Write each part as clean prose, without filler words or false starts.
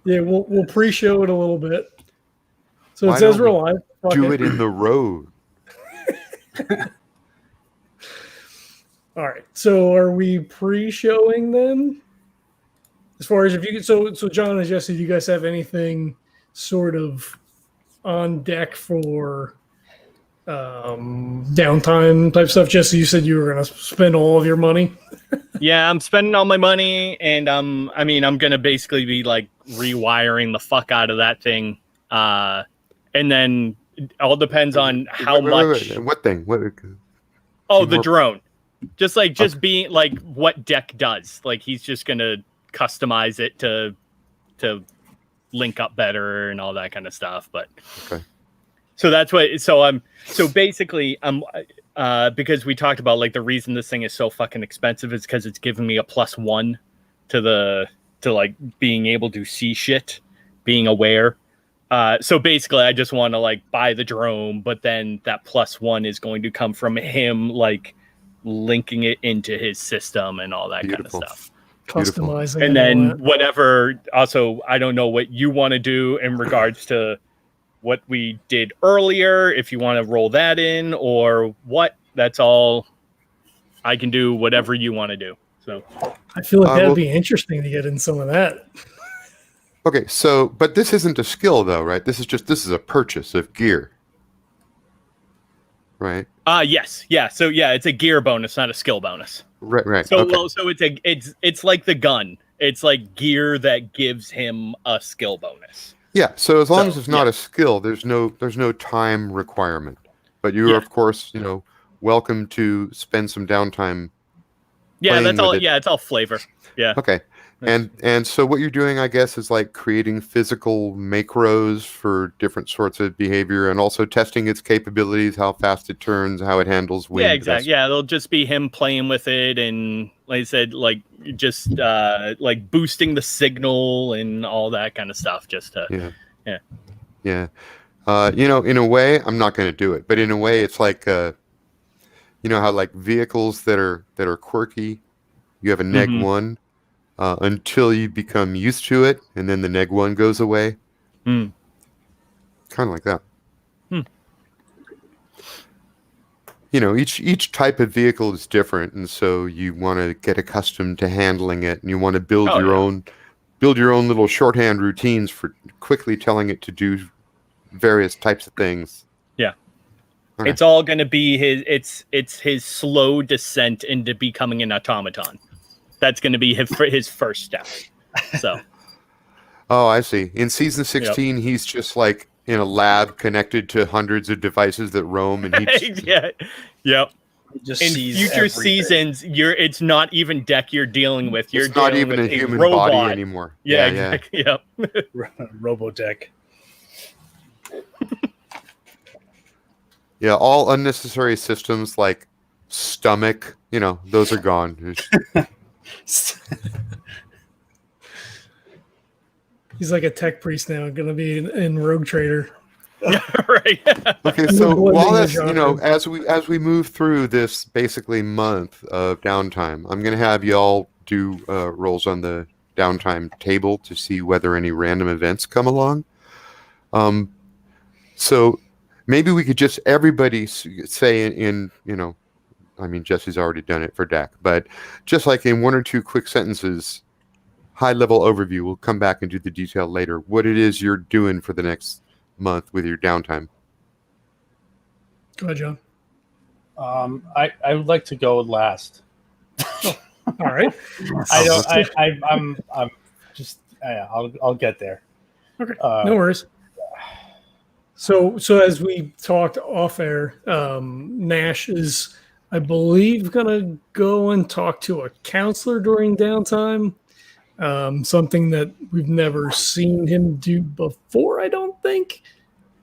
Yeah, we'll pre-show it a little bit. So Why it says don't we're we live. do it in the road. All right. So are we pre-showing then? As far as if you could, so John and Jesse, do you guys have anything sort of on deck for downtime type stuff? Jesse, you said you were going to spend all of your money. Yeah, I'm spending all my money, and I'm gonna basically be like rewiring the fuck out of that thing, and then it all depends on how much. Wait. What thing? What? Oh, the drone. Just being like what Deck does. Like he's just gonna customize it to link up better and all that kind of stuff. But okay. So that's what. So basically because we talked about like the reason this thing is so fucking expensive is because it's giving me a +1 to like being able to see shit, being aware. So basically, I just want to like buy the drone, but then that +1 is going to come from him like linking it into his system and all that Beautiful. Kind of stuff. Customizing. And then whatever. Also, I don't know what you want to do in regards to what we did earlier, if you want to roll that in or what. That's all. I can do whatever you want to do. So I feel like that'd be interesting to get in some of that. Okay, so but this isn't a skill though, right? This is a purchase of gear. Right? Yes. Yeah. So yeah, it's a gear bonus, not a skill bonus. Right. So okay. so it's like the gun. It's like gear that gives him a skill bonus. Yeah, so as long as it's not a skill, there's no time requirement. But you are, of course, welcome to spend some downtime. Yeah, that's all. Yeah, it's all flavor. Yeah. Okay. And so what you're doing, I guess, is like creating physical macros for different sorts of behavior and also testing its capabilities, how fast it turns, how it handles wind. Yeah, exactly. Yeah, it'll just be him playing with it and, like I said, like just like boosting the signal and all that kind of stuff. Just to, yeah. In a way, I'm not going to do it, but in a way, it's like, how like vehicles that are quirky, you have a neg one. Until you become used to it, and then the neg one goes away. Kind of like that. Each type of vehicle is different, and so you want to get accustomed to handling it, and you want to build your own little shorthand routines for quickly telling it to do various types of things. Yeah. Okay. It's all going to be it's his slow descent into becoming an automaton. That's going to be his first step. So. Oh, I see. In season 16, he's just like in a lab connected to hundreds of devices that roam, and he Yep. Just in future seasons, it's not even Deck you're dealing with. You're it's not even a human body anymore. Yeah, exactly. Yep. Robodeck. Yeah, all unnecessary systems like stomach, those are gone. He's like a tech priest now, going to be in Rogue Trader. Right. Okay, so while that's as we move through this basically month of downtime, I'm going to have y'all do rolls on the downtime table to see whether any random events come along. So maybe we could just everybody say in Jesse's already done it for Deck, but just like in 1 or 2 quick sentences, high level overview. We'll come back and do the detail later. What it is you're doing for the next month with your downtime. Go ahead, John. I would like to go last. All right. I'm just. I'll get there. Okay. No worries. So as we talked off air, Nash is, I believe, gonna go and talk to a counselor during downtime. Something that we've never seen him do before, I don't think.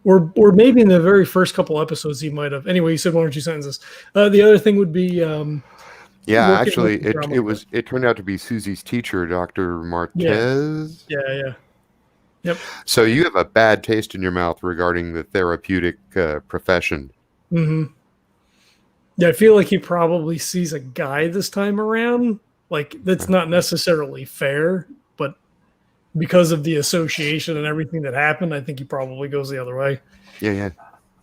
Or maybe in the very first couple episodes he might have. Anyway, you said 1 or 2 sentences. The other thing would be actually it turned out to be Susie's teacher, Dr. Marquez. Yeah. Yep. So you have a bad taste in your mouth regarding the therapeutic profession. Mm-hmm. Yeah, I feel like he probably sees a guy this time around. Like, that's not necessarily fair, but because of the association and everything that happened, I think he probably goes the other way. Yeah.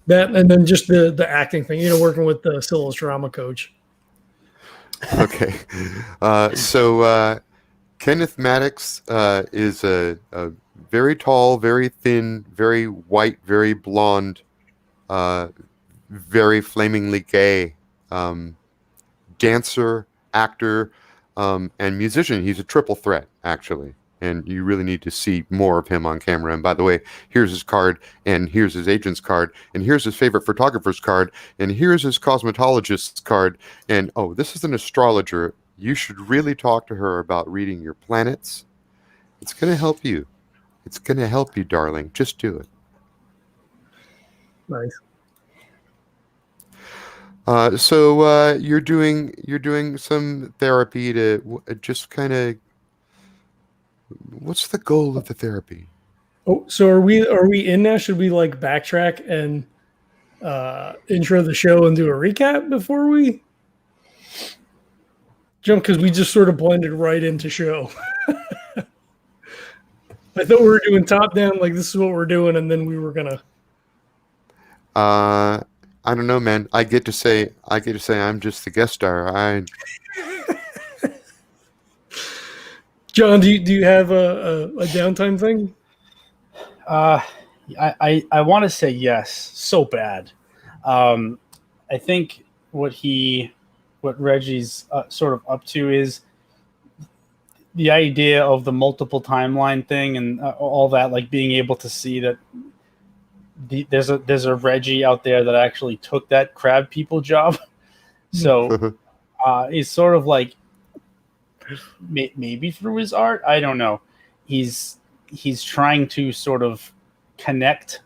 That, and then just the acting thing, working with the Scylla's drama coach. Okay. So Kenneth Maddox is a very tall, very thin, very white, very blonde, very flamingly gay dancer, actor, and musician. He's a triple threat, actually. And you really need to see more of him on camera. And by the way, here's his card, and here's his agent's card, and here's his favorite photographer's card, and here's his cosmetologist's card. And oh, this is an astrologer. You should really talk to her about reading your planets. It's going to help you. It's going to help you, darling. Just do it. Nice. So you're doing some therapy to just kind of. What's the goal of the therapy? Oh, so are we in now? Should we like backtrack and intro the show and do a recap before we jump? Because we just sort of blended right into show. I thought we were doing top down, like this is what we're doing, and then we were gonna. I don't know, man. I get to say I'm just the guest star. John, do you have a downtime thing? I want to say yes, so bad. I think what Reggie's sort of up to is the idea of the multiple timeline thing and all that, like being able to see that there's a Reggie out there that actually took that crab people job. So he's sort of like, maybe through his art, I don't know, he's trying to sort of connect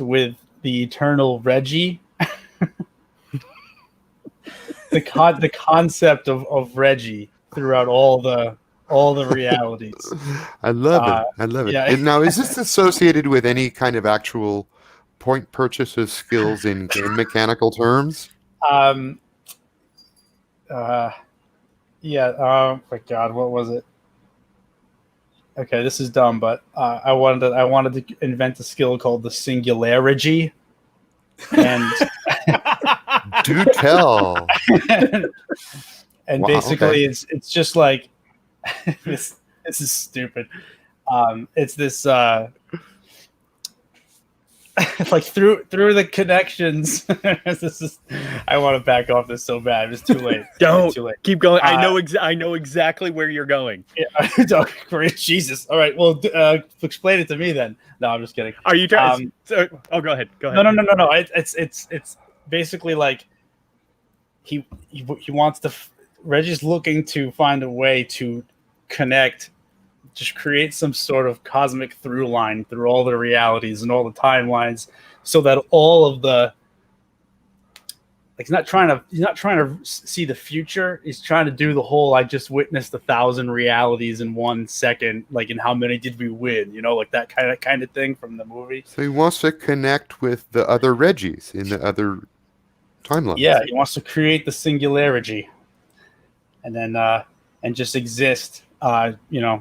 with the eternal Reggie. the concept of Reggie throughout all the realities. I love it. Yeah. And now, is this associated with any kind of actual point purchases skills in game mechanical terms? Yeah. Oh my God, what was it? Okay, this is dumb, but I wanted to invent a skill called the singularity, and do tell. And Wow, basically, okay. it's just like this is stupid. It's this like through the connections. I want to back off this so bad. It's too late. Don't too late. Keep going. I know exactly where you're going. Yeah. Great, Jesus. All right. Well, explain it to me then. No, I'm just kidding. Are you trying? Go ahead. Go ahead. No. It's basically like he wants to. Reggie's looking to find a way to connect, just create some sort of cosmic through line through all the realities and all the timelines, so that all of the, like, he's not trying to see the future. He's trying to do the whole, I just witnessed 1,000 realities in 1 second, like, in how many did we win? Like that kind of thing from the movie. So he wants to connect with the other Reggies in the other timelines. Yeah, he wants to create the singularity, and then and just exist,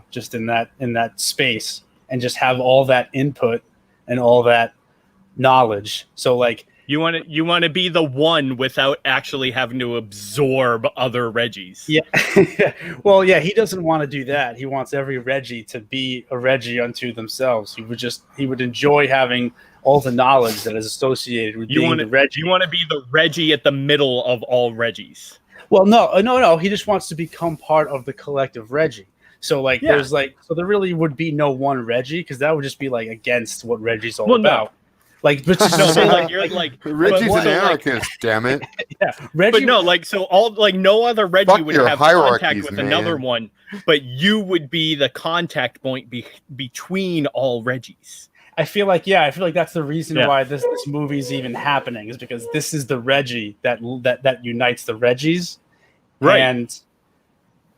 just in that space, and just have all that input and all that knowledge. So like you want to be the one without actually having to absorb other Reggies. Yeah. Well, yeah, he doesn't want to do that. He wants every Reggie to be a Reggie unto themselves. He would enjoy having all the knowledge that is associated with being the Reggie. You want to be the Reggie at the middle of all Reggies. Well, no. He just wants to become part of the collective Reggie. So like, there's like, so there really would be no one Reggie, because that would just be like against what Reggie's all about. No. Like, but just you're like Reggie's an anarchist, damn it. Yeah, Reggie. But no, like, so all, like, no other Reggie Fuck would your have contact hierarchies, with man. another one, but you would be the contact point between all Reggies. I feel like that's the reason why this movie's even happening, is because this is the Reggie that unites the Reggies, right?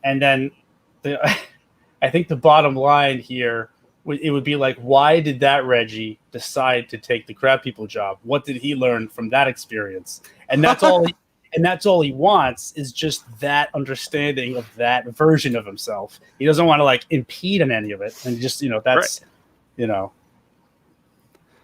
And then I think the bottom line here, it would be like, why did that Reggie decide to take the crab people job? What did he learn from that experience? And that's all. and that's all he wants is just that understanding of that version of himself. He doesn't want to like impede on any of it, and just that's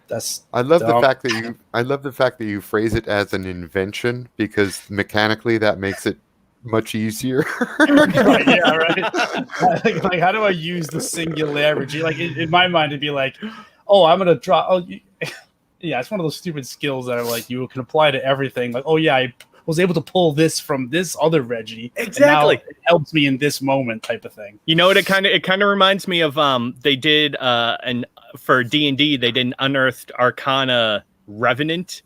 that's. I love dumb. the fact that you phrase it as an invention, because mechanically that makes it much easier. Right, yeah, right. Like, how do I use the singularity? Like in my mind, it'd be like, oh, I'm gonna draw. Oh, yeah, it's one of those stupid skills that are like you can apply to everything. Like, oh yeah, I was able to pull this from this other Reggie. Exactly, and now it helps me in this moment, type of thing. You know what? It kind of reminds me of they did for D&D they did an Unearthed Arcana Revenant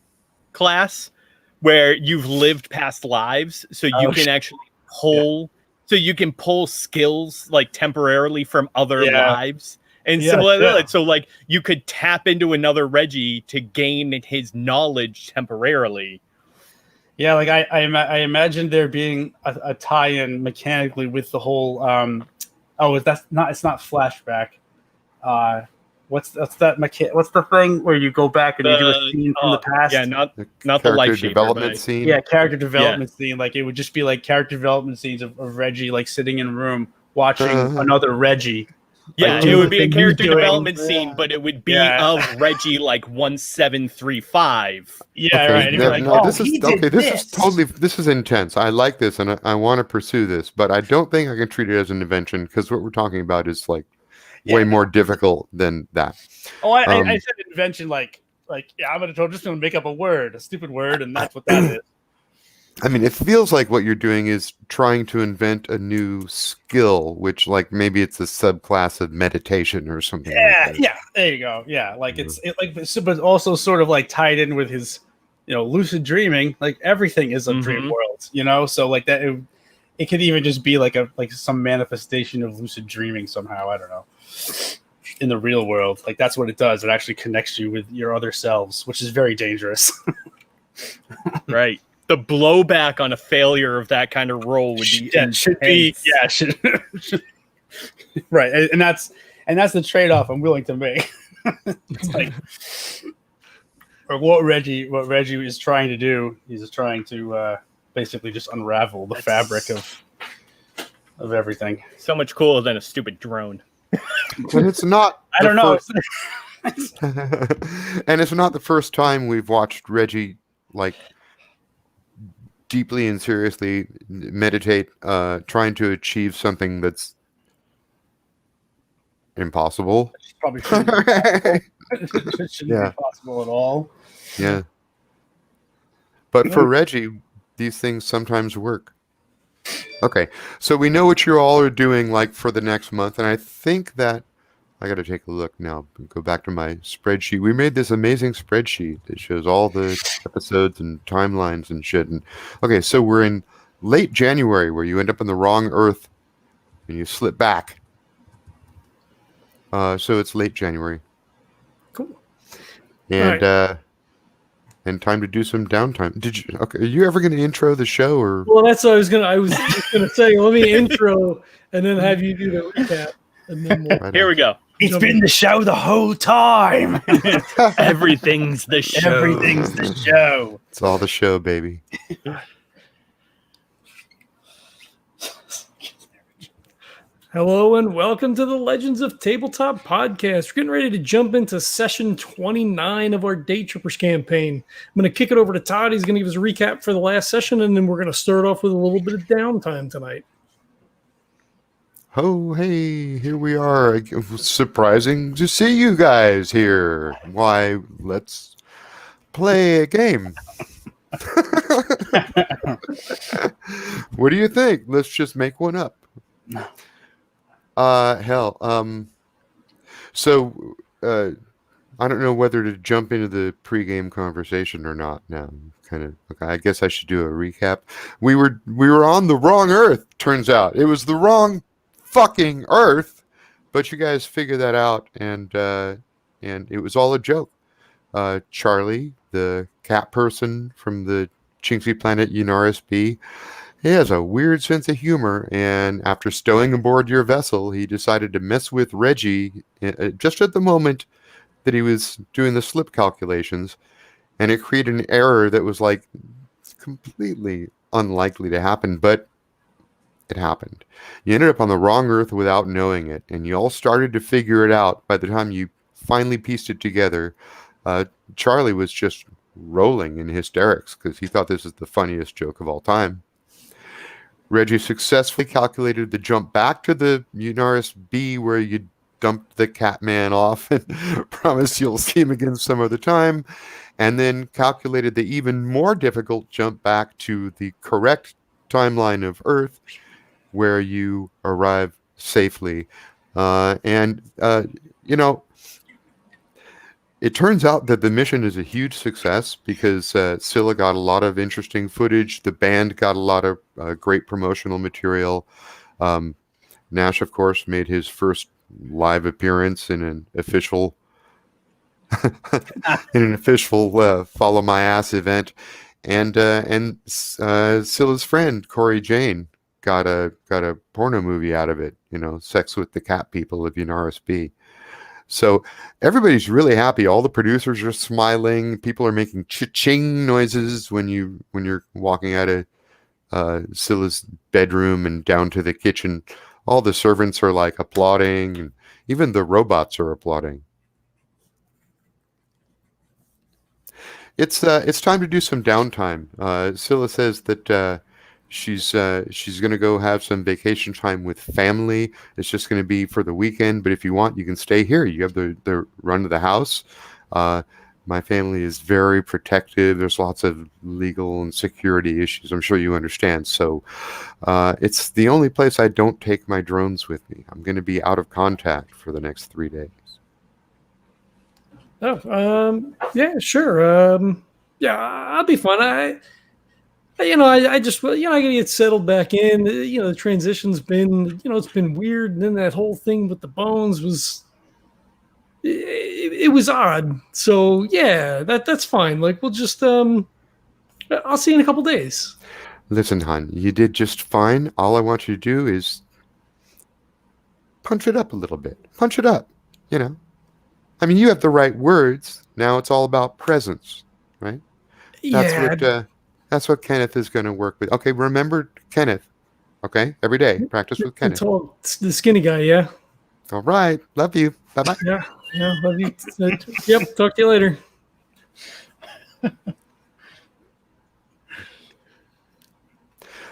class where you've lived past lives, so you can actually pull, so you can pull skills like temporarily from other lives and similar. So like you could tap into another Reggie to gain his knowledge temporarily. Yeah, like I imagine there being a tie-in mechanically with the whole. It's not flashback. What's the thing where you go back and you do a scene from the past? Yeah, not the life development scene. Yeah, character development scene. Like it would just be like character development scenes of Reggie like sitting in a room watching another Reggie. Yeah, like, it would be a character development scene, but it would be of Reggie like 1735. Yeah, okay, right. This is intense. I like this, and I want to pursue this, but I don't think I can treat it as an invention, because what we're talking about is like way more difficult than that. Oh, I said invention like yeah, I'm just gonna make up a stupid word, and that's what that is. I mean, it feels like what you're doing is trying to invent a new skill, which like maybe it's a subclass of meditation or something. Yeah, there you go. Yeah, like but also sort of like tied in with his, lucid dreaming. Like everything is a dream world, So like that, it could even just be like some manifestation of lucid dreaming somehow. I don't know. In the real world, like that's what it does. It actually connects you with your other selves, which is very dangerous. Right. The blowback on a failure of that kind of role would be right, and that's the trade-off I'm willing to make. It's like, or what Reggie is trying to do. He's trying to basically just unravel the fabric of everything. So much cooler than a stupid drone. But it's not. I don't know. And it's not the first time we've watched Reggie like deeply and seriously meditate, trying to achieve something that's impossible. Probably shouldn't be possible at all. Yeah. But for Reggie, these things sometimes work. Okay, so we know what you all are doing like for the next month, and I think that I got to take a look now. Go back to my spreadsheet. We made this amazing spreadsheet that shows all the episodes and timelines and shit. And okay, so we're in late January, where you end up on the wrong Earth and you slip back. So it's late January. Cool. And and time to do some downtime. Are you ever going to intro the show, or? Well, that's what I was just going to say. Let me intro and then have you do the recap. And then here we go. It's been the show the whole time. Everything's the show. Everything's the show. It's all the show, baby. Hello and welcome to the Legends of Tabletop podcast. We're getting ready to jump into session 29 of our DayTrippers campaign. I'm going to kick it over to Todd. He's going to give us a recap for the last session, and then we're going to start off with a little bit of downtime tonight. Oh, hey, here we are. Surprising to see you guys here. Why, let's play a game. What do you think? Let's just make one up. Hell. So, I don't know whether to jump into the pregame conversation or not now. Okay, I guess I should do a recap. We were on the wrong Earth, turns out. It was the wrong fucking Earth, but you guys figured that out, and it was all a joke. Charlie, the cat person from the Chinksy planet Unaris B, he has a weird sense of humor, and after stowing aboard your vessel, he decided to mess with Reggie just at the moment that he was doing the slip calculations, and it created an error that was like completely unlikely to happen, but it happened. You ended up on the wrong Earth without knowing it, and you all started to figure it out by the time you finally pieced it together. Charlie was just rolling in hysterics because he thought this was the funniest joke of all time. Reggie successfully calculated the jump back to the Unaris B where you dumped the Catman off and promised you'll see him again some other time, and then calculated the even more difficult jump back to the correct timeline of Earth where you arrive safely. It turns out that the mission is a huge success because Scilla got a lot of interesting footage. The band got a lot of great promotional material. Nash, of course, made his first live appearance in an official Follow My Ass event, and Scylla's friend Corey Jane got a porno movie out of it. Sex with the Cat People of Unaris B. So everybody's really happy. All the producers are smiling. People are making cha-ching noises when you're walking out of Scylla's bedroom and down to the kitchen. All the servants are like applauding, and even the robots are applauding. It's time to do some downtime. Scilla says that she's going to go have some vacation time with family. It's just going to be for the weekend, but if you want, you can stay here. You have the run of the house. My family is very protective. There's lots of legal and security issues. I'm sure you understand. So it's the only place I don't take my drones with me. I'm going to be out of contact for the next 3 days. Oh, yeah, sure. Yeah, I'll be fine. I just, I gotta get settled back in. The transition's been, it's been weird. And then that whole thing with the bones was, it was odd. So yeah, that's fine. Like, we'll just, I'll see you in a couple days. Listen, hon, you did just fine. All I want you to do is punch it up a little bit. Punch it up, I mean, you have the right words. Now it's all about presence, right? That's what Kenneth is going to work with. Okay, remember Kenneth. Okay, every day practice with Kenneth. The skinny guy, yeah. All right, love you. Bye bye. Yeah, love you. Yep, talk to you later.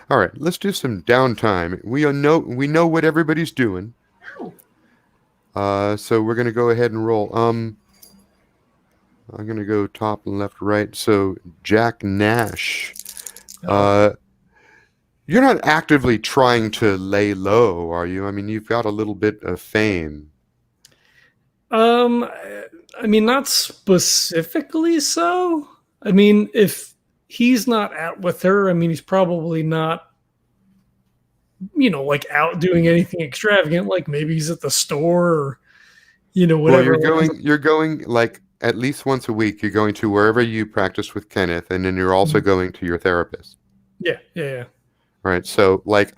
All right, let's do some downtime. We know what everybody's doing. So we're going to go ahead and roll. I'm going to go top and left, right. So Jack Nash, you're not actively trying to lay low, are you? I mean, you've got a little bit of fame. I mean, not specifically so. I mean, if he's not out with her, I mean, he's probably not, like out doing anything extravagant. Like maybe he's at the store or, whatever. Well, you're going like at least once a week. You're going to wherever you practice with Kenneth, and then you're also going to your therapist. Yeah. Right. So, like,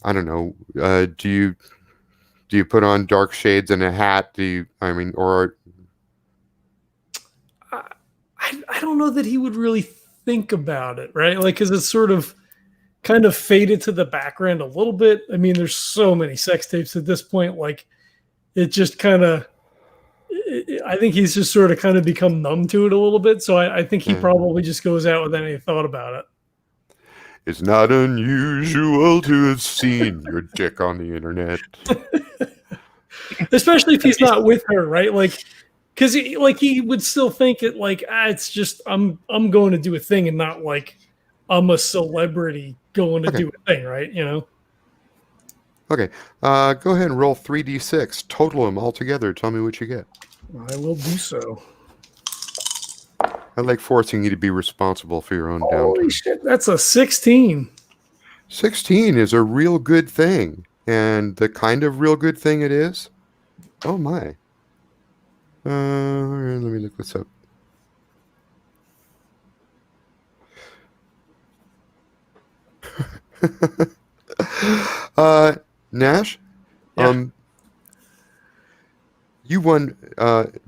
I don't know. Do you put on dark shades and a hat? Or I don't know that he would really think about it, right? Like, because it's sort of kind of faded to the background a little bit. I mean, there's so many sex tapes at this point. Like, it just kind of, I think he's just sort of kind of become numb to it a little bit. So I think he probably just goes out without any thought about it. It's not unusual to have seen your dick on the internet. Especially if he's not with her, right? Like, because he would still think it like, it's just, I'm going to do a thing and not like I'm a celebrity going to do a thing, right? Okay. Go ahead and roll 3d6. Total them all together. Tell me what you get. I will do so. I like forcing you to be responsible for your own downtime. Holy shit, that's a 16. 16 is a real good thing. And the kind of real good thing it is, oh my. Let me look this up. Nash, you won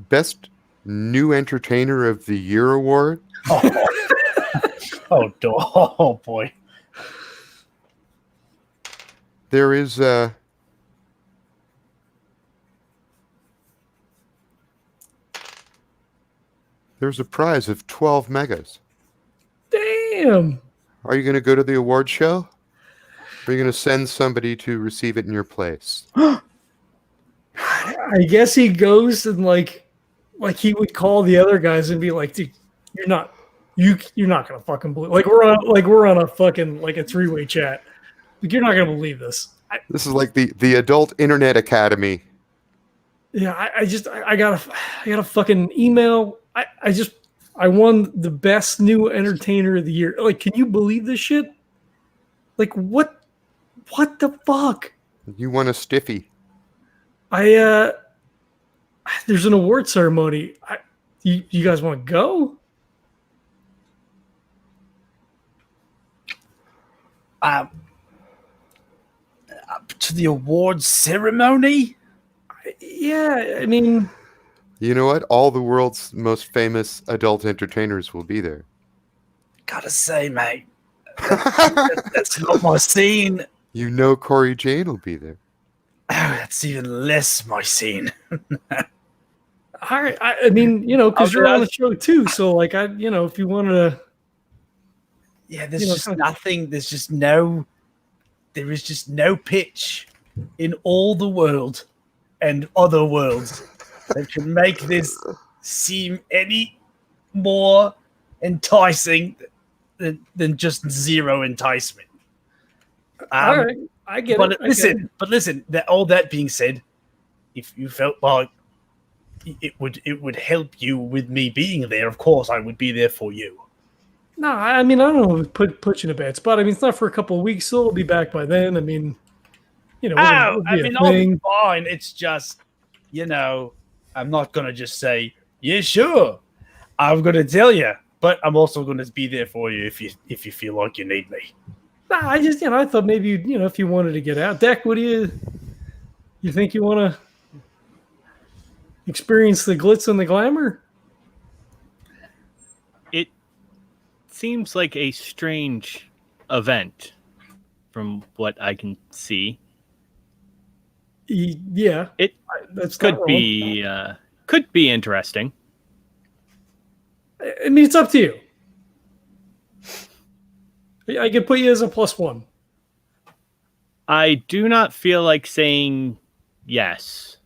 Best New Entertainer of the Year award. Oh boy. There is there's a prize of 12 megas. Damn. Are you going to go to the award show? Or are you going to send somebody to receive it in your place? I guess he goes and like he would call the other guys and be like, dude, you're not gonna fucking believe, we're on a fucking like a 3-way chat. Like, you're not gonna believe this. This is like the Adult Internet Academy. Yeah, I got a fucking email. I won the best new entertainer of the year. Like, can you believe this shit? Like, what the fuck? You won a stiffy. There's an award ceremony. You guys want to go? To the awards ceremony? Yeah, I mean, You know what? All the world's most famous adult entertainers will be there. Gotta say, mate, that's not my scene. You know Corey Jane will be there. Oh, that's even less my scene. all right. I mean, because you're on the show too. So, like, if you wanted to, Yeah, there's just nothing. There is just no pitch in all the world and other worlds that can make this seem any more enticing than just zero enticement. all right, I get But it. listen. All that being said, if you felt like it would help you with me being there, of course I would be there for you. No, I mean, I don't know, put you in a bad spot. I mean, it's not for a couple of weeks, so we'll be back by then. I mean, I'll be fine. It's just, I'm not gonna just say, yeah, sure. I'm gonna tell you, but I'm also gonna be there for you if you feel like you need me. Nah, I just, I thought maybe, if you wanted to get out. Deck, what do you think you want to experience the glitz and the glamour? It seems like a strange event from what I can see. Yeah. That's could be interesting. I mean, it's up to you. I could put you as a +1. I do not feel like saying yes.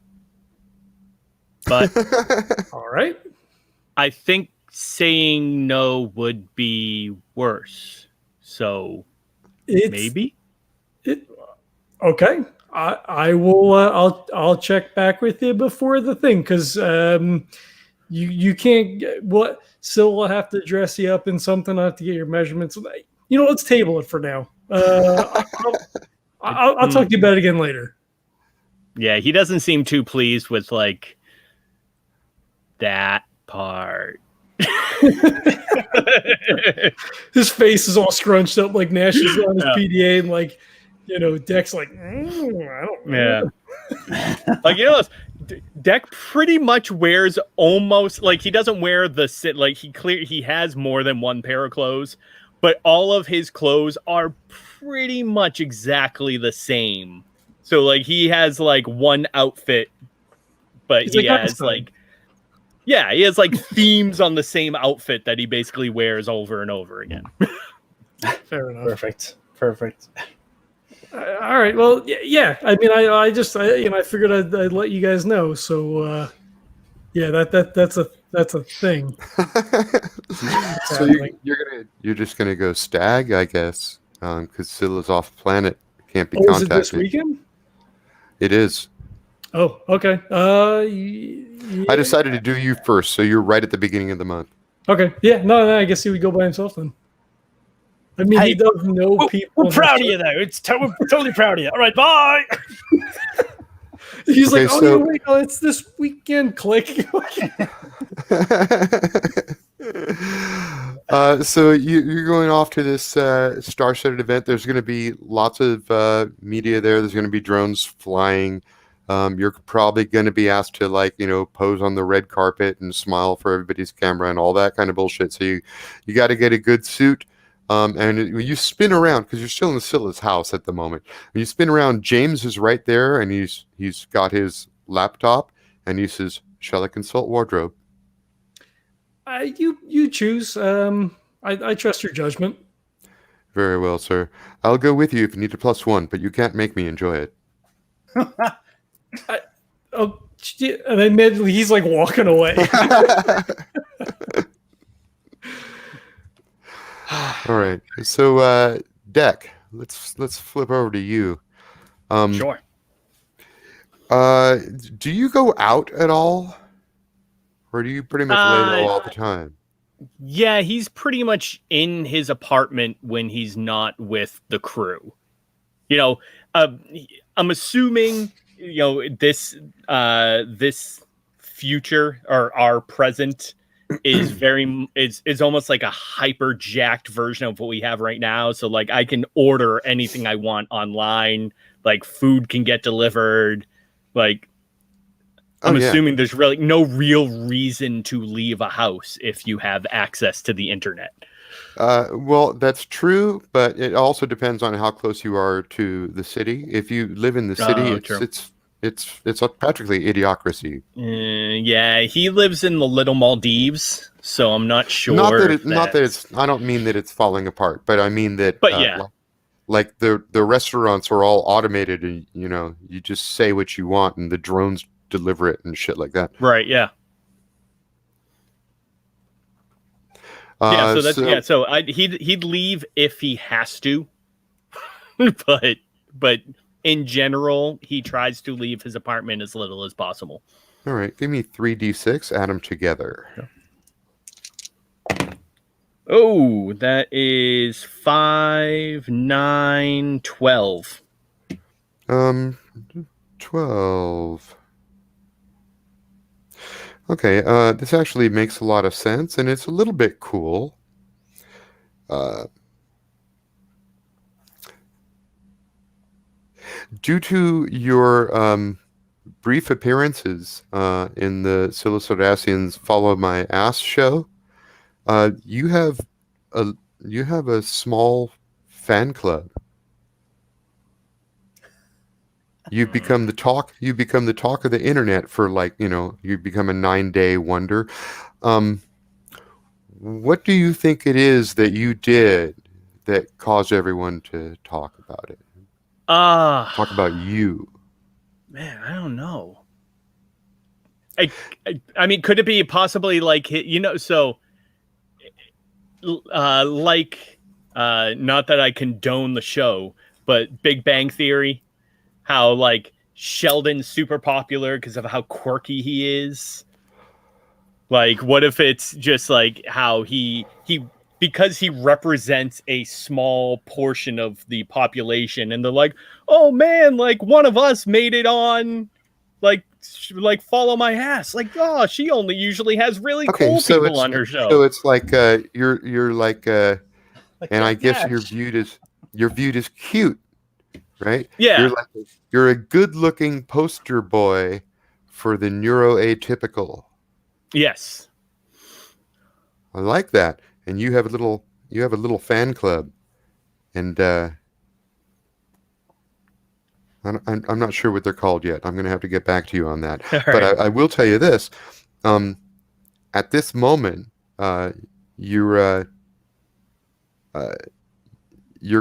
But All right. I think saying no would be worse. So maybe. Okay. I will. I'll check back with you before the thing, because you can't get what. Still, will have to dress you up in something. I have to get your measurements. Let's table it for now. I'll talk to you about it again later. Yeah, he doesn't seem too pleased with like that part. His face is all scrunched up like Nash is on his PDA, and like, Deck's like, I don't know. Yeah. Like, Deck pretty much wears almost like he doesn't wear he has more than one pair of clothes, but all of his clothes are pretty much exactly the same. So like he has like one outfit, but he has he has like themes on the same outfit that he basically wears over and over again. Fair enough. Perfect. All right. Well, yeah. I mean, I figured I'd let you guys know. So, that's a thing. So you're just gonna go stag, I guess, because Scylla's off planet, can't be contacted. Is it this weekend? It is. Oh, okay. Yeah. I decided to do you first, so you're right at the beginning of the month. Okay. Yeah. No. I guess he would go by himself then. I mean, he does know people. We're proud of you, though. We're totally proud of you. All right, bye. He's like, wait, it's this weekend. Click. So you're going off to this star-studded event. There's going to be lots of media there. There's going to be drones flying. You're probably going to be asked to pose on the red carpet and smile for everybody's camera and all that kind of bullshit. So you got to get a good suit. When you spin around, because you're still in Scylla's house at the moment, when you spin around, James is right there, and he's got his laptop, and he says, "Shall I consult wardrobe?" You choose. I trust your judgment. Very well, sir. I'll go with you if you need a +1, but you can't make me enjoy it. And admittedly, he's like walking away. All right. So, Deck, let's flip over to you. Sure. Do you go out at all, or do you pretty much lay low all the time? Yeah, he's pretty much in his apartment when he's not with the crew. You know, I'm assuming, you know, this future or our present is is almost like a hyper jacked version of what we have right now. So like I can order anything I want online, like food can get delivered, like I'm assuming there's really no real reason to leave a house if you have access to the internet. Well, that's true, but it also depends on how close you are to the city. If you live in the city, it's practically idiocracy. Yeah, he lives in the Little Maldives, so I'm not sure. I don't mean that it's falling apart, but I mean that. But yeah. Like the restaurants are all automated, and you know you just say what you want, and the drones deliver it and shit like that. Right. Yeah. So that's So he'd leave if he has to, but in general, he tries to leave his apartment as little as possible. All right, give me 3d6. Add them together. Oh, that is 5, 9, 12. 12. Okay, this actually makes a lot of sense, and it's a little bit cool. Due to your brief appearances in the Silosaudacians Follow My Ass show, you have a small fan club. You've become the talk. You become the talk of the internet for you become a 9-day wonder. What do you think it is that you did that caused everyone to talk about it? Talk about you. Man, I don't know. I mean, could it be possibly like, so not that I condone the show, but Big Bang Theory, how like Sheldon's super popular because of how quirky he is. Like, what if it's just like how he because he represents a small portion of the population, and they're like, oh man, like one of us made it on like Follow My Ass. Like, oh, she only usually has really cool people on her show. So it's like you're like and I guess you're viewed as cute, right? Yeah. You're a good-looking poster boy for the neuroatypical. Yes. I like that. And you have a little fan club, and I'm not sure what they're called yet. I'm going to have to get back to you on that. But I will tell you this: at this moment, you're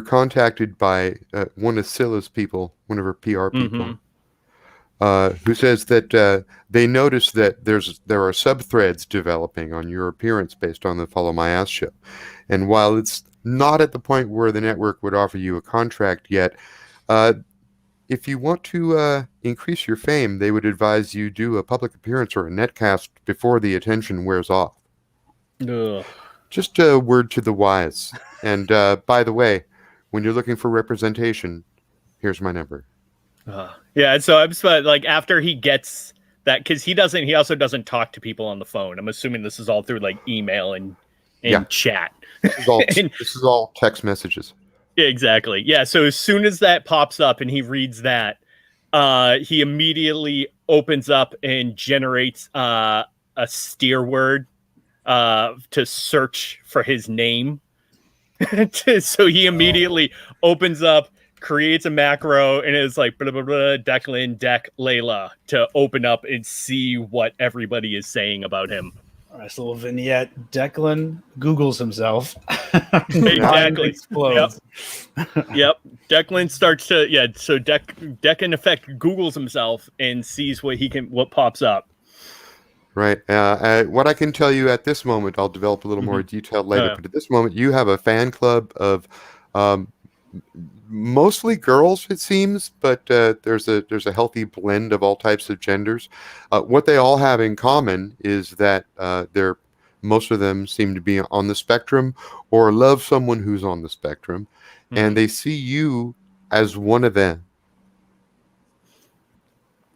contacted by one of Scylla's people, one of her PR people, who says that they noticed that there are sub-threads developing on your appearance based on the Follow My Ass show. And while it's not at the point where the network would offer you a contract yet, if you want to increase your fame, they would advise you do a public appearance or a netcast before the attention wears off. Ugh. Just a word to the wise. And by the way, when you're looking for representation, here's my number. Yeah, so I'm like, after he gets that, because he also doesn't talk to people on the phone. I'm assuming this is all through like email and chat. This is all text messages. Exactly. Yeah. So as soon as that pops up and he reads that, he immediately opens up and generates a steer word to search for his name. So he immediately opens up, creates a macro, and it's like blah, blah, blah, Decklan, Deck, Laela to open up and see what everybody is saying about him. Nice little vignette. Declan Googles himself. Exactly. Explodes. Yep. Declan starts to So Deck in effect Googles himself and sees what pops up. Right. What I can tell you at this moment, I'll develop a little more detail later. But at this moment, you have a fan club of mostly girls, it seems, but there's a healthy blend of all types of genders. What they all have in common is that most of them seem to be on the spectrum or love someone who's on the spectrum, and they see you as one of them.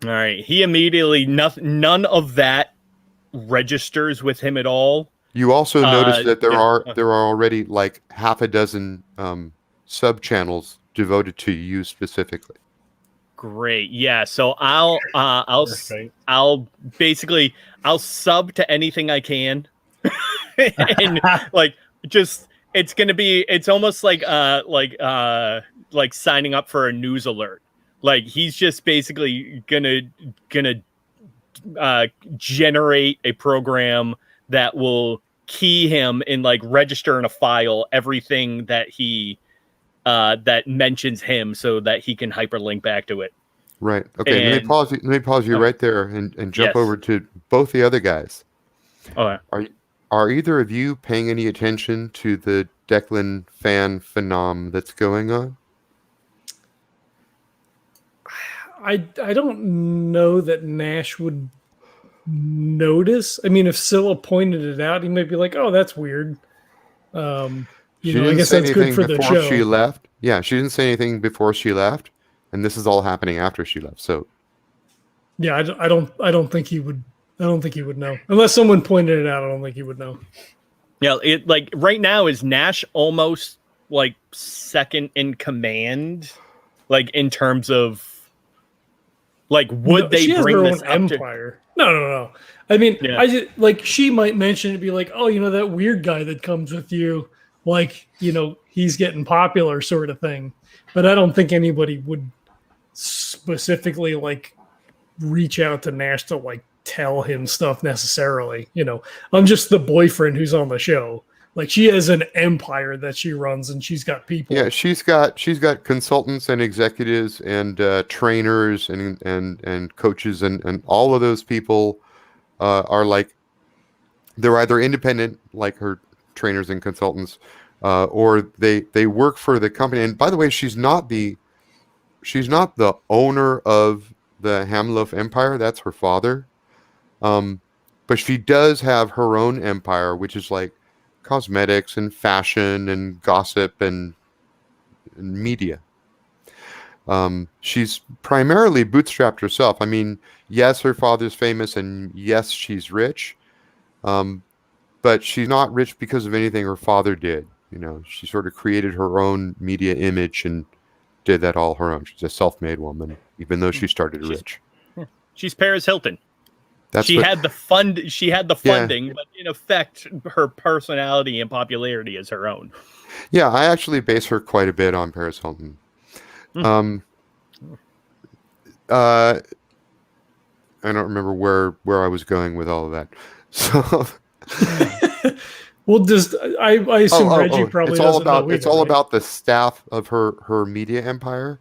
All right. He immediately none of that registers with him at all. You also notice that there are already like half a dozen sub channels devoted to you specifically. Great. Yeah. So I'll sub to anything I can. And like it's almost like signing up for a news alert. Like he's just basically gonna generate a program that will key him and like register in a file everything that he that mentions him so that he can hyperlink back to it. Right. Okay. Let me pause you right there and jump over to both the other guys. Okay. Are either of you paying any attention to the Decklan fan phenom that's going on? I don't know that Nash would notice. I mean, if Scilla pointed it out, he might be like, "Oh, that's weird." I guess that's good for the show. She left. Yeah, she didn't say anything before she left, and this is all happening after she left. So, yeah, I don't think he would. I don't think he would know unless someone pointed it out. I don't think he would know. Yeah, like right now is Nash almost like second in command, like in terms of. Like, would they bring this up empire? No. I mean, I just like she might mention it, be like, "Oh, that weird guy that comes with you, like, he's getting popular, sort of thing." But I don't think anybody would specifically like reach out to Nash to like tell him stuff necessarily. I'm just the boyfriend who's on the show. Like she has an empire that she runs, and she's got people. Yeah, she's got consultants and executives and trainers and coaches and all of those people are like they're either independent, like her trainers and consultants, or they work for the company. And by the way, she's not the owner of the Hamloaf Empire. That's her father, but she does have her own empire, which is like cosmetics and fashion and gossip and media. She's primarily bootstrapped herself. I mean, yes, her father's famous and yes, she's rich. But she's not rich because of anything her father did. She sort of created her own media image and did that all her own. She's a self-made woman, even She's though she started rich. She's Paris Hilton. She had the funding, but in effect, her personality and popularity is her own. Yeah, I actually base her quite a bit on Paris Hilton. I don't remember where I was going with all of that. So, well, I assume Reggie probably doesn't know either, it's all about the staff of her media empire.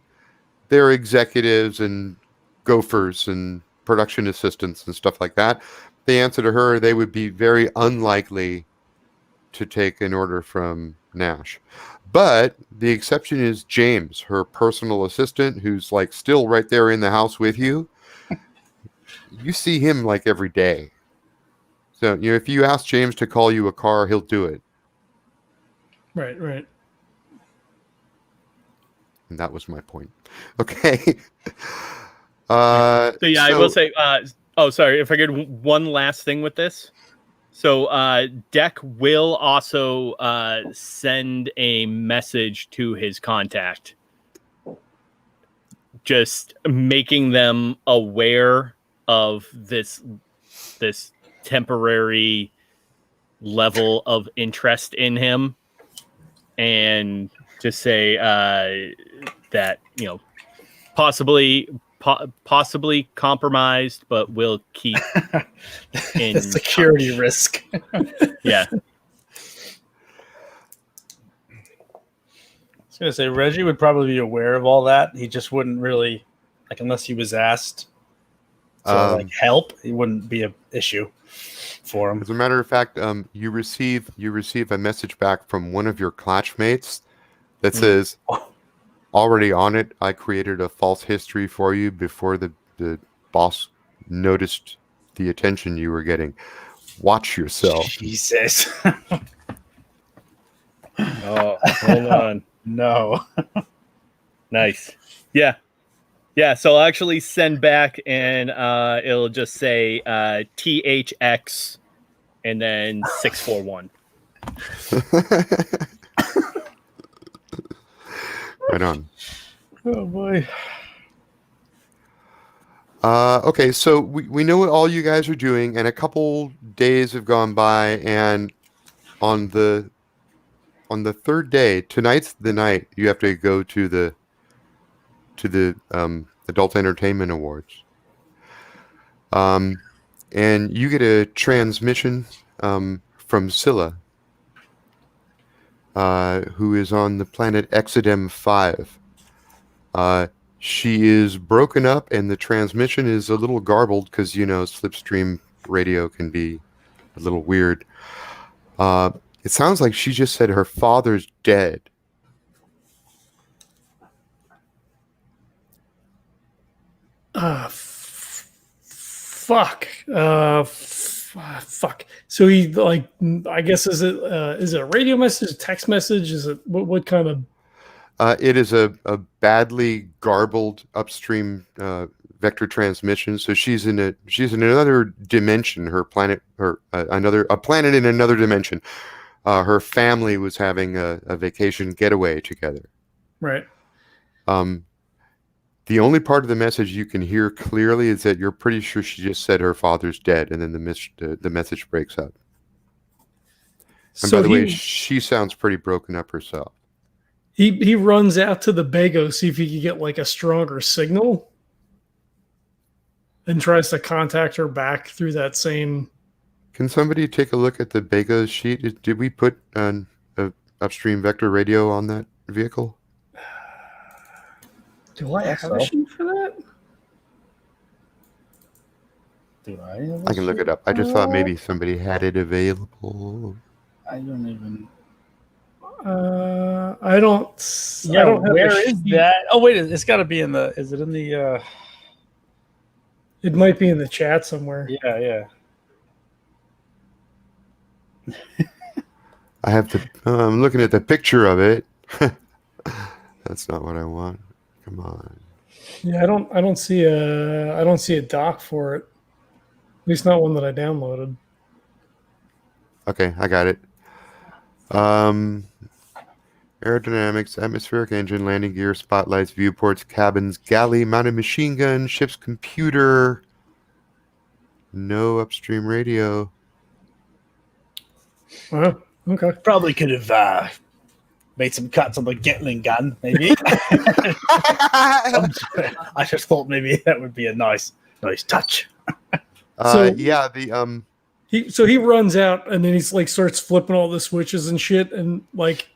They're executives and gophers and production assistants and stuff like that. The answer to her, they would be very unlikely to take an order from Nash. But the exception is James, her personal assistant, who's like still right there in the house with you. You see him like every day. So, if you ask James to call you a car, he'll do it. Right. And that was my point. Okay. I will say, sorry, if I could, one last thing with this. So Deck will also send a message to his contact, just making them aware of this temporary level of interest in him. and just say that possibly compromised, but we'll keep in the security touch. risk. Yeah. I was gonna say Reggie would probably be aware of all that. He just wouldn't really, like, unless he was asked to help, it wouldn't be an issue for him. As a matter of fact, you receive a message back from one of your classmates that says, already on it, I created a false history for you before the boss noticed the attention you were getting. Watch yourself. Jesus. Oh, hold on. No. Nice. Yeah. Yeah, so I'll actually send back, and it'll just say THX and then 641. Right on. Oh boy. Okay, so we know what all you guys are doing, and a couple days have gone by, and on the third day, tonight's the night you have to go to the Adult Entertainment Awards. And you get a transmission from Scilla, who is on the planet Exodem 5. She is broken up, and the transmission is a little garbled because, slipstream radio can be a little weird. It sounds like she just said her father's dead. Fuck. Fuck. So he I guess is it a radio message, a text message? Is it what kind of? It is a badly garbled upstream vector transmission. So she's in another dimension. Her planet, a planet in another dimension. Her family was having a vacation getaway together. Right. The only part of the message you can hear clearly is that you're pretty sure she just said her father's dead, and then the message breaks up. And So by the way, she sounds pretty broken up herself. He runs out to the Bago, see if he can get like a stronger signal, and tries to contact her back through that same. Can somebody take a look at the Bago sheet? Did we put an upstream vector radio on that vehicle? Do I have a sheet for that? Do I? Have I can look it up. I just thought maybe somebody had it available. I don't even. I don't. Yeah, I don't have where a is sheet. that? Oh wait, it's got to be in the. Is it in the? It might be in the chat somewhere. Yeah. I have to. I'm looking at the picture of it. That's not what I want. Come on. Yeah, I don't see a doc for it. At least not one that I downloaded. Okay, I got it. Aerodynamics, atmospheric engine, landing gear, spotlights, viewports, cabins, galley, mounted machine gun, ship's computer. No upstream radio. Okay. Probably could have made some cuts on the Decklan gun, maybe. I just thought maybe that would be a nice touch. Yeah, the He runs out and then he's like starts flipping all the switches and shit and like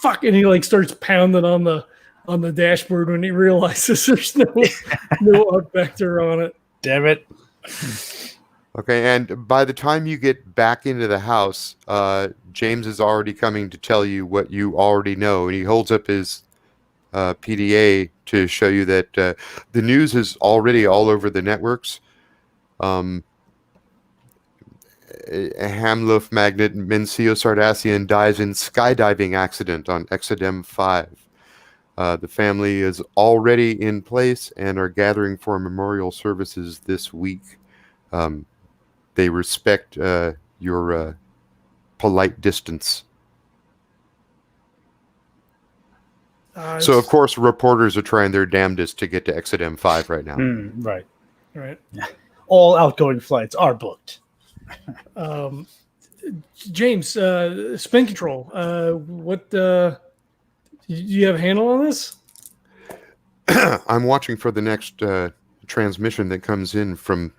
fuck and he like starts pounding on the dashboard when he realizes there's no up vector on it. Damn it. Okay, and by the time you get back into the house, James is already coming to tell you what you already know, and he holds up his PDA to show you that the news is already all over the networks. A Hamluft magnet Mencio Sardassian dies in skydiving accident on Exodem 5. The family is already in place and are gathering for memorial services this week. They respect your polite distance. So, of course, reporters are trying their damnedest to get to Exodem 5 right now. Right. Right. All outgoing flights are booked. James, spin control. What? Do you have a handle on this? I'm watching for the next transmission that comes in from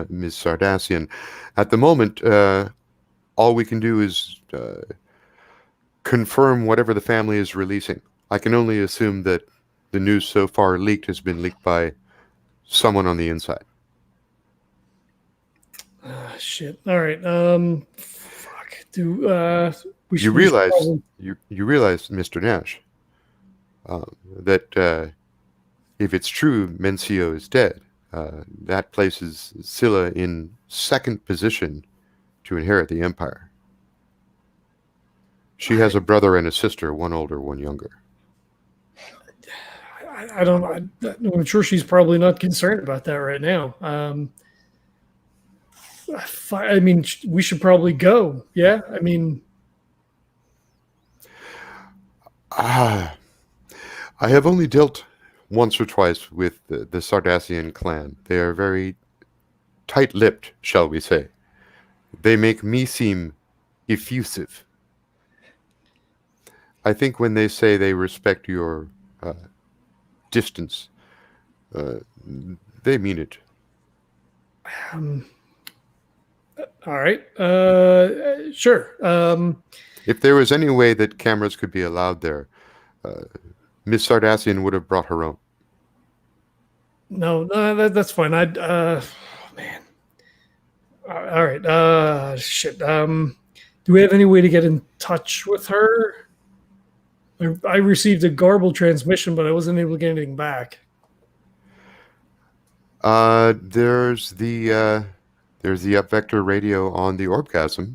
Ms. Sardassian. At the moment, all we can do is confirm whatever the family is releasing. I can only assume that the news so far leaked has been leaked by someone on the inside. Shit. All right. Fuck. You realize, Mr. Nash, that if it's true Mencio is dead, that places Scilla in second position to inherit the Empire. She has a brother and a sister, one older, one younger. I don't know. I'm sure she's probably not concerned about that right now. I mean, we should probably go. Yeah. I mean, I have only dealt once or twice with the Sardassian clan. They are very tight-lipped, shall we say. They make me seem effusive. I think when they say they respect your distance, they mean it. All right. Sure. If there was any way that cameras could be allowed there, Miss Sardassian would have brought her own. No, that's fine. Man. All right. Shit. Do we have any way to get in touch with her? I received a garbled transmission, but I wasn't able to get anything back. There's the upvector radio on the Orbgasm.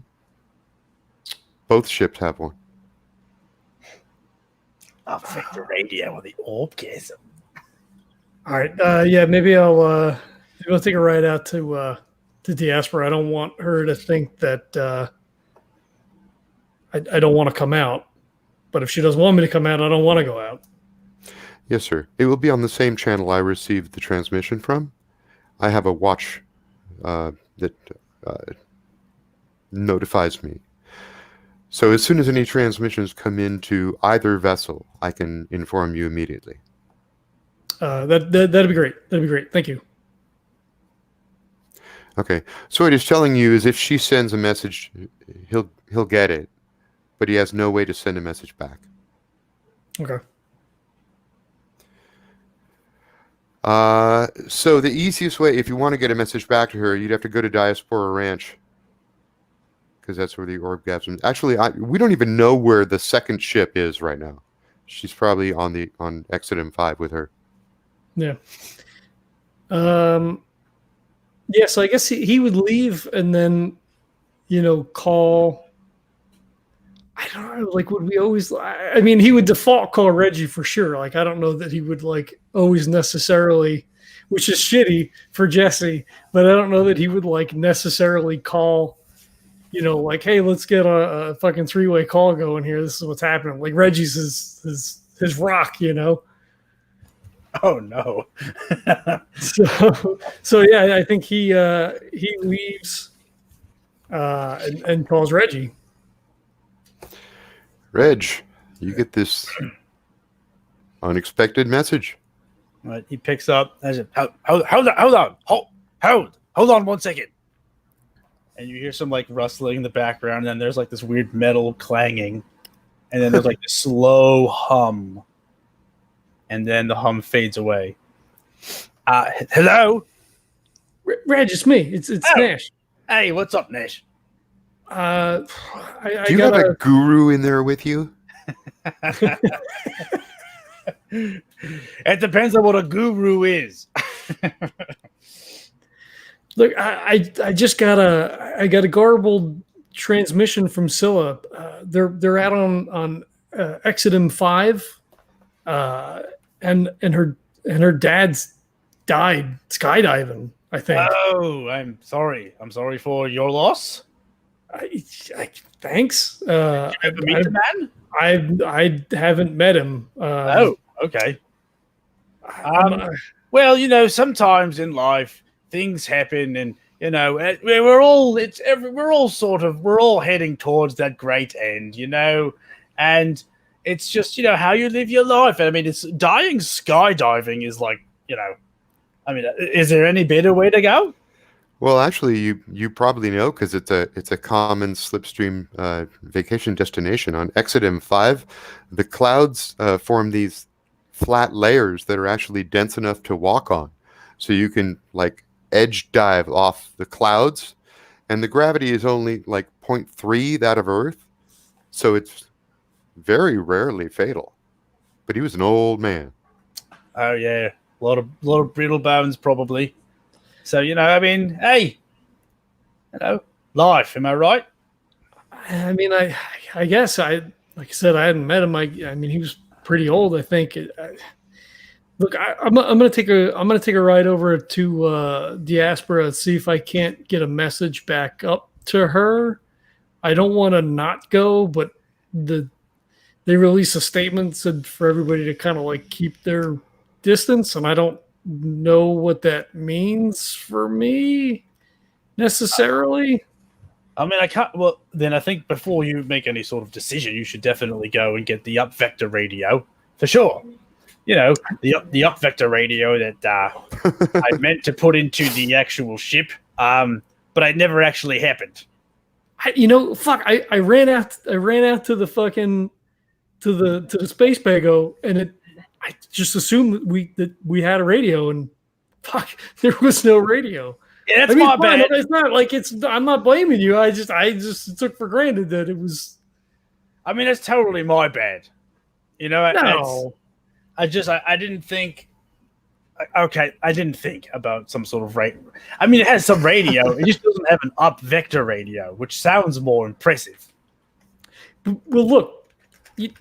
Both ships have one. Upvector radio on the Orbgasm. All right. Yeah, maybe I'll take a ride out to Diaspora. I don't want her to think that I don't want to come out. But if she doesn't want me to come out, I don't want to go out. Yes, sir. It will be on the same channel I received the transmission from. I have a watch that notifies me. So as soon as any transmissions come into either vessel, I can inform you immediately. That'd be great. That'd be great. Thank you. Okay. So what he's telling you is if she sends a message, he'll get it, but he has no way to send a message back. Okay. So the easiest way, if you want to get a message back to her, you'd have to go to Diaspora Ranch, because that's where the Orbgasm. Actually, we don't even know where the second ship is right now. She's probably on Exit M5 with her. Yeah. Yeah. So I guess he would leave and then, call. I don't know. Like, would we always? I mean, he would default call Reggie for sure. Like, I don't know that he would always necessarily, which is shitty for Jesse. But I don't know that he would necessarily call. Hey, let's get a fucking three-way call going here. This is what's happening. Like Reggie's his rock. Oh no. So yeah, I think he leaves and calls Reggie. Reg, you get this unexpected message. Right, he picks up. Hold on 1 second. And you hear some rustling in the background, and then there's this weird metal clanging, and then there's this slow hum, and then the hum fades away. Hello, Reg, it's me. It's Nash. Hey, what's up, Nash? Do you have a guru in there with you? It depends on what a guru is. Look, I just got a garbled transmission from Scilla. They're out on Exit M5, and her dad's died skydiving, I think. Oh, I'm sorry. I'm sorry for your loss. Thanks. Did you ever meet the man? I haven't met him. Oh, okay. Well, sometimes in life things happen, and You know, we're all we're all heading towards that great end, you know, and it's just, you know, how you live your life. I mean, it's dying skydiving is like, you know, I mean, is there any better way to go? Well, actually, you probably know because it's a common slipstream vacation destination on Exit M5. The clouds form these flat layers that are actually dense enough to walk on, so you can like edge dive off the clouds, and the gravity is only like 0.3 that of Earth, so it's very rarely fatal. But he was an old man. Oh yeah, a lot of brittle bones probably. So, you know, I mean, hey, you know, life. Am I right? I mean, I guess like I said, I hadn't met him. I mean, he was pretty old. I think. Look, I'm gonna take a ride over to Diaspora and see if I can't get a message back up to her. I don't want to not go, but they released a statement said for everybody to kind of like keep their distance, and I don't know what that means for me necessarily. I mean, I can't. Well, then I think before you make any sort of decision, you should definitely go and get the up vector radio for sure. You know, the up vector radio that I meant to put into the actual ship, but it never actually happened. I ran out to the fucking to the space bago, and I just assumed that we had a radio, and fuck, there was no radio. Yeah, that's my bad. It's not like I'm not blaming you. I just took for granted that it was. I mean, it's totally my bad. You know, no. I didn't think. Okay, I didn't think about some sort of radio. I mean, it has some radio. It just doesn't have an up vector radio, which sounds more impressive. Well, look, you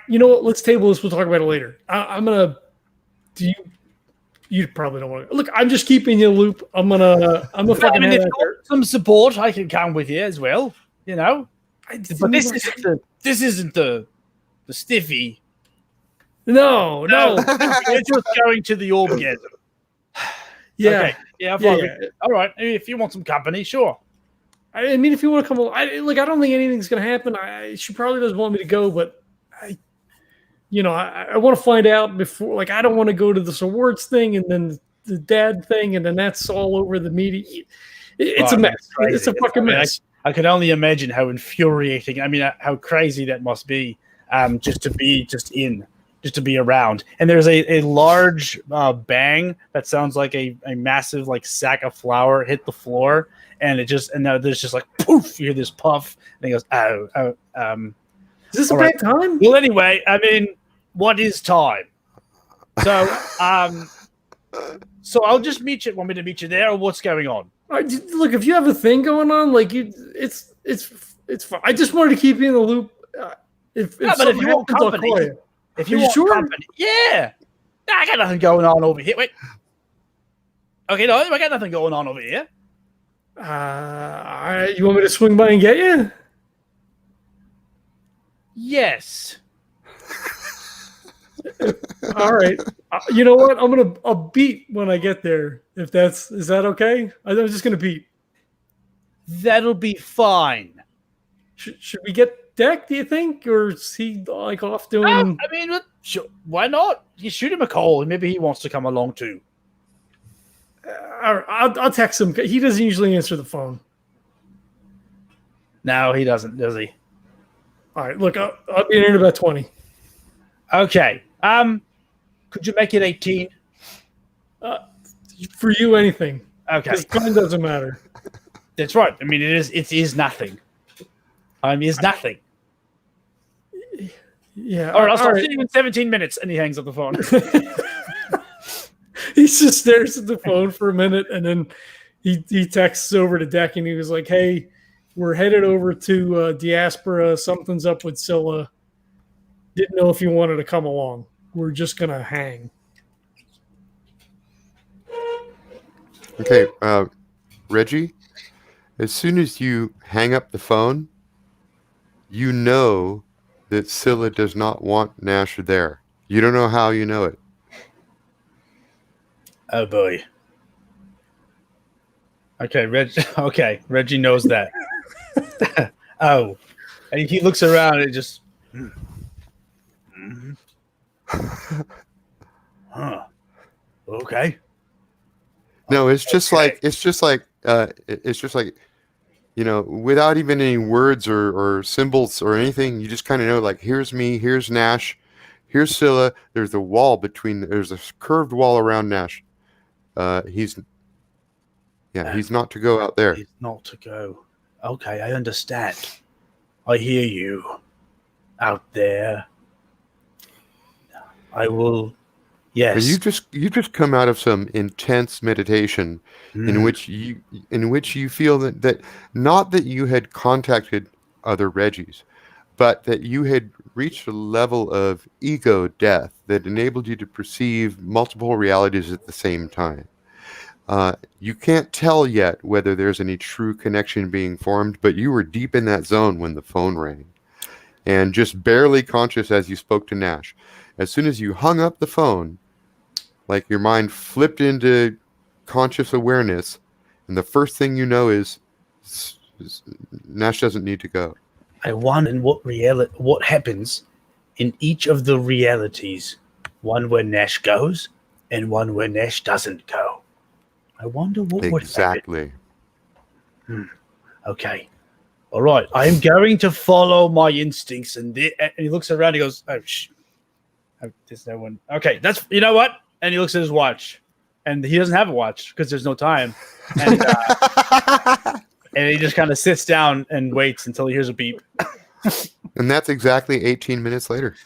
know what? Let's table this. We'll talk about it later. I'm gonna. Do you? You probably don't want to. Look, I'm just keeping you in the loop. I'm a fucking. I mean, if you want some support, I can come with you as well. You know, but this isn't the stiffy. No. You're just going to the orgasm. Yeah. Okay. Yeah. All right. If you want some company, sure. I mean, if you want to come along, I don't think anything's going to happen. She probably doesn't want me to go, but I want to find out before. Like, I don't want to go to this awards thing and then the dad thing, and then that's all over the media. It's a mess. It's a fucking mess. I can only imagine how infuriating. I mean, how crazy that must be. Just to be around. And there's a large bang that sounds like a massive like sack of flour hit the floor, and now there's just like poof, you hear this puff, and he goes, oh. Is this a bad time? Well, anyway, I mean, what is time? So I'll just meet you. Want me to meet you there, or what's going on? Look, if you have a thing going on, like it's fine. I just wanted to keep you in the loop. If you want company, if you want company, yeah. I got nothing going on over here. Wait. Okay, no, I got nothing going on over here. You want me to swing by and get you? Yes. All right. You know what? I'll beat when I get there. Is that okay? I'm just gonna beat. That'll be fine. Should we get Deck, do you think, or is he like off doing? I mean, sure, why not? You shoot him a call, and maybe he wants to come along too. I'll text him. He doesn't usually answer the phone. No, he doesn't, does he? All right, look, I'll be in about 20. Okay. Could you make it 18? For you, anything. Okay. Because time doesn't matter. That's right. I mean, it is nothing. Time is nothing. Yeah. All right, I'll start seeing you in 17 minutes, and he hangs up the phone. He just stares at the phone for a minute, and then he texts over to Deck, and he was like, "Hey, we're headed over to Diaspora. Something's up with Scilla. Didn't know if you wanted to come along. We're just gonna hang." Okay, Reggie, as soon as you hang up the phone, you know that Scilla does not want Nash there. You don't know how you know it. Oh boy. Okay, Reggie knows that. Oh, and he looks around and just. Huh. Okay. No, it's just like without even any words or symbols or anything, you just kind of know, like, here's me, here's Nash, here's Scilla. There's a curved wall around Nash. He's not to go out there. He's not to go. Okay, I understand. I hear you out there. I will. Yes. You just come out of some intense meditation in which you feel that not that you had contacted other Reggies, but that you had reached a level of ego death that enabled you to perceive multiple realities at the same time. You can't tell yet whether there's any true connection being formed, but you were deep in that zone when the phone rang, and just barely conscious as you spoke to Nash. As soon as you hung up the phone, like, your mind flipped into conscious awareness, and the first thing you know is Nash doesn't need to go. I wonder what happens in each of the realities. One where Nash goes, and one where Nash doesn't go. I wonder what would happen. Exactly. Okay. All right. I am going to follow my instincts. And he looks around. He goes, "Oh, there's no one." Okay, you know what? And he looks at his watch, and he doesn't have a watch because there's no time. And, and he just kind of sits down and waits until he hears a beep. And that's exactly 18 minutes later.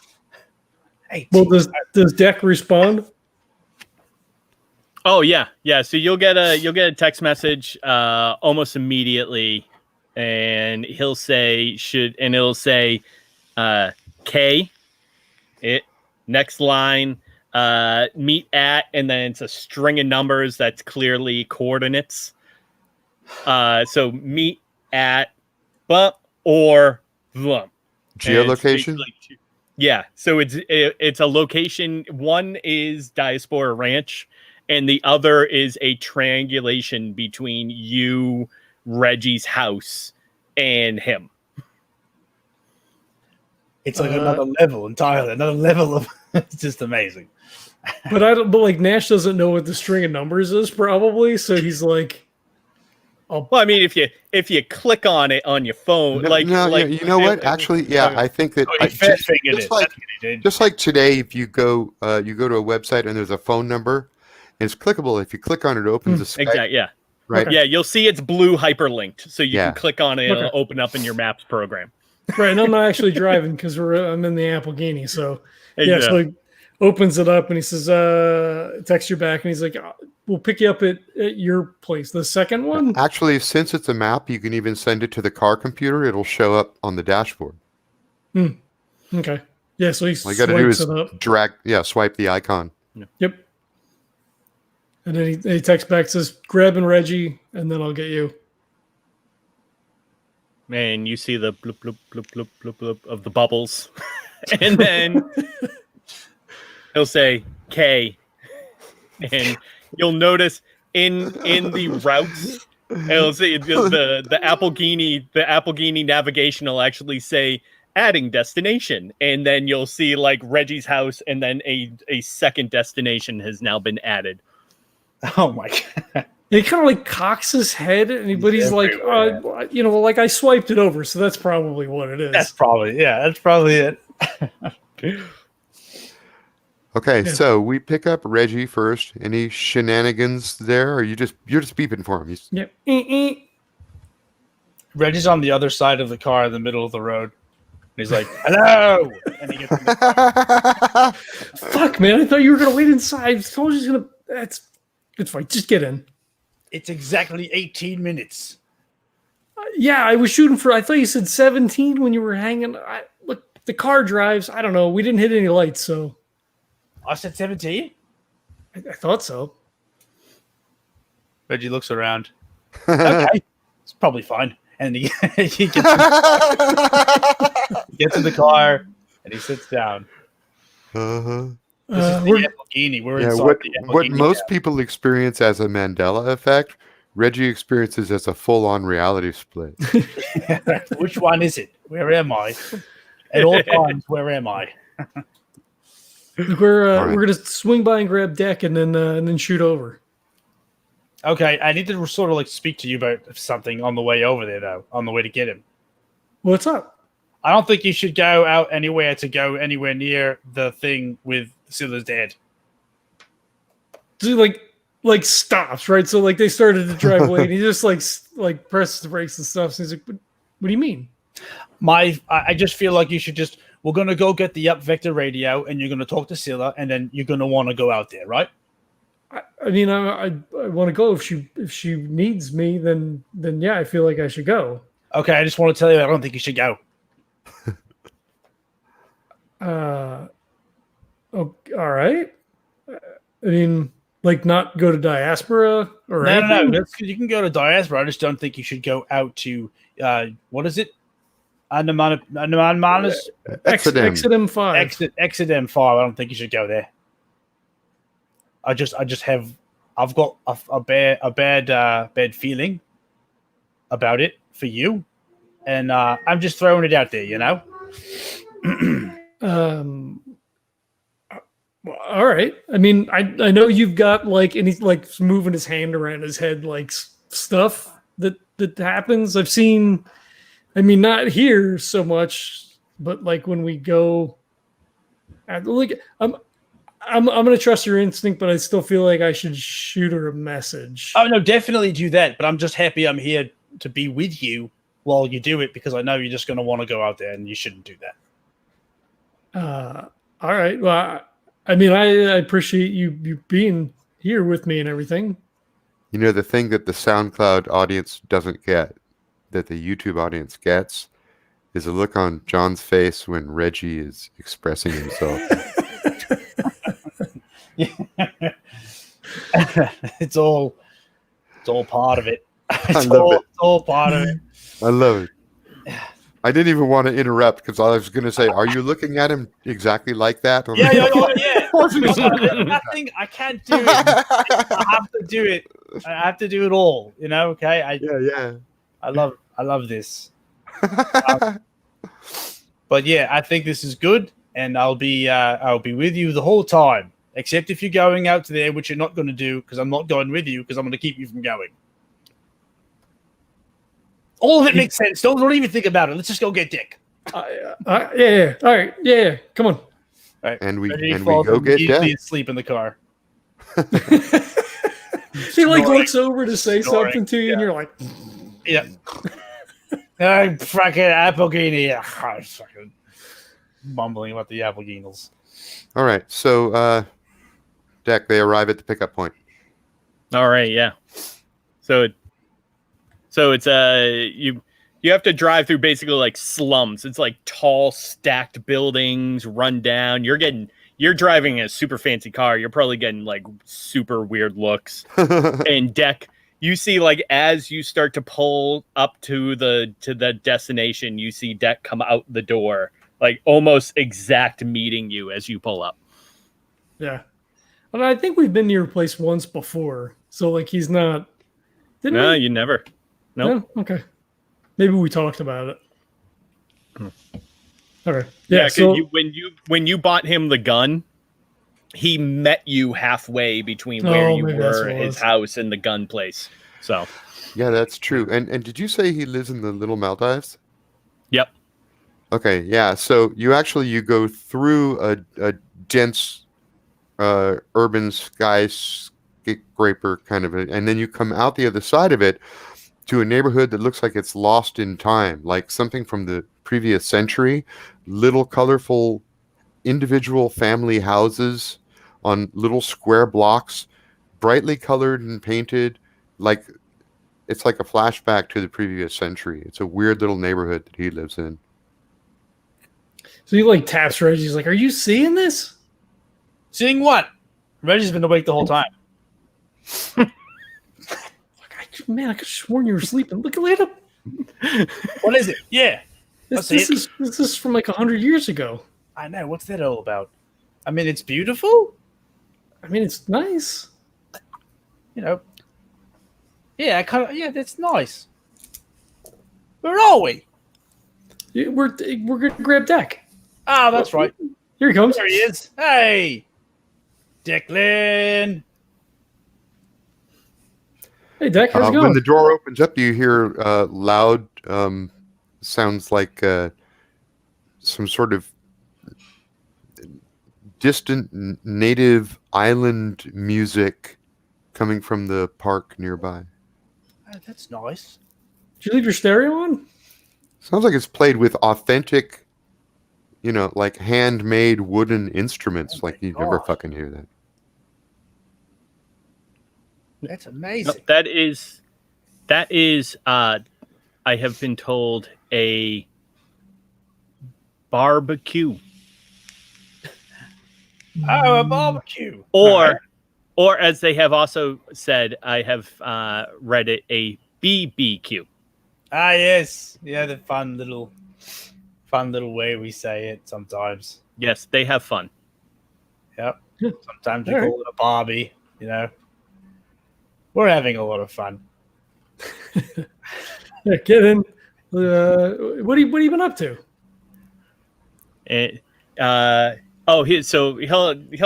18. Well, does Deck respond? Oh yeah. So you'll get a text message almost immediately, and it'll say K. Next line. Meet at, and then it's a string of numbers that's clearly coordinates. So meet at bump or vlump. Geolocation? Yeah. So it's a location. One is Diaspora Ranch, and the other is a triangulation between you, Reggie's house, and him. It's like another level entirely. Another level of it's just amazing. But like Nash doesn't know what the string of numbers is, probably. So he's like, well, I mean, if you click on it on your phone, you know what? Actually, yeah, I think that just like today, if you go to a website and there's a phone number, and it's clickable. If you click on it, it opens a Skype. Exactly. Yeah. Right. Okay. Yeah, you'll see it's blue hyperlinked, so you can click on it and it'll open up in your Maps program. Right, and I'm not actually driving because I'm in the Applegate, so so he opens it up and he says, text you back, and he's like, we'll pick you up at your place. The second one? Actually, since it's a map, you can even send it to the car computer. It'll show up on the dashboard. Okay. Yeah, so he all you got to do is swipe the icon. Yep. And then he texts back, says, grabbing Reggie, and then I'll get you. And you see the bloop, bloop, bloop, bloop, bloop, bloop of the bubbles. And then he'll say K. And you'll notice in the routes, it'll say the Applegate navigation will actually say adding destination. And then you'll see like Reggie's house, and then a second destination has now been added. Oh my God. He kind of like cocks his head, but he's like, like I swiped it over, so that's probably what it is. That's probably it. Okay, so we pick up Reggie first. Any shenanigans there, or you're just beeping for him? Yep. Reggie's on the other side of the car in the middle of the road. He's like, hello! And he gets in the car. Fuck, man, I thought you were going to wait inside. I told you he's going to... It's fine, just get in. It's exactly 18 minutes. Yeah, I was shooting for... I thought you said 17 when you were hanging... Look, the car drives. I don't know. We didn't hit any lights, so... I said 17? I thought so. Reggie looks around. Okay, it's probably fine. And he gets in the car, and he sits down. Uh-huh. This is the Lamborghini. We're inside the Lamborghini. What most people experience as a Mandela effect, Reggie experiences as a full-on reality split. Which one is it? Where am I? At all times, where am I? We're gonna swing by and grab Deck and then shoot over. Okay, I need to sort of like speak to you about something on the way over there, though. On the way to get him. What's up? I don't think you should go out anywhere anywhere near the thing with Scylla's dad. So like stops, right? So like they started to drive away, and he just like presses the brakes and stuff. So he's like, "What do you mean?" I just feel like you should just. We're gonna go get the up vector radio, and you're gonna talk to Scilla, and then you're gonna want to go out there, right? I mean, I want to go if she needs me, then yeah, I feel like I should go. Okay, I just want to tell you, I don't think you should go. Oh, all right. I mean, like not go to diaspora or anything? No. You can go to diaspora. I just don't think you should go out to what is it? Exodem 5. Exodem 5. I don't think you should go there. I've got a bad feeling about it for you, and I'm just throwing it out there, you know. All right. I mean, I know you've got like, and he's like moving his hand around his head, like stuff that happens. I've seen. I mean, not here so much, but like when we go, like I'm gonna trust your instinct, but I still feel like I should shoot her a message. Oh no, definitely do that. But I'm just happy I'm here to be with you while you do it, because I know you're just gonna want to go out there, and you shouldn't do that. All right. Well, I mean, I appreciate you being here with me and everything. You know, the thing that the SoundCloud audience doesn't get, that the YouTube audience gets, is a look on John's face when Reggie is expressing himself. It's all part of it. It's all part of it. I love it. I didn't even want to interrupt because I was going to say, are you looking at him exactly like that? Or Yeah. Nothing. I can't do it. I have to do it. I have to do it all. You know. Okay. I love this. But yeah, I think this is good, and I'll be with you the whole time, except if you're going out to there, which you're not going to do, because I'm not going with you, because I'm going to keep you from going. All of it makes sense. Don't even think about it. Let's just go get Dick. Yeah. All right. Yeah. Come on. All right. And we go get Dick. Sleep in the car. He like looks over to say something to you, and you're like, yeah. Fucking Applegini. Fucking mumbling about the Appleginos. All right. So, Deck, they arrive at the pickup point. All right. Yeah. So it's you have to drive through basically like slums. It's like tall stacked buildings, run down. You're driving a super fancy car. You're probably getting like super weird looks. And Deck, you see like as you start to pull up to the destination, you see Deck come out the door, like almost exact meeting you as you pull up. yeah. And I think we've been to your place once before, so like he's not. No, you never. Nope. No? Okay. Maybe we talked about it. Okay. Yeah. So when you bought him the gun, he met you halfway between where you were, his house, and the gun place. So. Yeah, that's true. And did you say he lives in the Little Maldives? Yep. Okay. Yeah. So you go through a dense urban skyscraper kind of, and then you come out the other side of it to a neighborhood that looks like it's lost in time, like something from the previous century. Little colorful individual family houses on little square blocks, brightly colored and painted, like it's like a flashback to the previous century. It's a weird little neighborhood that he lives in. So he like taps Reggie. He's like, "Are you seeing this?" Seeing what? Reggie's been awake the whole time. Man, I could have sworn you were sleeping. Look at it. What is it? Yeah. This is from like 100 years ago. I know. What's that all about? I mean, it's beautiful. I mean, it's nice. You know, Yeah, yeah, that's nice. Where are we? We're gonna grab Deck. Ah, that's right. Here he comes. There he is. Hey, Decklan. Hey, Deck, how's it going? When the door opens up, you hear loud sounds like some sort of distant native island music coming from the park nearby. That's nice. Did you leave your stereo on? Sounds like it's played with authentic, like handmade wooden instruments. Like you never fucking hear that. That's amazing. That is I have been told a barbecue. Oh, a barbecue. Or as they have also said, I have read it, a BBQ. Ah, yes. Yeah, the fun little way we say it sometimes. Yes, they have fun. Yep. Sometimes we call it a Barbie, We're having a lot of fun. Yeah, get in. What have you been up to? He'll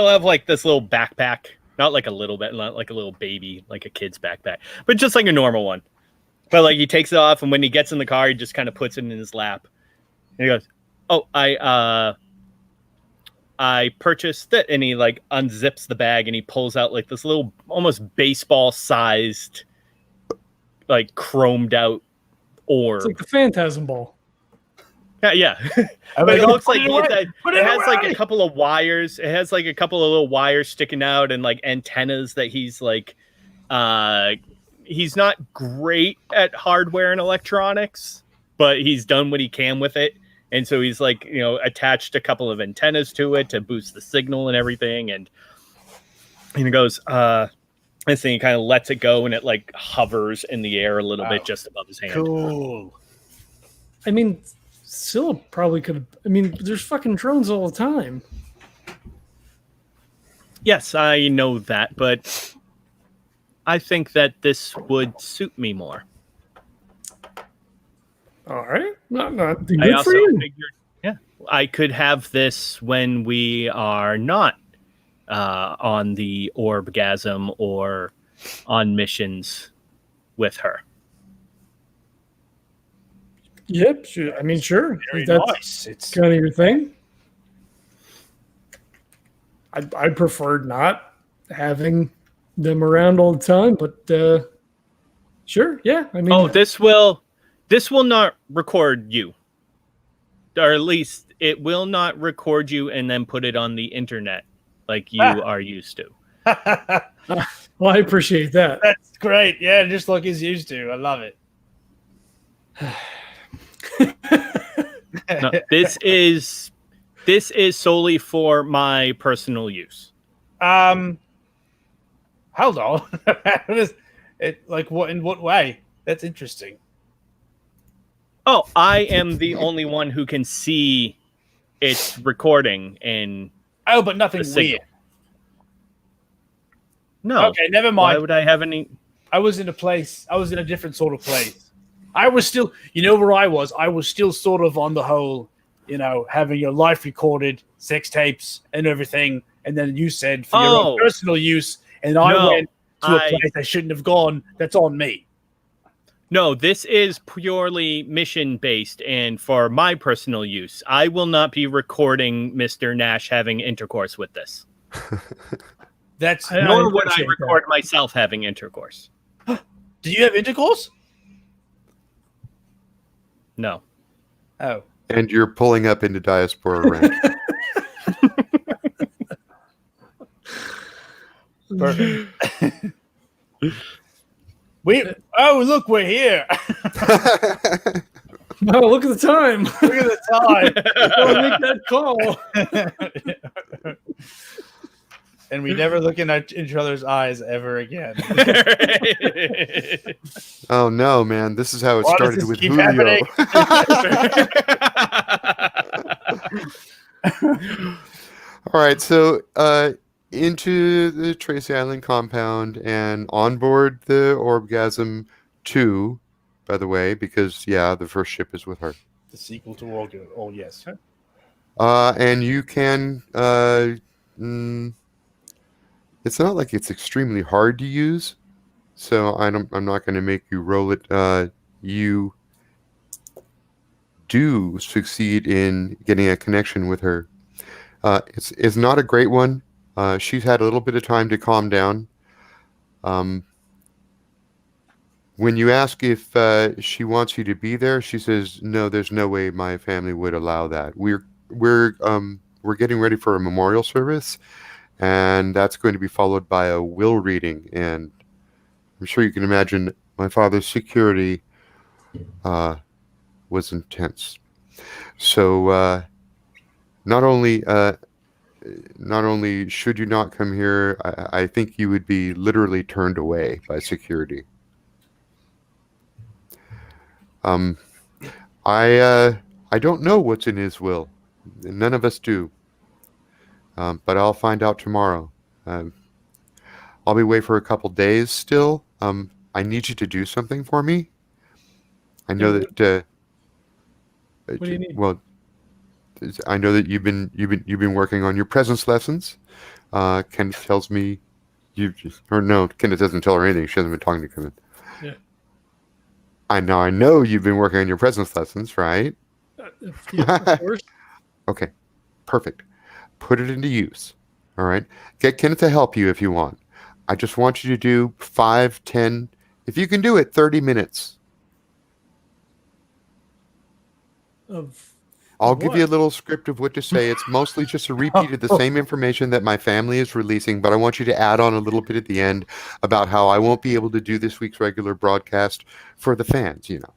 have like this little backpack, not like a little bit, not like a little baby, like a kid's backpack, but just like a normal one. But like he takes it off, and when he gets in the car, he just kind of puts it in his lap. And he goes, "Oh, I purchased it," and he like unzips the bag and he pulls out like this little, almost baseball-sized, like chromed out orb. It's like the Phantasm Ball. Yeah. But it looks like it has like a couple of wires. It has like a couple of little wires sticking out and like antennas that he's like, he's not great at hardware and electronics, but he's done what he can with it. And so he's like, attached a couple of antennas to it to boost the signal and everything. And he goes, this thing kind of lets it go and it like hovers in the air a little bit just above his hand. Cool. I mean, Scilla probably could have. I mean, there's fucking drones all the time. Yes, I know that, but I think that this would suit me more. All right, not good I also for you. figured, I could have this when we are not on the Orbgasm or on missions with her. Yep, sure. I mean, sure. Very That's nice. It's kind of your thing. I prefer not having them around all the time, but sure, yeah. I mean, This will not record you, or at least it will not record you and then put it on the internet like you are used to. well, I appreciate that. That's great. Yeah, just like he's used to. I love it. No, this is solely for my personal use. Hold on. What in what way? That's interesting. Oh, I am the only one who can see its recording and But nothing the signal. weird. No. Okay, never mind. Why would I have any? I was in a different sort of place. I was still, where I was? I was still sort of on the whole, having your life recorded, sex tapes and everything. And then you said for your own personal use, and I went to a place I shouldn't have gone. That's on me. No, this is purely mission based and for my personal use. I will not be recording Mr. Nash having intercourse with this. Nor would I record myself having intercourse. Do you have intercourse? No. Oh. And you're pulling up into Diaspora Ranch. Perfect. Look, we're here. Oh, look at the time. Look at the time. Go make that call. And we never look in each other's eyes ever again. Oh no, man! This is how it started with Julio. All right, so into the Tracy Island compound and on board the Orbgasm 2, by the way, because, yeah, the first ship is with her. The sequel to All Good. Oh, yes. And you can... it's not like it's extremely hard to use, so I'm not going to make you roll it. You do succeed in getting a connection with her. It's not a great one. She's had a little bit of time to calm down. When you ask if she wants you to be there, she says, "No, there's no way my family would allow that. We're getting ready for a memorial service, and that's going to be followed by a will reading. And I'm sure you can imagine my father's security was intense. So not only should you not come here, I think you would be literally turned away by security. I don't know what's in his will. None of us do. But I'll find out tomorrow. I'll be away for a couple days still. I need you to do something for me. I know that. What do you need? Well, I know that you've been working on your presence lessons. Kenneth tells me Kenneth doesn't tell her anything. She hasn't been talking to Kenneth. Yeah. I know you've been working on your presence lessons, right? Yeah, of course. Okay, perfect. Put it into use. All right. Get Kenneth to help you if you want. I just want you to do 5, 10, if you can do it, 30 minutes. I'll give you a little script of what to say. It's mostly just a repeat of the same information that my family is releasing, but I want you to add on a little bit at the end about how I won't be able to do this week's regular broadcast for the fans, you know.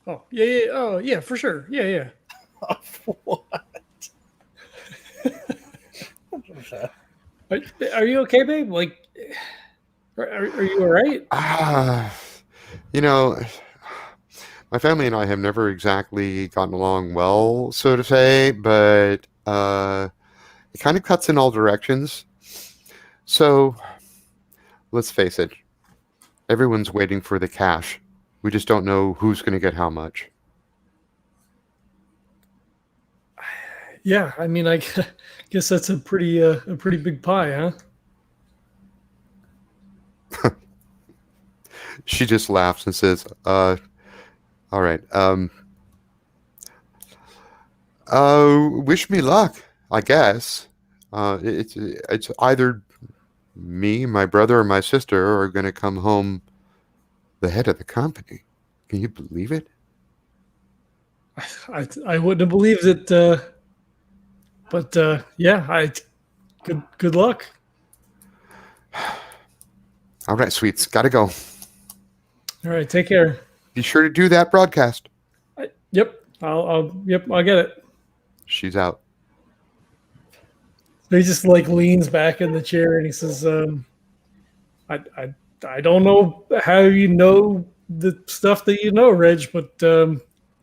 Oh, yeah. Oh, yeah, for sure. Yeah. What? Are you okay, babe? Like, are you all right? You know, my family and I have never exactly gotten along well, so to say, but it kind of cuts in all directions. So, let's face it, everyone's waiting for the cash. We just don't know who's going to get how much. Yeah, I mean, I guess that's a pretty big pie, huh? She just laughs and says, all right. Wish me luck, I guess. It's either me, my brother, or my sister are going to come home the head of the company. Can you believe it? I wouldn't have believed it, but yeah, good luck. All right, sweets, gotta go. All right, take care. Be sure to do that broadcast. Yep, I'll get it. She's out. He just like leans back in the chair and he says, I don't know how you know the stuff that you know, Reg, but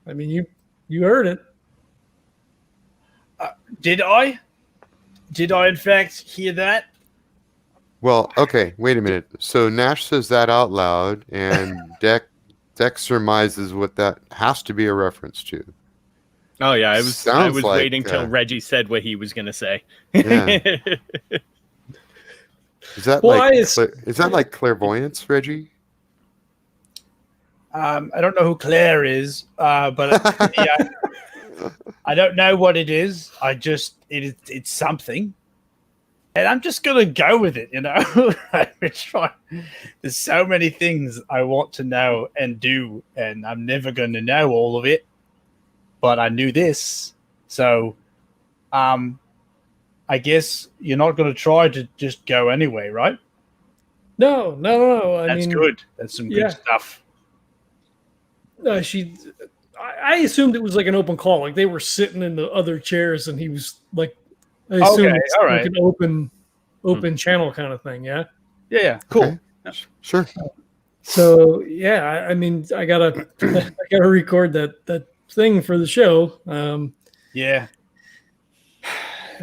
I mean you heard it. Did I? Did I in fact hear that? Well, okay, wait a minute. So Nash says that out loud, and Deck surmises what that has to be a reference to. Oh yeah, I was Sounds like, waiting till Reggie said what he was going to say. Yeah. Is that like clairvoyance, Reggie? I don't know who Claire is, but yeah, I don't know what it is. It's something, and I'm just gonna go with it. You know, there's so many things I want to know and do, and I'm never going to know all of it. But I knew this, so I guess you're not going to try to just go anyway, right? No. That's good. That's some good stuff. I assumed it was like an open call, like they were sitting in the other chairs, and he was like, I assumed it's all like an open channel kind of thing. Yeah. Yeah. Cool. Okay. Sure. So yeah, I mean, I gotta record that thing for the show. Yeah.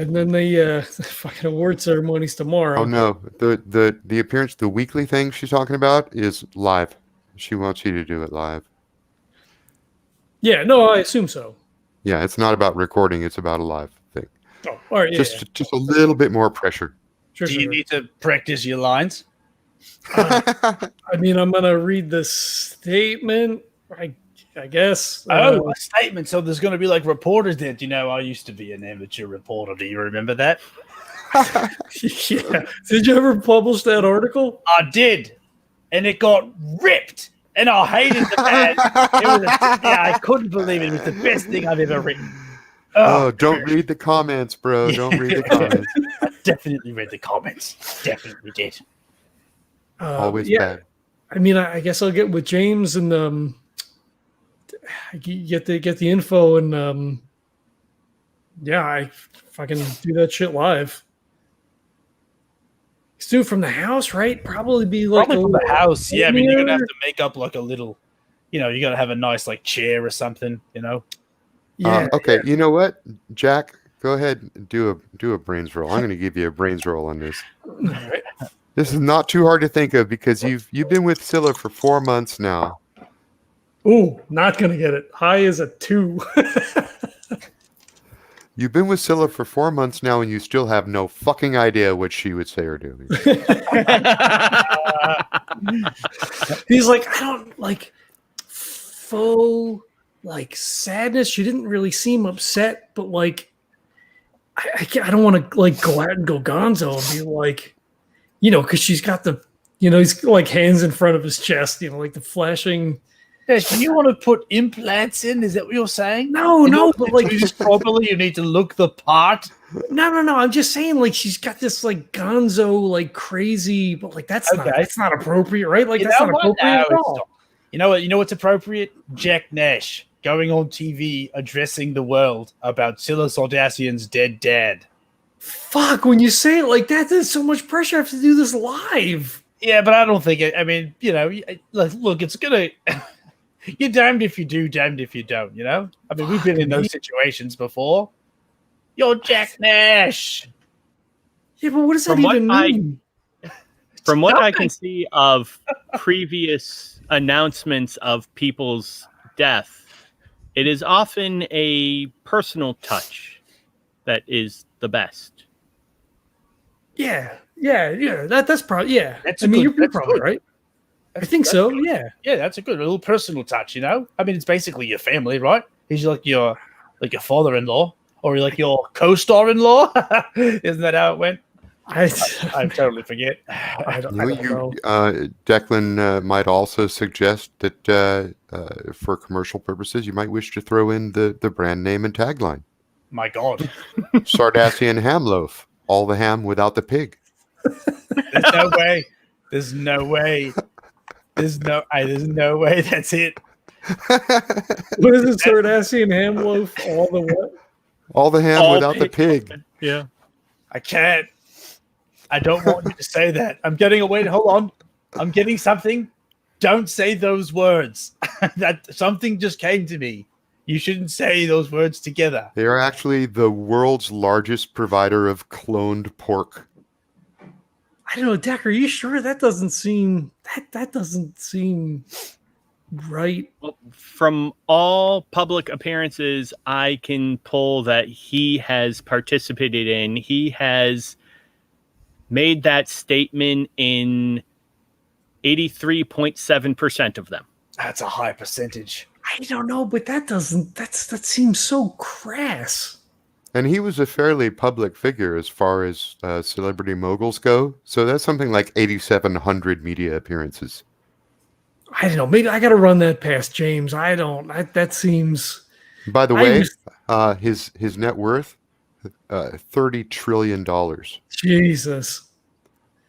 and then the fucking award ceremony's tomorrow. Oh no, the appearance, the weekly thing she's talking about is live. She wants you to do it live. Yeah, no, I assume so. Yeah, it's not about recording; it's about a live thing. Oh, all right, Just a little bit more pressure. Sure, Do you need to practice your lines? I mean, I'm gonna read the statement. I guess. A statement. So there's going to be like reporters there. Do you know, I used to be an amateur reporter. Do you remember that? Yeah. Did you ever publish that article? I did. And it got ripped. And I hated the man. I couldn't believe it. It was the best thing I've ever written. Oh, don't read the comments, bro. Don't read the comments. I definitely read the comments. Definitely did. Always bad. I mean, I guess I'll get with James and get the info and I fucking do that shit live. Do it from the house, right? Probably be like from the house. Yeah, I mean, you're gonna have to make up like a little, you gotta have a nice like chair or something, Yeah. Okay, you know what, Jack? Go ahead and do a brains roll. I'm going to give you a brains roll on this. All right. This is not too hard to think of because you've been with Scilla for 4 months now. Ooh, not gonna get it. High is a 2. You've been with Scilla for 4 months now, and you still have no fucking idea what she would say or do. He's like, I don't like faux like sadness. She didn't really seem upset, but like, I don't want to like go out and go gonzo and be like, because she's got the, he's like hands in front of his chest, like the flashing. Yeah, do you want to put implants in? Is that what you're saying? No, but like use properly, you need to look the part. No. I'm just saying, like, she's got this like gonzo, like crazy, but like that's not appropriate, right? Like that's not appropriate at all. You know what? You know what's appropriate? Jack Nash going on TV addressing the world about Scilla Sardassian's dead dad. Fuck, when you say it like that, there's so much pressure. I have to do this live. Yeah, but I don't think it. I mean, look, it's gonna. You're damned if you do, damned if you don't, I mean, we've been in those situations before. You're Jack Nash. Yeah, but what does that even mean? From what I can see of previous announcements of people's death, it is often a personal touch that is the best. Yeah. That's probably, yeah. That's you're probably good. Right. I think so. Good. Yeah. Yeah, that's a good little personal touch, I mean, it's basically your family, right? He's like your father-in-law or like your co-star-in-law. Isn't that how it went? I totally forget. I don't know. Decklan might also suggest that for commercial purposes, you might wish to throw in the brand name and tagline. My God. Sardassian ham loaf. All the ham without the pig. There's no way. There's no way. There's no way that's it. What is it, Sardassian ham loaf? All the what? All the ham without the pig. Yeah. I can't. I don't want you to say that. I'm getting away. Hold on. I'm getting something. Don't say those words. That something just came to me. You shouldn't say those words together. They are actually the world's largest provider of cloned pork. I don't know, Deck. Are you sure that doesn't seem right? Well, from all public appearances I can pull that he has participated in, he has made that statement in 83.7% of them. That's a high percentage. I don't know, but that seems so crass. And he was a fairly public figure as far as celebrity moguls go. So that's something like 8,700 media appearances. I don't know. Maybe I got to run that past James. That seems. By the way, his net worth, $30 trillion. Jesus.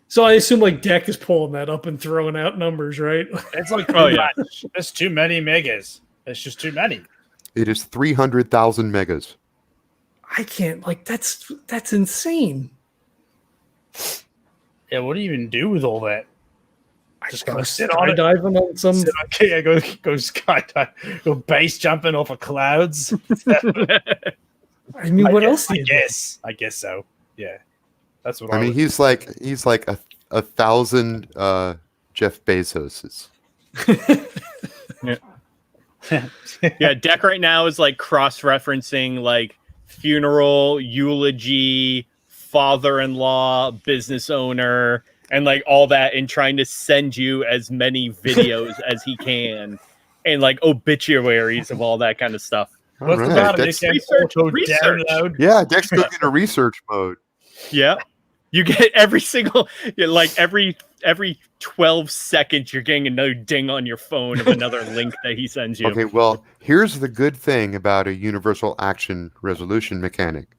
So I assume like Deck is pulling that up and throwing out numbers, right? It's like much. There's too many megas. It's just too many. It is 300,000 megas. I can't, like, that's insane. Yeah, what do you even do with all that? Just go sit on diving on some. Go skydive, go base jumping off of clouds. I mean, what else do you do? I guess so. Yeah, that's what I mean, he's like a 1,000 Jeff Bezoses. Yeah, Deck right now is like cross-referencing like funeral, eulogy, father-in-law, business owner, and like all that, and trying to send you as many videos as he can, and like obituaries of all that kind of stuff. What's All the right, matter? Dex- Research. Download. Yeah, Dex goes into research mode. Yeah, you get every single like every 12 seconds you're getting another ding on your phone of another link that he sends you. Okay, well, here's the good thing about a universal action resolution mechanic.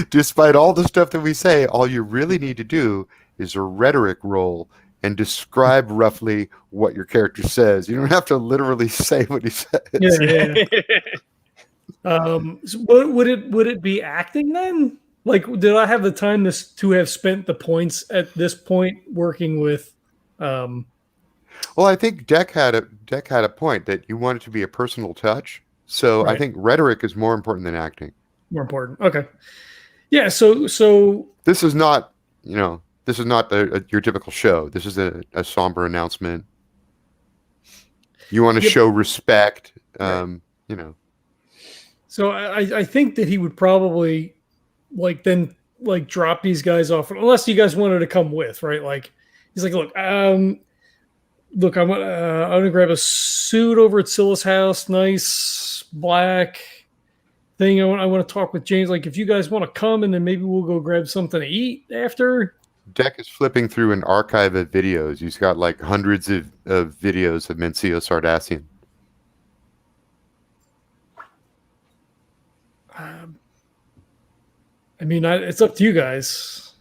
Despite all the stuff that we say, all you really need to do is a rhetoric roll and describe roughly what your character says. You don't have to literally say what he says. Yeah. So would it be acting then? Like, did I have the time to have spent the points at this point working with? Well, I think Deck had a point that you want it to be a personal touch. So Right. I think rhetoric is more important than acting. More important. Okay. Yeah. So This is not, your typical show. This is a somber announcement. You want to Yep. show respect. Right. So I think that he would probably then drop these guys off unless you guys wanted to come with, right? Like he's like, look, I'm gonna grab a suit over at Scylla's house, nice black thing. I want to talk with James. Like, if you guys want to come, and then maybe we'll go grab something to eat after. Deck is flipping through an archive of videos. He's got like hundreds of videos of Mencio Sardassian. I mean, it's up to you guys.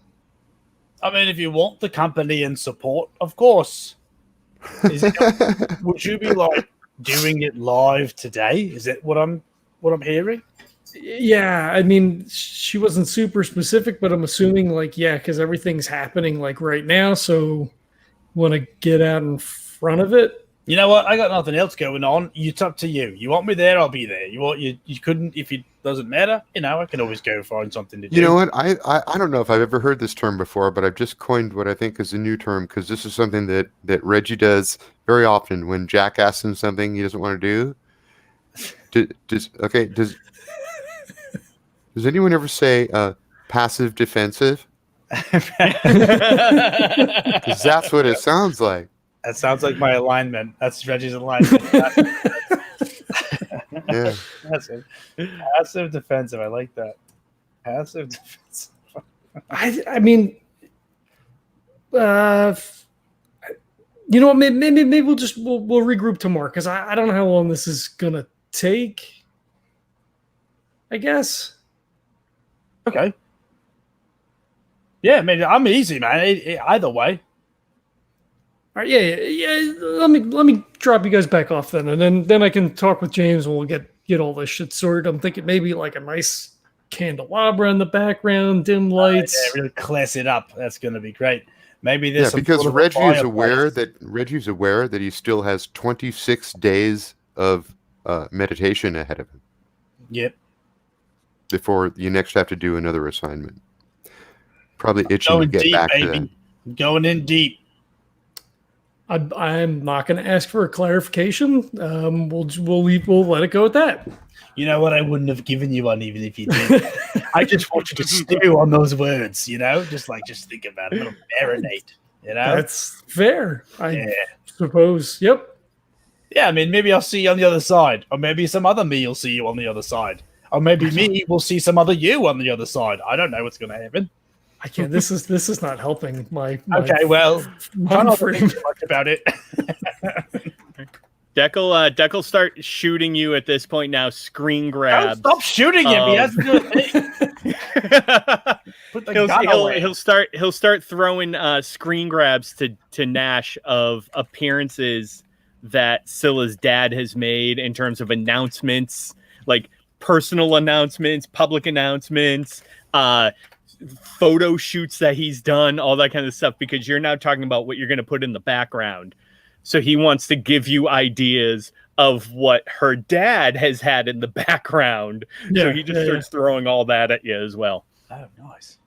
I mean, if you want the company and support, of course. Would you be like doing it live today? Is that what I'm hearing? Yeah, I mean, she wasn't super specific, but I'm assuming because everything's happening right now, so want to get out in front of it. You know what? I got nothing else going on. It's up to you. You want me there? I'll be there. You couldn't if it doesn't matter. I can always go find something to do. You know what? I don't know if I've ever heard this term before, but I've just coined what I think is a new term because this is something that Reggie does very often when Jack asks him something he doesn't want to do. Does anyone ever say passive defensive? Because that's what it sounds like. That sounds like my alignment. That's Reggie's alignment. Yeah. Passive defensive. I like that. Passive defensive. I mean, you know what? Maybe we'll regroup tomorrow because I don't know how long this is gonna take. I guess. Okay. Yeah, man. I'm easy, man. Either way. All right, yeah. Let me drop you guys back off then, and then I can talk with James and we'll get all this shit sorted. I'm thinking maybe like a nice candelabra in the background, dim lights. Yeah, really class it up. That's going to be great. Maybe there's because Reggie is aware that he still has 26 days of meditation ahead of him. Yep. Before you next have to do another assignment. Probably itching to get back to that. Going in deep. I'm not going to ask for a clarification. We'll let it go at that. You know what? I wouldn't have given you one even if you did. I just want you to stew on those words. Just think about it. Let them marinate. That's fair. I suppose. Yep. Yeah. I mean, maybe I'll see you on the other side, or maybe some other me will see you on the other side, or maybe me will see some other you on the other side. I don't know what's going to happen. I can't. This is not helping my okay, well, try not to think too much about it. Deck'll start shooting you at this point now. Screen grabs. Stop shooting him. He has to do a thing. Put the gun away. He'll start throwing screen grabs to Nash of appearances that Scylla's dad has made in terms of announcements, like personal announcements, public announcements, photo shoots that he's done, all that kind of stuff, because you're now talking about what you're going to put in the background. So he wants to give you ideas of what her dad has had in the background. So he just starts throwing all that at you as well. Oh, nice.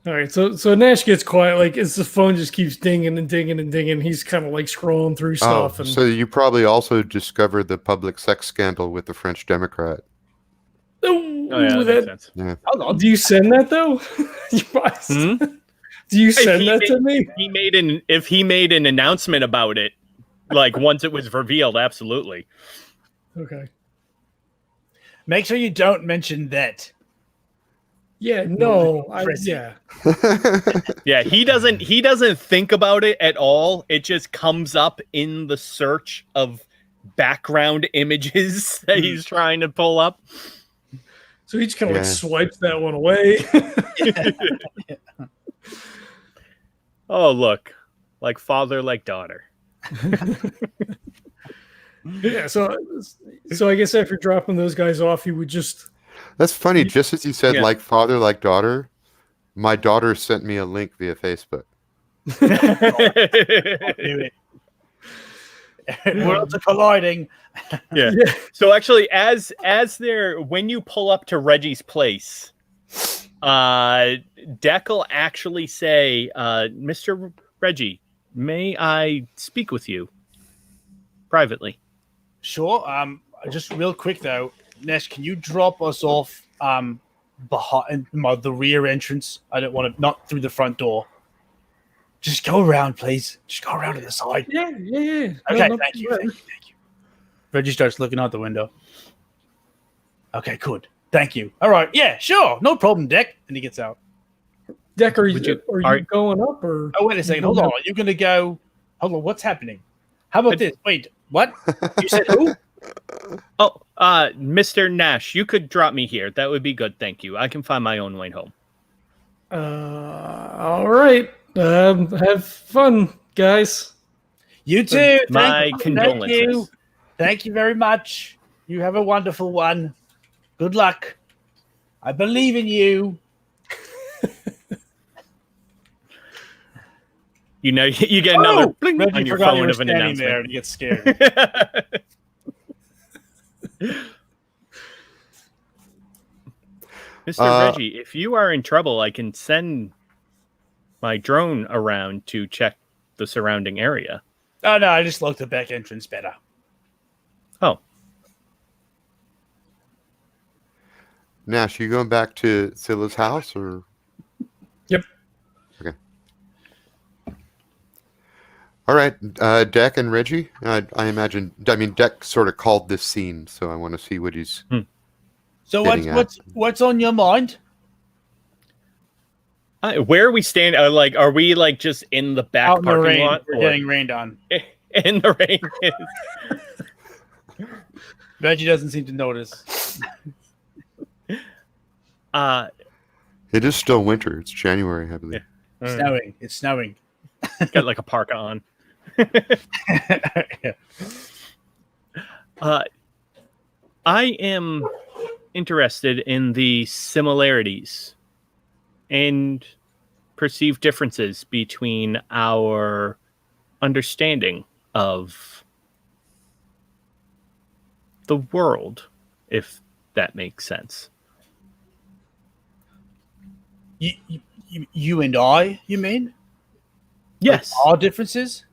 All right, so Nash gets quiet, like as the phone just keeps dinging and dinging and dinging. He's kind of like scrolling through stuff. And so you probably also discovered the public sex scandal with the French Democrat. That makes sense. Yeah. Hold on. Do you send that though? Do you send that to me? If he made an announcement about it, like once it was revealed, absolutely. Okay. Make sure you don't mention that. Yeah, no, Yeah, he doesn't think about it at all. It just comes up in the search of background images that he's trying to pull up. So he just kind of like swipes that one away. Oh, look, like father, like daughter. Yeah, so I guess after dropping those guys off, he would just. That's funny. Just as you said, like father, like daughter, my daughter sent me a link via Facebook. Worlds are colliding. Yeah. So actually, when you pull up to Reggie's place, Deck will actually say, "Mr. Reggie, may I speak with you privately?" Sure. Just real quick though, Nash, can you drop us off behind the rear entrance? I don't want to, not through the front door. Just go around, please. Just go around to the side. Yeah. Okay, thank you. Reggie starts looking out the window. Okay, good. Thank you. All right. Yeah, sure. No problem, Deck. And he gets out. Deck, are you going up or? Oh, wait a second. Hold on. Are you going to go? Hold on. What's happening? How about this? Wait, what? You said who? Oh, Mr. Nash, you could drop me here. That would be good. Thank you. I can find my own way home. All right. Have fun, guys. You too. My condolences. Thank you very much. You have a wonderful one. Good luck. I believe in you. You know, you get another bling Reggie on your forgot phone you of an standing there announcement. and he gets scared. Mr. Reggie, if you are in trouble, I can send my drone around to check the surrounding area. Oh, no, I just liked the back entrance better. Oh. Nash, you going back to Scylla's house or? Yep. Okay. All right, Deck and Reggie. I imagine. I mean, Deck sort of called this scene, so I want to see what he's. So what's on your mind? Where are we standing? Are we like just in the back Out in the parking rain. lot? We're getting rained on. In the rain. Reggie doesn't seem to notice. It is still winter. It's January, I believe. Yeah. Snowing. It's snowing. Got like a parka on. Yeah. I am interested in the similarities and perceived differences between our understanding of the world, if that makes sense. You and I, you mean? Yes. Like our differences?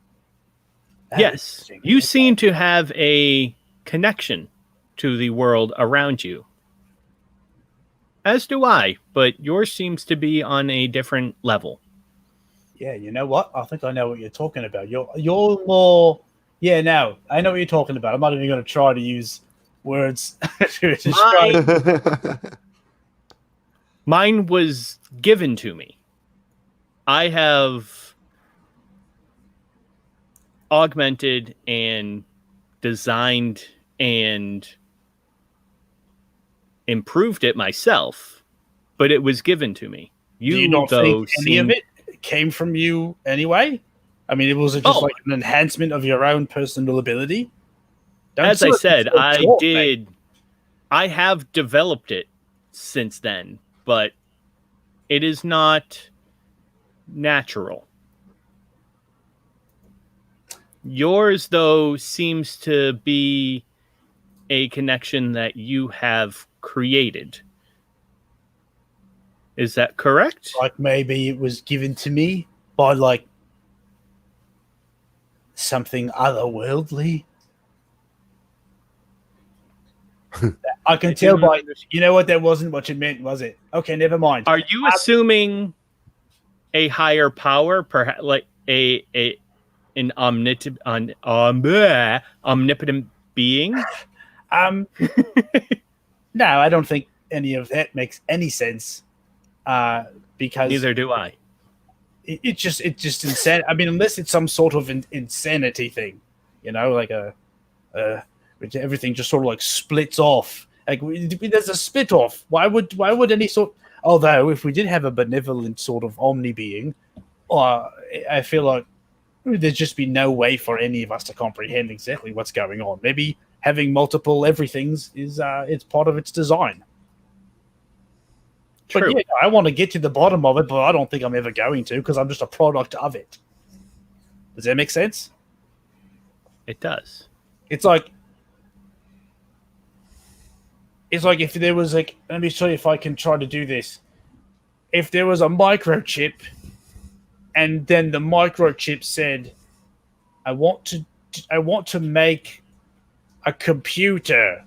Yes. You seem to have a connection to the world around you. As do I, but yours seems to be on a different level. Yeah, you know what? I think I know what you're talking about. You're more... Yeah, no, I know what you're talking about. I'm not even going to try to use words to describe. Mine was given to me. I have augmented and designed and improved it myself, but it was given to me. You don't think any of it came from you anyway? I mean, it was just like an enhancement of your own personal ability? As I said, I have developed it since then, but it is not natural. Yours, though, seems to be a connection that you have created. Is that correct? Like maybe it was given to me by like something otherworldly. I can tell by, you know what, that wasn't what you meant, was it? Okay, never mind. Are you assuming a higher power, perhaps like an omnipotent being? No, I don't think any of that makes any sense. Because neither do I. It's just insane. I mean, unless it's some sort of insanity thing, you know, like which everything just sort of like splits off. Like there's a split off. Why would any sort? Although if we did have a benevolent sort of omni being, I feel like there'd just be no way for any of us to comprehend exactly what's going on. Maybe having multiple everythings is it's part of its design. True. But yeah, I want to get to the bottom of it, but I don't think I'm ever going to because I'm just a product of it. Does that make sense? It does. It's like if there was like, let me show you if I can try to do this. If there was a microchip, and then the microchip said, "I want to make a computer,"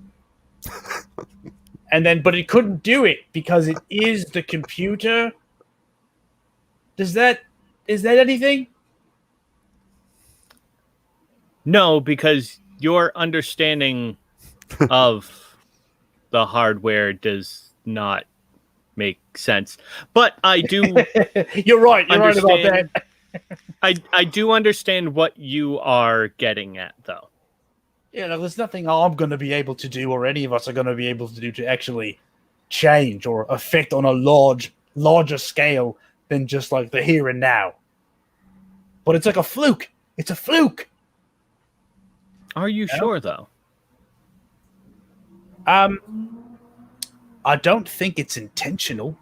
and then but it couldn't do it because it is the computer. Is that anything? No, because your understanding of the hardware does not make sense. But I do. You're right. You're right about that. I do understand what you are getting at, though. Yeah, no, there's nothing I'm going to be able to do, or any of us are going to be able to do to actually change or affect on a larger scale than just like the here and now. But it's like a fluke. It's a fluke. Are you sure, though? I don't think it's intentional.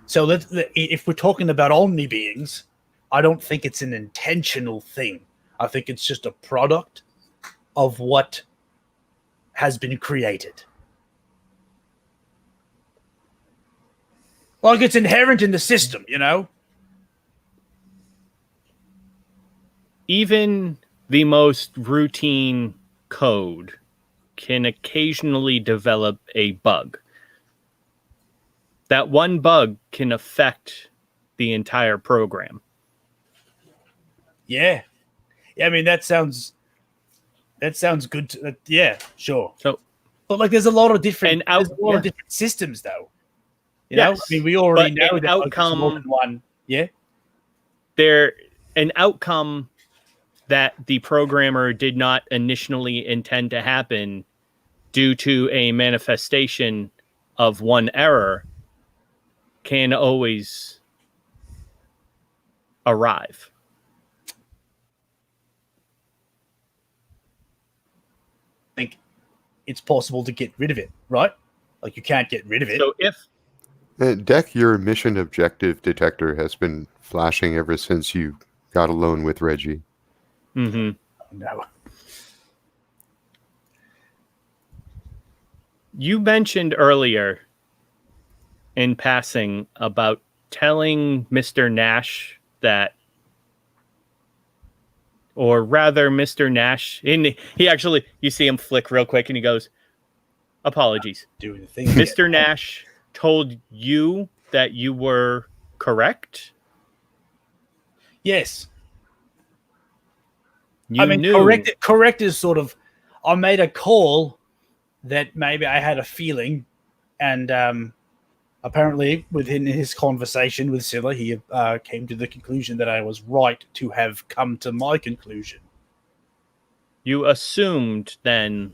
So if we're talking about omni beings, I don't think it's an intentional thing. I think it's just a product of what has been created. Like it's inherent in the system, you know? Even the most routine code can occasionally develop a bug. That one bug can affect the entire program. Yeah. I mean, that sounds good. Yeah, sure. So, but like, there's a lot of different, different systems, though. You know, I mean, we already know that outcome, more than one. Yeah. An outcome that the programmer did not initially intend to happen due to a manifestation of one error can always arrive. I think it's possible to get rid of it, right? Like you can't get rid of it. So if Deck, your mission objective detector has been flashing ever since you got alone with Reggie. Mm-hmm. No. You mentioned earlier in passing about telling Mr. Nash that, or rather Mr. Nash, he actually, you see him flick real quick and he goes, apologies. Doing the thing. Mr. Nash told you that you were correct? Yes. You knew. Correct is sort of, I made a call that maybe I had a feeling, and apparently within his conversation with Scilla, he came to the conclusion that I was right to have come to my conclusion. You assumed then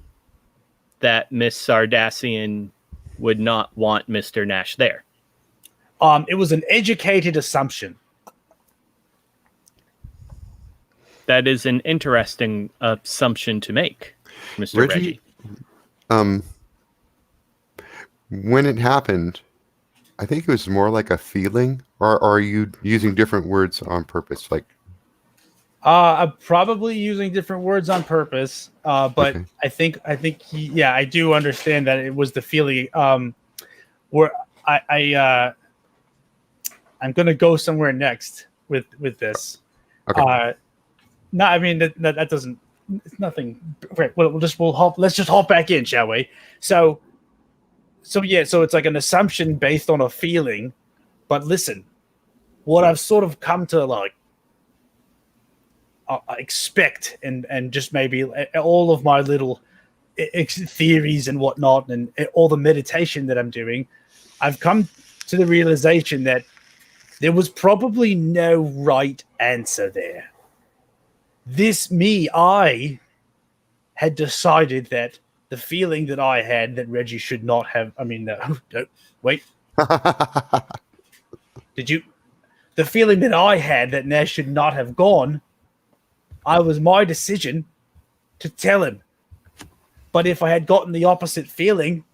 that Miss Sardassian would not want Mr. Nash there. It was an educated assumption. That is an interesting assumption to make, Mr. Reggie. When it happened, I think it was more like a feeling, or are you using different words on purpose? Like, I'm probably using different words on purpose, but Okay. I think I do understand that it was the feeling where I'm gonna go somewhere next with this. Okay. No, I mean that doesn't. It's nothing. Right. Let's just hop back in, shall we? So it's like an assumption based on a feeling. But listen, what I've sort of come to like expect and just maybe all of my little theories and whatnot and all the meditation that I'm doing, I've come to the realization that there was probably no right answer there. I had decided that the feeling that I had that Reggie should not have. I mean, no, wait. Did you? The feeling that I had that Nash should not have gone. I was my decision to tell him. But if I had gotten the opposite feeling,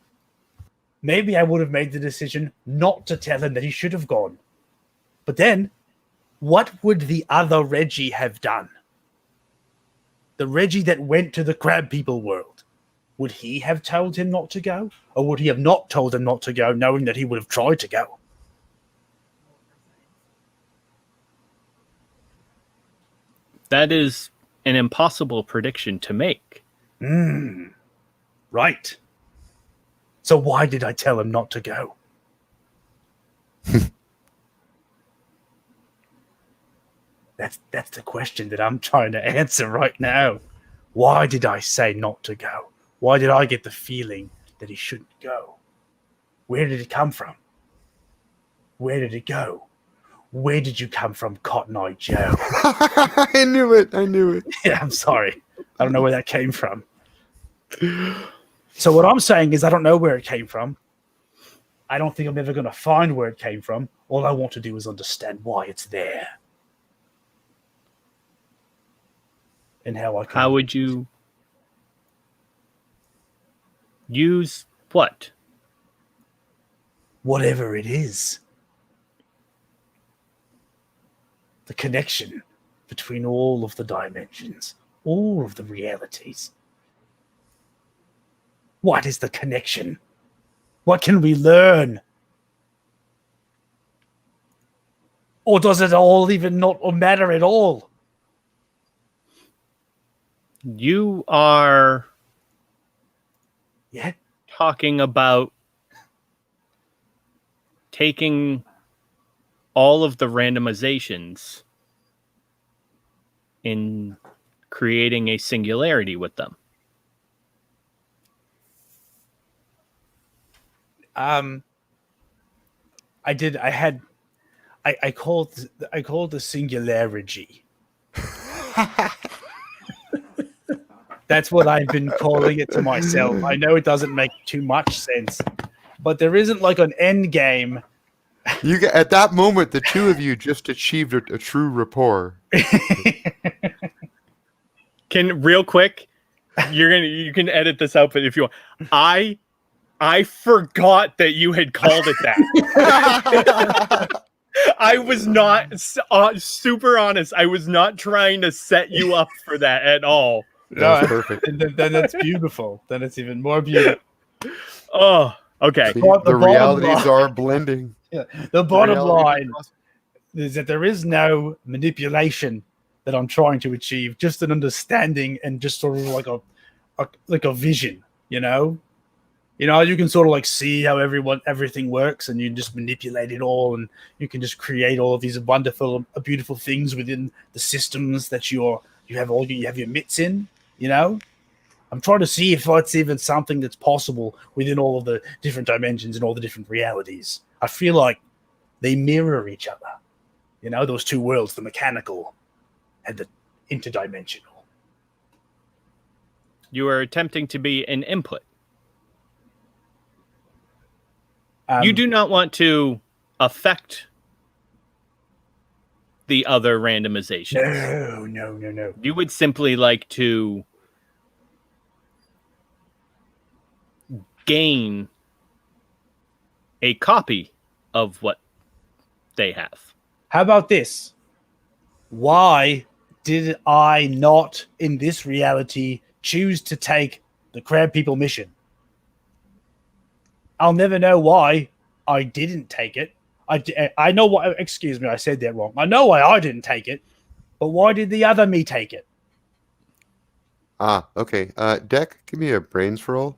maybe I would have made the decision not to tell him that he should have gone. But then, what would the other Reggie have done? The Reggie that went to the crab people world. Would he have told him not to go? Or would he have not told him not to go, knowing that he would have tried to go? That is an impossible prediction to make. Right. So why did I tell him not to go? That's the question that I'm trying to answer right now. Why did I say not to go? Why did I get the feeling that he shouldn't go? Where did it come from? Where did it go? Where did you come from, Cotton Eye Joe? I knew it. Yeah, I'm sorry. I don't know where that came from. So what I'm saying is I don't know where it came from. I don't think I'm ever going to find where it came from. All I want to do is understand why it's there. And how I can... How would you use what? Whatever it is. The connection between all of the dimensions, all of the realities. What is the connection? What can we learn? Or does it all even not matter at all? You are talking about taking all of the randomizations in creating a singularity with them. I called the singularity. That's what I've been calling it to myself. I know it doesn't make too much sense, but there isn't like an end game. At that moment, the two of you just achieved a true rapport. Real quick, you can edit this out, but if you want, I forgot that you had called it that. I was not super honest. I was not trying to set you up for that at all. That's perfect. Then that's beautiful. Then it's even more beautiful. Oh, okay. See, the realities are blending. Yeah. The bottom line is that there is no manipulation that I'm trying to achieve, just an understanding and just sort of like a vision, you know? You know, you can sort of like see how everything works, and you just manipulate it all, and you can just create all of these wonderful, beautiful things within the systems that you have your mitts in, you know? I'm trying to see if that's even something that's possible within all of the different dimensions and all the different realities. I feel like they mirror each other. You know, those two worlds, the mechanical and the interdimensional. You are attempting to be an input. You do not want to affect the other randomizations. No. You would simply like to gain a copy of what they have. How about this? Why did I not, in this reality, choose to take the Crab People mission? I'll never know why I didn't take it. I know why. Excuse me, I said that wrong. I know why I didn't take it, but why did the other me take it? Okay. Deck, give me a brains roll.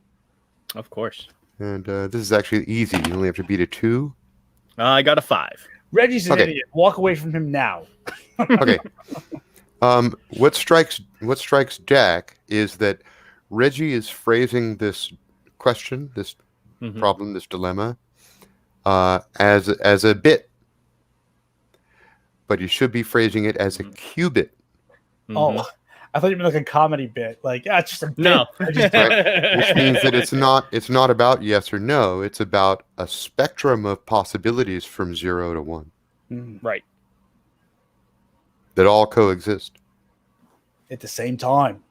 Of course. And this is actually easy. You only have to beat a 2. I got a 5. Reggie's an idiot. Walk away from him now. Okay. What strikes Jack is that Reggie is phrasing this question, this problem, this dilemma, as a bit, but you should be phrasing it as a qubit. Oh, I thought you meant like a comedy bit. Like, it's just a bit. No. Right? Which means that it's not about yes or no. It's about a spectrum of possibilities from 0 to 1. Right. That all coexist at the same time.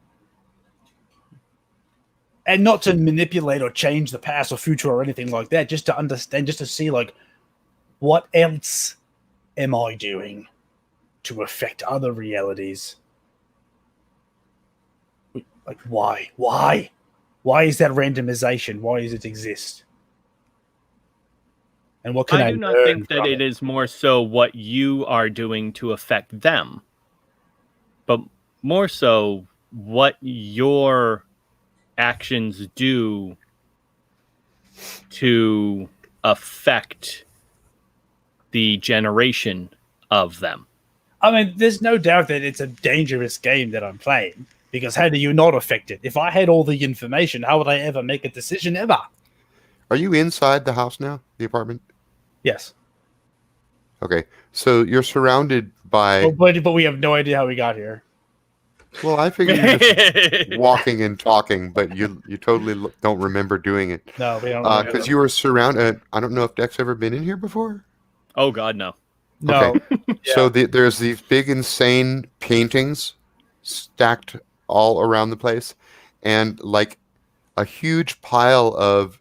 And not to manipulate or change the past or future or anything like that, just to understand, just to see, like, what else am I doing to affect other realities? Like, why? Why is that randomization? Why does it exist? And what can I do not learn think that from it is more so what you are doing to affect them, but more so what your actions do to affect the generation of them. I mean, there's no doubt that it's a dangerous game that I'm playing, because how do you not affect it? If I had all the information, how would I ever make a decision ever? Are you inside the house now, the apartment? Yes. Okay, so you're surrounded by... But we have no idea how we got here. Well, I figured you're just walking and talking, but you totally don't remember doing it. No, we don't. Because you were surrounded... I don't know if Deck's ever been in here before? Oh, God, no. No. Okay. Yeah. So there's these big, insane paintings stacked all around the place, and like a huge pile of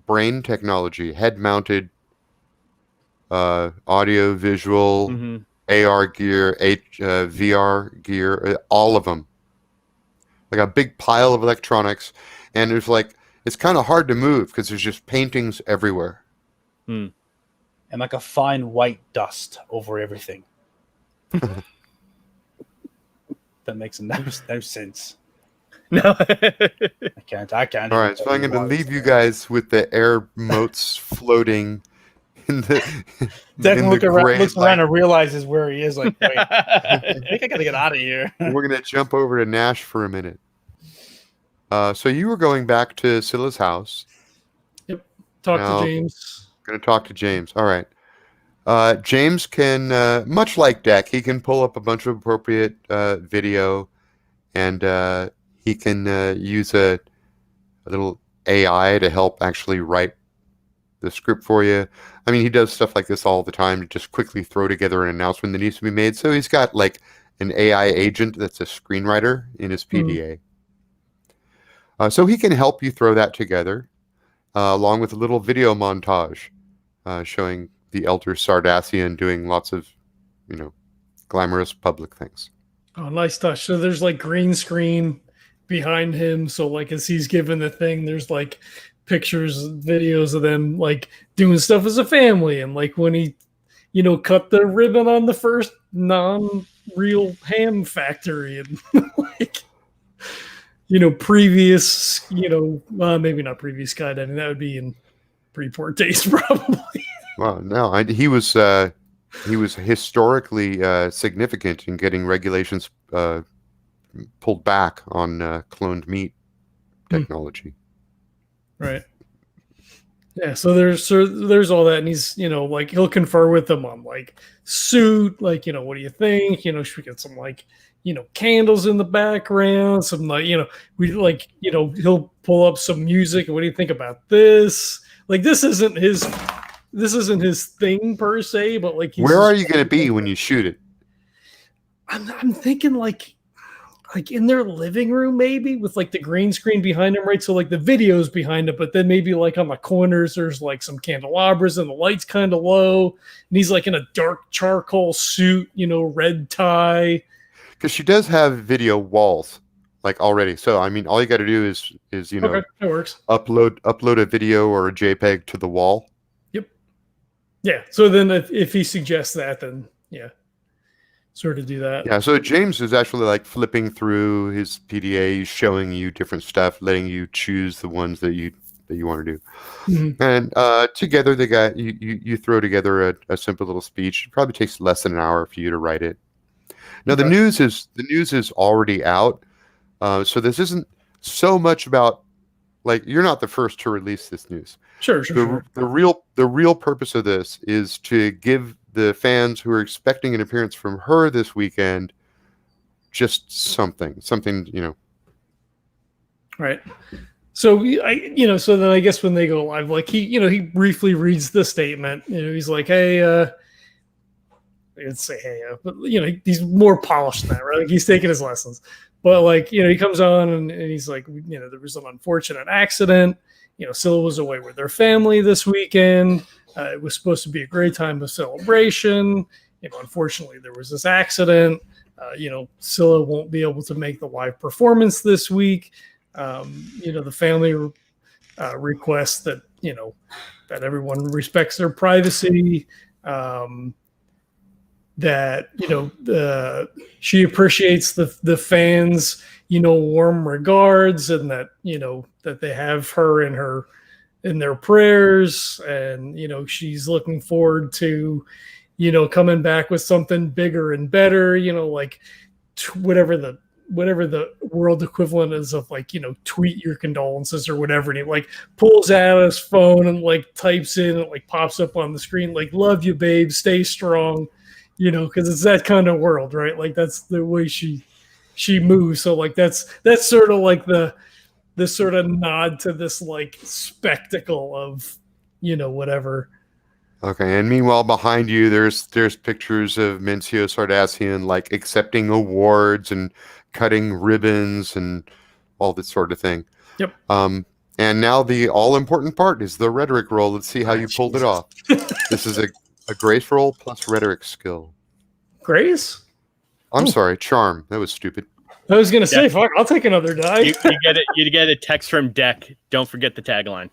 brain technology, head-mounted audio, visual, AR gear, VR gear, all of them. Like a big pile of electronics, and there's like, it's kind of hard to move because there's just paintings everywhere. And like a fine white dust over everything. That makes no sense. No. I can't. All right, so I'm going to leave you guys with the air motes floating in the. Declan looks around and realizes where he is. Like, wait, I think I got to get out of here. We're going to jump over to Nash for a minute. So you were going back to Scylla's house. Yep. Talk to James. Going to talk to James. All right. James can, much like Deck, he can pull up a bunch of appropriate video, and he can use a little AI to help actually write the script for you. I mean, he does stuff like this all the time to just quickly throw together an announcement that needs to be made. So he's got like an AI agent that's a screenwriter in his PDA. So he can help you throw that together, along with a little video montage showing the elder Sardassian doing lots of, glamorous public things. Oh, nice touch. So there's like green screen behind him. So like as he's given the thing, there's like pictures, videos of them like doing stuff as a family. And like when he, cut the ribbon on the first non-real ham factory and like, previous, maybe not previous skydiving. That would be in pretty poor taste probably. Well, no, he was historically significant in getting regulations pulled back on cloned meat technology. Right. Yeah. So there's all that, and he's like he'll confer with them on like suit, like what do you think? Should we get some like candles in the background, some like we like he'll pull up some music. What do you think about this? Like this isn't his thing per se, but like where are you going to be when you shoot it? I'm thinking like in their living room maybe with like the green screen behind him, right? So like the video's behind it, but then maybe like on the corners there's like some candelabras and the light's kind of low, and he's like in a dark charcoal suit, red tie. because she does have video walls like already. So I mean, all you got to do is Okay, that works. upload a video or a JPEG to the wall. Yep. Yeah. So then if he suggests that, then yeah, sort of do that. Yeah. So James is actually like flipping through his PDA, showing you different stuff, letting you choose the ones that you want to do. Mhm. And together they got you throw together a simple little speech. It probably takes less than an hour for you to write it. Now Okay. the news is already out. So this isn't so much about, like, you're not the first to release this news. Sure. The real purpose of this is to give the fans who are expecting an appearance from her this weekend just something, Right. So so then I guess when they go live, like he briefly reads the statement. He's like, "Hey, I didn't say hey, but he's more polished than that, right? Like he's taking his lessons." But like he comes on and he's like, there was an unfortunate accident. Scilla was away with their family this weekend. It was supposed to be a great time of celebration. Unfortunately, there was this accident. Scilla won't be able to make the live performance this week. The family requests that that everyone respects their privacy. That she appreciates the fans warm regards, and that that they have her in their prayers, and she's looking forward to coming back with something bigger and better, like whatever the world equivalent is of like tweet your condolences or whatever, and he like pulls out his phone and like types in, and like pops up on the screen like, "Love you, babe, stay strong," because it's that kind of world, right? Like that's the way she moves. So like that's sort of like the sort of nod to this like spectacle of whatever. Okay, and meanwhile behind you there's pictures of Mencio Sardassian like accepting awards and cutting ribbons and all this sort of thing. Yep. And now the all important part is the rhetoric roll. Let's see how you pulled it off. This is a grace roll plus rhetoric skill. Grace? I'm sorry, charm. That was stupid. I was gonna say, fuck, I'll take another die. You get it. You get a text from Deck. Don't forget the tagline.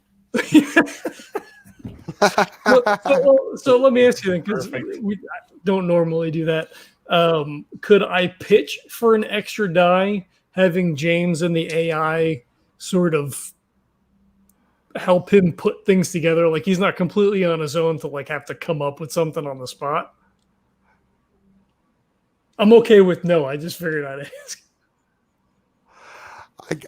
So let me ask you then, because we don't normally do that. Could I pitch for an extra die, having James and the AI sort of help him put things together? Like he's not completely on his own to like have to come up with something on the spot. I'm okay with no. I just figured I'd ask.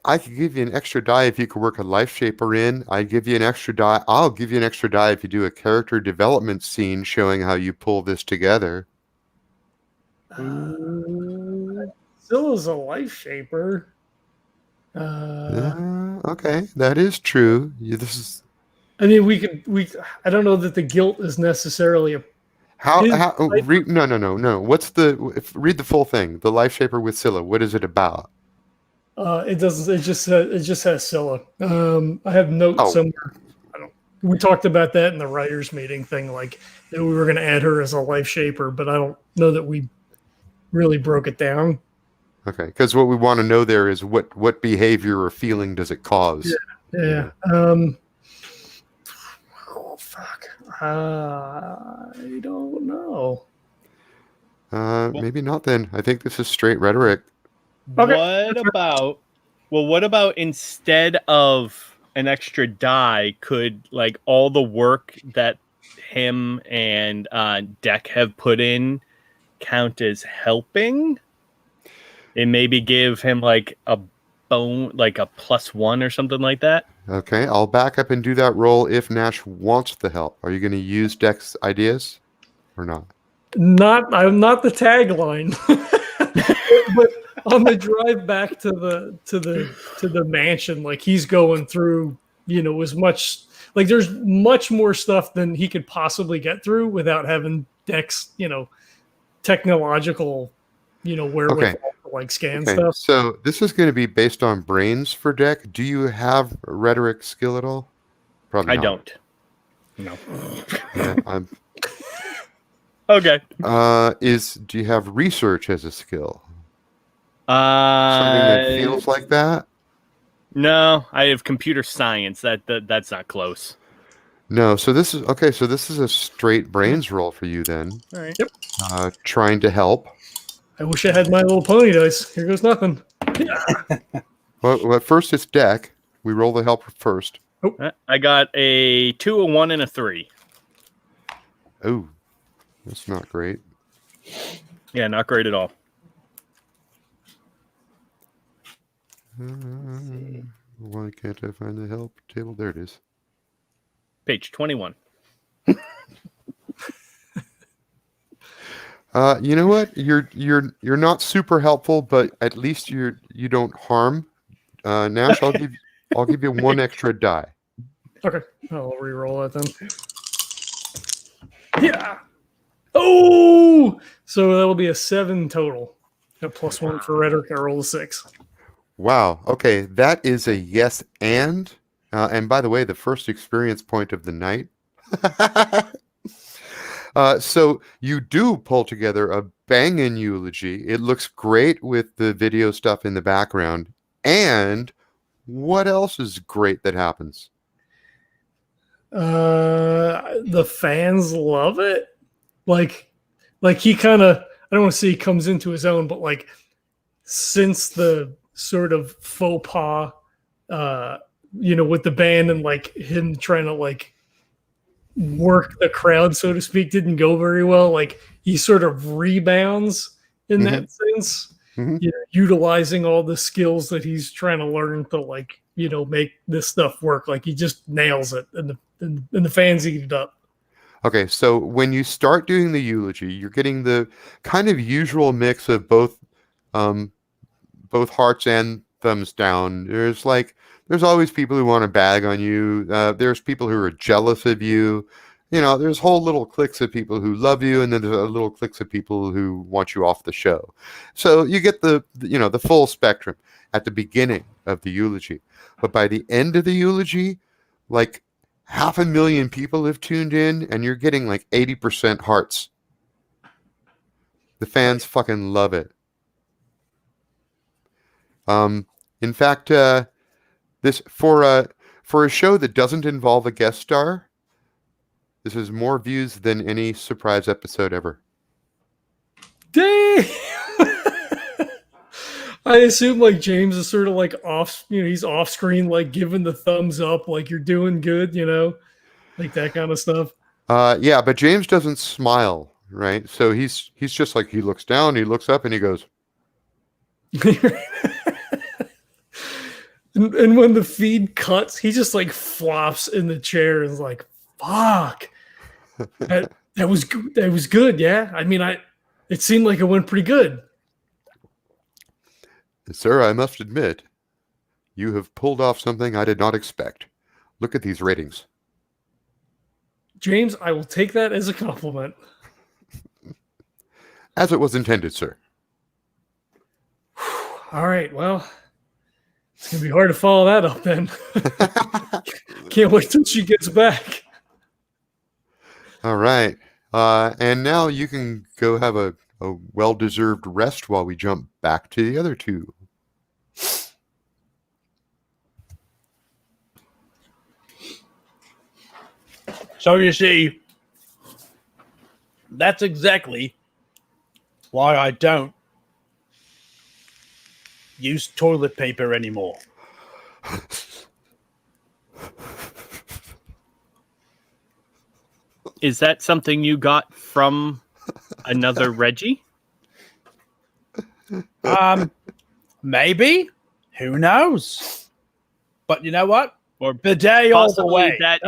I could give you an extra die if you could work a life shaper in. I'd give you an extra die. I'll give you an extra die if you do a character development scene showing how you pull this together. Scylla's a life shaper. Okay, that is true. This is. I mean, I don't know that the guilt is necessarily a. No. What's read the full thing? The life shaper with Scilla. What is it about? It doesn't. It just has Scilla. I have notes somewhere. We talked about that in the writers' meeting thing, like that we were going to add her as a life shaper, but I don't know that we really broke it down. Okay, because what we want to know there is what behavior or feeling does it cause? Yeah. Fuck. I don't know. Maybe not then. I think this is straight rhetoric. Okay. What about instead of an extra die, could like all the work that him and Deck have put in count as helping? And maybe give him like a bone, like a +1 or something like that. Okay, I'll back up and do that roll if Nash wants the help. Are you going to use Deck's ideas or not? I'm not the tagline. But on the drive back to the mansion, like he's going through, as much like there's much more stuff than he could possibly get through without having Deck's, technological, wherewithal to like scan stuff. So this is going to be based on brains for Deck. Do you have rhetoric skill at all? Probably not. I don't. No. Yeah, okay. Do you have research as a skill? Something that feels like that? No, I have computer science. That's not close. No. So this is okay. So this is a straight brains roll for you then. All right. Yep. Trying to help. I wish I had My Little Pony dice. Here goes nothing. Well, first it's Deck. We roll the help first. I got a 2, a 1, and a 3. Oh, that's not great. Yeah, not great at all. Why can't I find the help table? There it is. Page 21. You know what? You're not super helpful, but at least you don't harm. Nash, I'll give you 1 extra die. Okay, I'll re-roll that then. Yeah. Oh, so that'll be a 7 total. A +1 for rhetoric. I roll a 6. Wow. Okay, that is a yes and by the way, the first experience point of the night. So you do pull together a banging eulogy. It looks great with the video stuff in the background. And what else is great that happens? The fans love it. Like he kind of, I don't want to say he comes into his own, but like since the sort of faux pas, with the band and like him trying to like work the crowd, so to speak, didn't go very well. Like he sort of rebounds in that sense, utilizing all the skills that he's trying to learn to like, make this stuff work. Like he just nails it, and the fans eat it up. Okay, so when you start doing the eulogy, you're getting the kind of usual mix of both hearts and thumbs down. There's always people who want to bag on you. There's people who are jealous of you. There's whole little cliques of people who love you, and then there's a little cliques of people who want you off the show. So you get the full spectrum at the beginning of the eulogy. But by the end of the eulogy, like 500,000 people have tuned in, and you're getting like 80% hearts. The fans fucking love it. In fact, this for a show that doesn't involve a guest star, this has more views than any surprise episode ever. Damn! I assume like James is sort of like off, he's off screen, like giving the thumbs up, like you're doing good, like that kind of stuff. Yeah, but James doesn't smile, right? So he's just like, he looks down, he looks up, and he goes. And when the feed cuts, he just like flops in the chair and is like, "Fuck, that was good. That was good." Yeah, I mean, it seemed like it went pretty good. Sir, I must admit, you have pulled off something I did not expect. Look at these ratings. James, I will take that as a compliment. As it was intended, sir. All right, well, it's going to be hard to follow that up then. Can't wait till she gets back. All right. And now you can go have a well-deserved rest while we jump back to the other two. So you see, that's exactly why I don't use toilet paper anymore. Is that something you got from another Reggie? Maybe. Who knows? But you know what? Or bidet all the way. That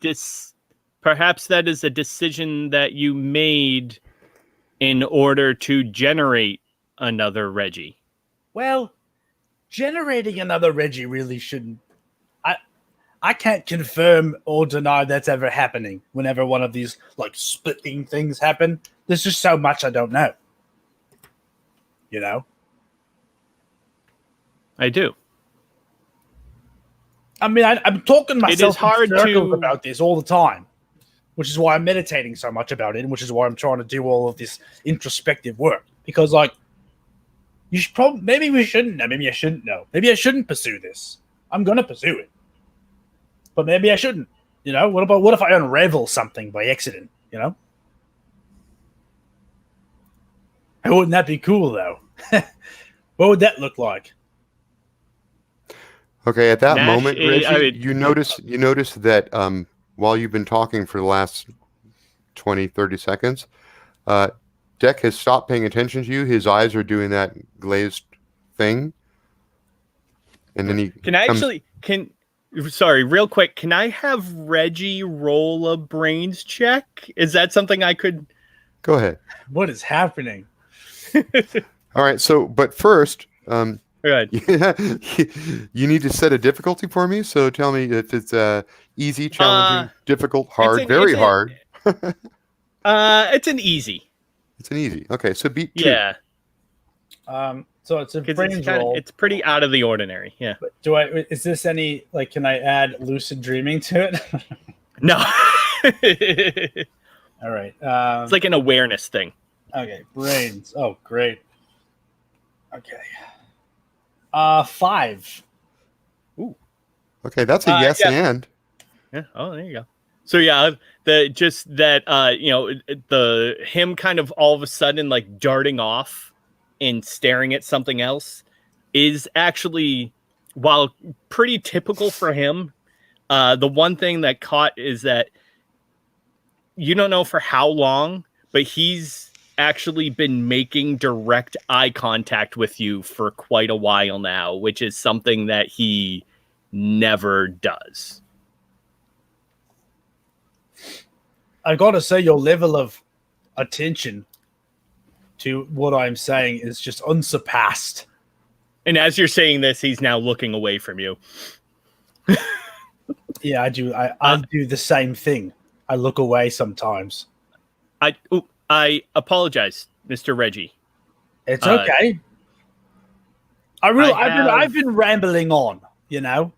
is perhaps that is a decision that you made in order to generate another Reggie. Well, generating another Reggie really shouldn't. I can't confirm or deny that's ever happening whenever one of these like splitting things happen. There's just so much I don't know. I do. I mean, I'm talking myself it is hard in circles to about this all the time, which is why I'm meditating so much about it, and which is why I'm trying to do all of this introspective work. Because, like, You should probably, maybe we shouldn't know. Maybe I shouldn't know. Maybe I shouldn't pursue this. I'm gonna pursue it, but maybe I shouldn't. You know, what if I unravel something by accident? You know, wouldn't that be cool though? What would that look like? Okay, at that Nash, moment, Reggie, I mean- you notice that while you've been talking for the last 20, 30 seconds, Deck has stopped paying attention to you. His eyes are doing that glazed thing. And then he sorry, real quick, can I have Reggie roll a brains check? Is that something I could? Go ahead. What is happening? All right, so, but first, Go ahead. you need to set a difficulty for me. So tell me if it's easy, challenging, difficult, hard, very hard. It's an easy. It's an easy. Okay, so beat 2. Yeah. So it's a brains roll. It's pretty out of the ordinary. Yeah. But is this any, like, can I add lucid dreaming to it? No. All right. It's like an awareness thing. Okay, brains. Oh, great. Okay. 5. Okay, that's a yes and. Yeah. Oh, there you go. So yeah, him kind of all of a sudden like darting off and staring at something else is actually, while pretty typical for him, the one thing that caught is that you don't know for how long, but he's actually been making direct eye contact with you for quite a while now, which is something that he never does. I gotta say, your level of attention to what I'm saying is just unsurpassed. And as you're saying this, he's now looking away from you. Yeah, I do. I do the same thing. I look away sometimes. I apologize, Mr. Reggie. It's okay. I've been rambling on, you know.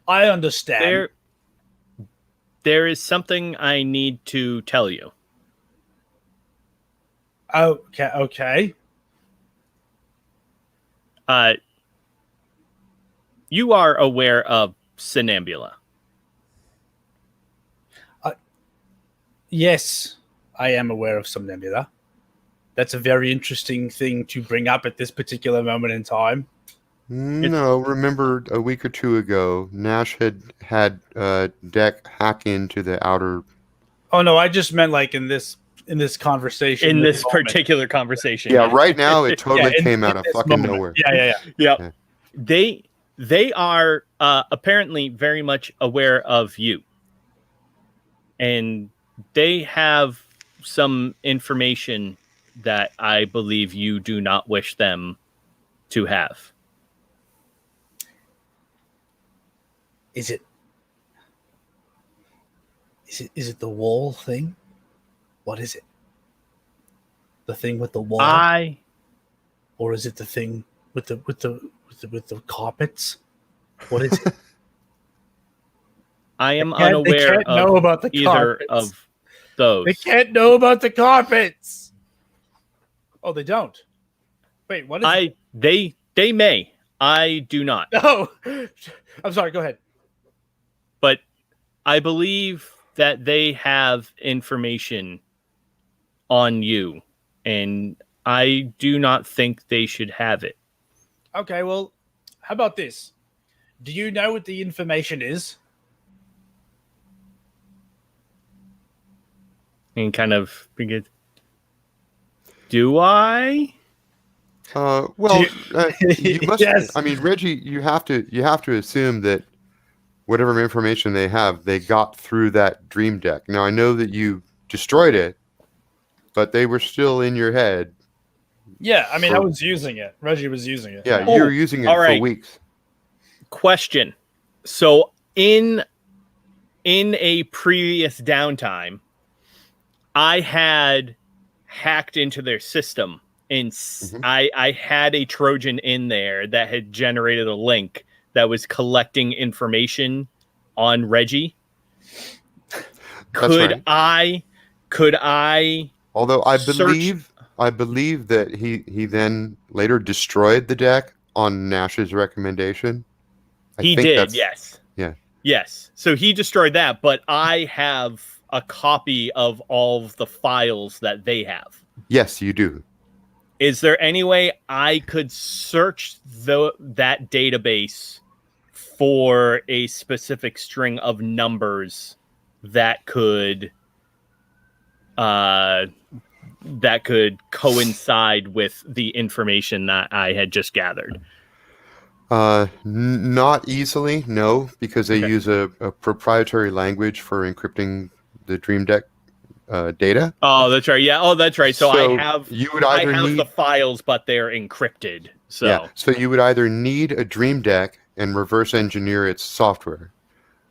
I understand. There is something I need to tell you. Okay. You are aware of Somnambula. Yes, I am aware of Somnambula. That's a very interesting thing to bring up at this particular moment in time. No, remember a week or two ago, Nash had Deck hack into the outer. Oh no, I just meant like in this conversation. In this particular conversation. Yeah, right now it totally came out of fucking nowhere. Yeah. They are apparently very much aware of you. And they have some information that I believe you do not wish them to have. Is it the wall thing? What is it? The thing with the wall? Or is it the thing with the carpets? What is it? I am unaware of about the either carpets. of those. They can't know about the carpets. Oh, they don't. Wait, what is it? They may. I do not. No. I'm sorry, go ahead. But I believe that they have information on you, and I do not think they should have it. Okay, well, how about this? Do you know what the information is? And kind of because, do I? You must. Yes. I mean, Reggie, you have to assume that whatever information they have, they got through that dream deck. Now, I know that you destroyed it, but they were still in your head. Yeah, I mean, I was using it. Reggie was using it. Yeah, you were using it for weeks. Question. So in a previous downtime, I had hacked into their system, and I had a Trojan in there that had generated a link that was collecting information on Reggie. Could I Although I believe I believe that he then later destroyed the deck on Nash's recommendation. He did, yes. Yeah. Yes. So he destroyed that, but I have a copy of all of the files that they have. Yes, you do. Is there any way I could search that database for a specific string of numbers that could coincide with the information that I had just gathered? Not easily, no, because they use a proprietary language for encrypting the Dream Deck data. Oh, that's right. Yeah. Oh, that's right. So I have need the files, but they're encrypted. So yeah. So you would either need a Dream Deck and reverse engineer its software,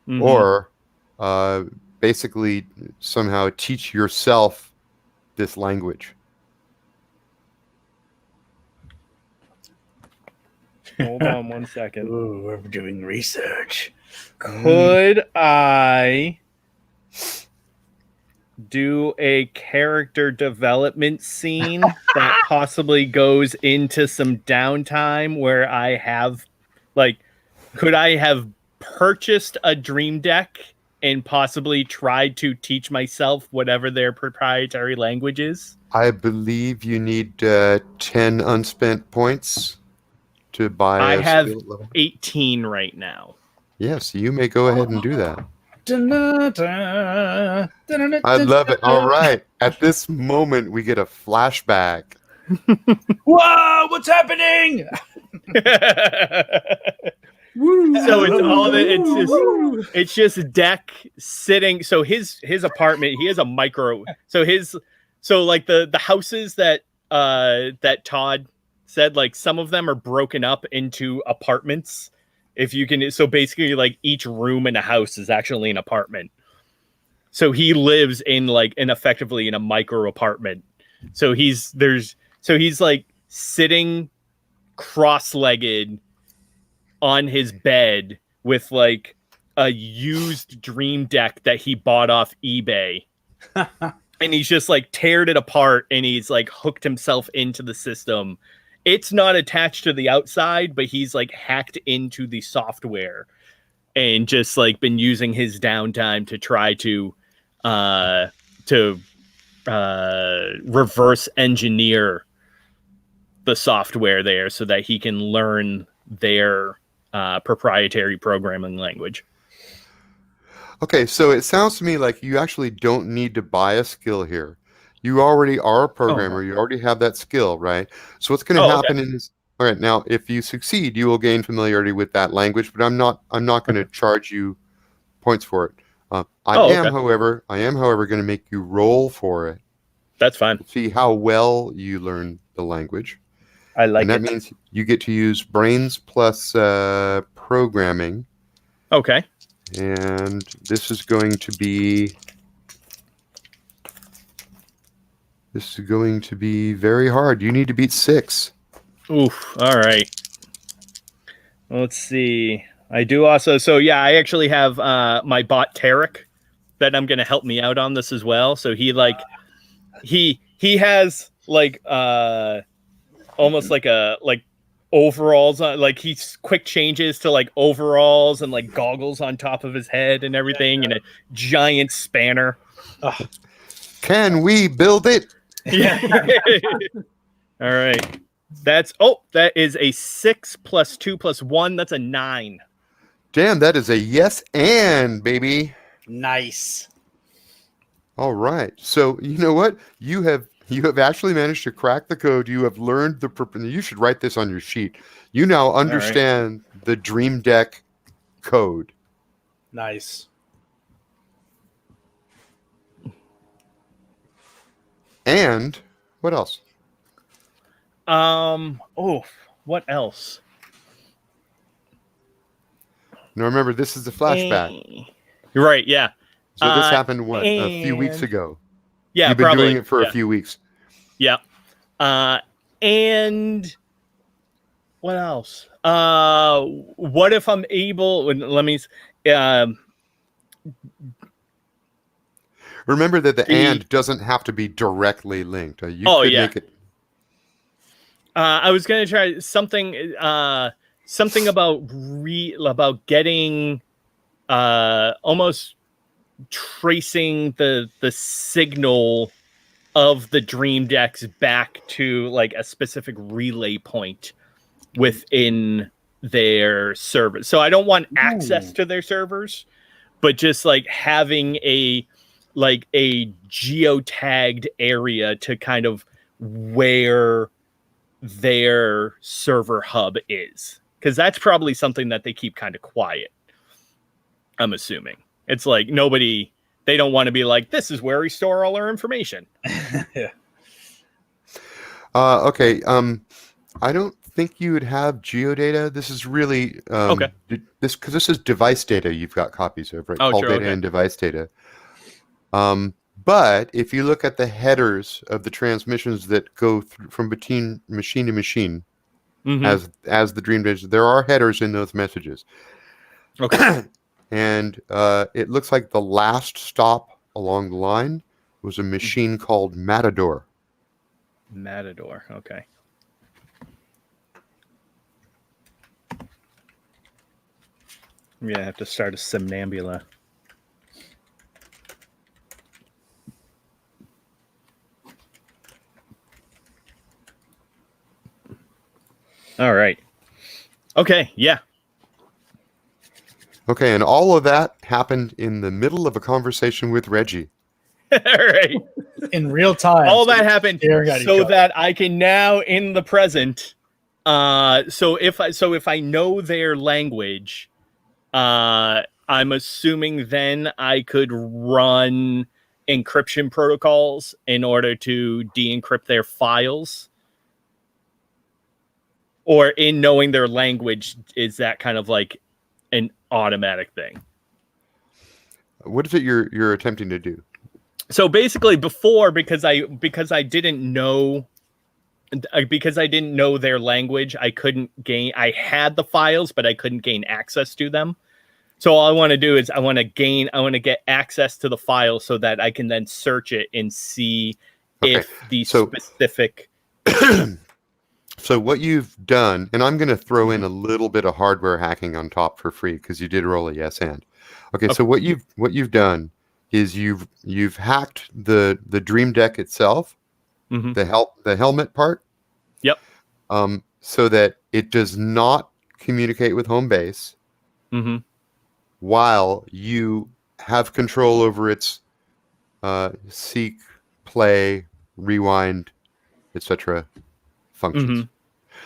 or basically somehow teach yourself this language. Hold on one second. Ooh, we're doing research. Could I do a character development scene that possibly goes into some downtime where I have, like, could I have purchased a Dream Deck and possibly tried to teach myself whatever their proprietary language is? I believe you need 10 unspent points to buy. I have skill level. 18 right now. Yes, you may go ahead and do that. I love it. All right. At this moment, we get a flashback. Whoa! What's happening? So it's just Deck sitting. So his apartment, he has a micro. So like the houses that Todd said, like some of them are broken up into apartments. If you can, so basically like each room in a house is actually an apartment. So he lives in effectively in a micro apartment. So he's like sitting cross-legged on his bed with like a used Dream Deck that he bought off eBay. And he's just like teared it apart and he's like hooked himself into the system. It's not attached to the outside, but he's like hacked into the software and just like been using his downtime to try to reverse engineer the software there so that he can learn their proprietary programming language. Okay, so it sounds to me like you actually don't need to buy a skill here. You already are a programmer. You already have that skill, right? So what's going to happen is, all right, now if you succeed, you will gain familiarity with that language, but I'm not going to charge you points for it. I am, however, going to make you roll for it. That's fine. See how well you learn the language. I like it. And that means you get to use brains plus programming. Okay. And this is going to be very hard. You need to beat 6. Oof. All right. Let's see. I do also. So yeah, I actually have my bot Tarek that I'm going to help me out on this as well. So he has like almost like overalls on, like he's quick changes to like overalls and like goggles on top of his head and everything, and a giant spanner. Can we build it? Yeah. All right. That is a 6 + 2 + 1. That's a 9. Damn, that is a yes and, baby. Nice. All right. So you know what? You have actually managed to crack the code. You have learned you should write this on your sheet. You now understand the Dream Deck code. Nice. And what else? What else? Now remember, this is the flashback. You're right, yeah. So this happened a few weeks ago. Yeah, you've been doing it for a few weeks. Yeah. And what else? What if I'm able? Let me. Remember that the and doesn't have to be directly linked. You I was gonna try something. Something about getting almost tracing the signal of the dream decks back to like a specific relay point within their servers. So I don't want access to their servers, but just like having a geotagged area to kind of where their server hub is, because that's probably something that they keep kind of quiet. I'm assuming it's like they don't want to be like, this is where we store all our information. Yeah. Okay. I don't think you would have geodata. This is really Okay. because this is device data. You've got copies of, right? Oh, Call sure, data okay. and device data. But if you look at the headers of the transmissions that go through from between machine to machine, as the dream data, there are headers in those messages. Okay. And it looks like the last stop along the line was a machine called Matador. Matador. Okay. I'm gonna have to start a Somnambula. All right. Okay. Yeah. Okay, and all of that happened in the middle of a conversation with Reggie. All right. In real time. All that happened staring at each so other. that I can now in the present. So if I know their language, I'm assuming then I could run encryption protocols in order to de-encrypt their files. Or in knowing their language, is that kind of like an automatic thing? What is it you're attempting to do? So basically, before because I didn't know their language, I couldn't gain. I had the files, but I couldn't gain access to them. So all I want to do is I want to get access to the file so that I can then search it and see if the specific. So what you've done, and I'm going to throw in a little bit of hardware hacking on top for free because you did roll a yes and. Okay, so what you've done is you've hacked the dream deck itself, the helmet part. Yep. So that it does not communicate with home base, while you have control over its seek, play, rewind, etc. functions.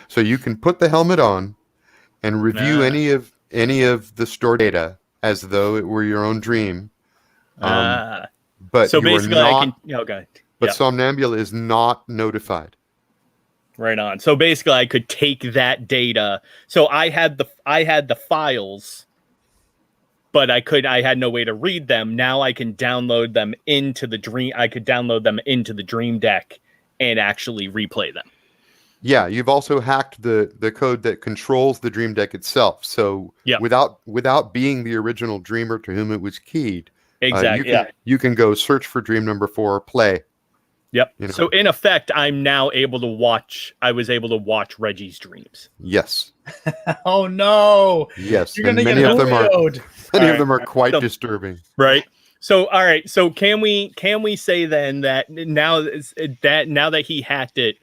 So you can put the helmet on and review any of the stored data as though it were your own dream. But so basically, But Somnambula is not notified. Right on. So basically, I could take that data. So I had the files, but I had no way to read them. Now I can download them into the dream. I could download them into the dream deck and actually replay them. Yeah, you've also hacked the code that controls the dream deck itself. So without being the original dreamer to whom it was keyed, you can go search for dream number 4, play. Yep. You know? So in effect, I'm now able to watch. I was able to watch Reggie's dreams. Yes. Oh no. Yes. You're gonna get Julio'd. Many of them are quite disturbing. Right. So all right. So can we say then that now that he hacked it,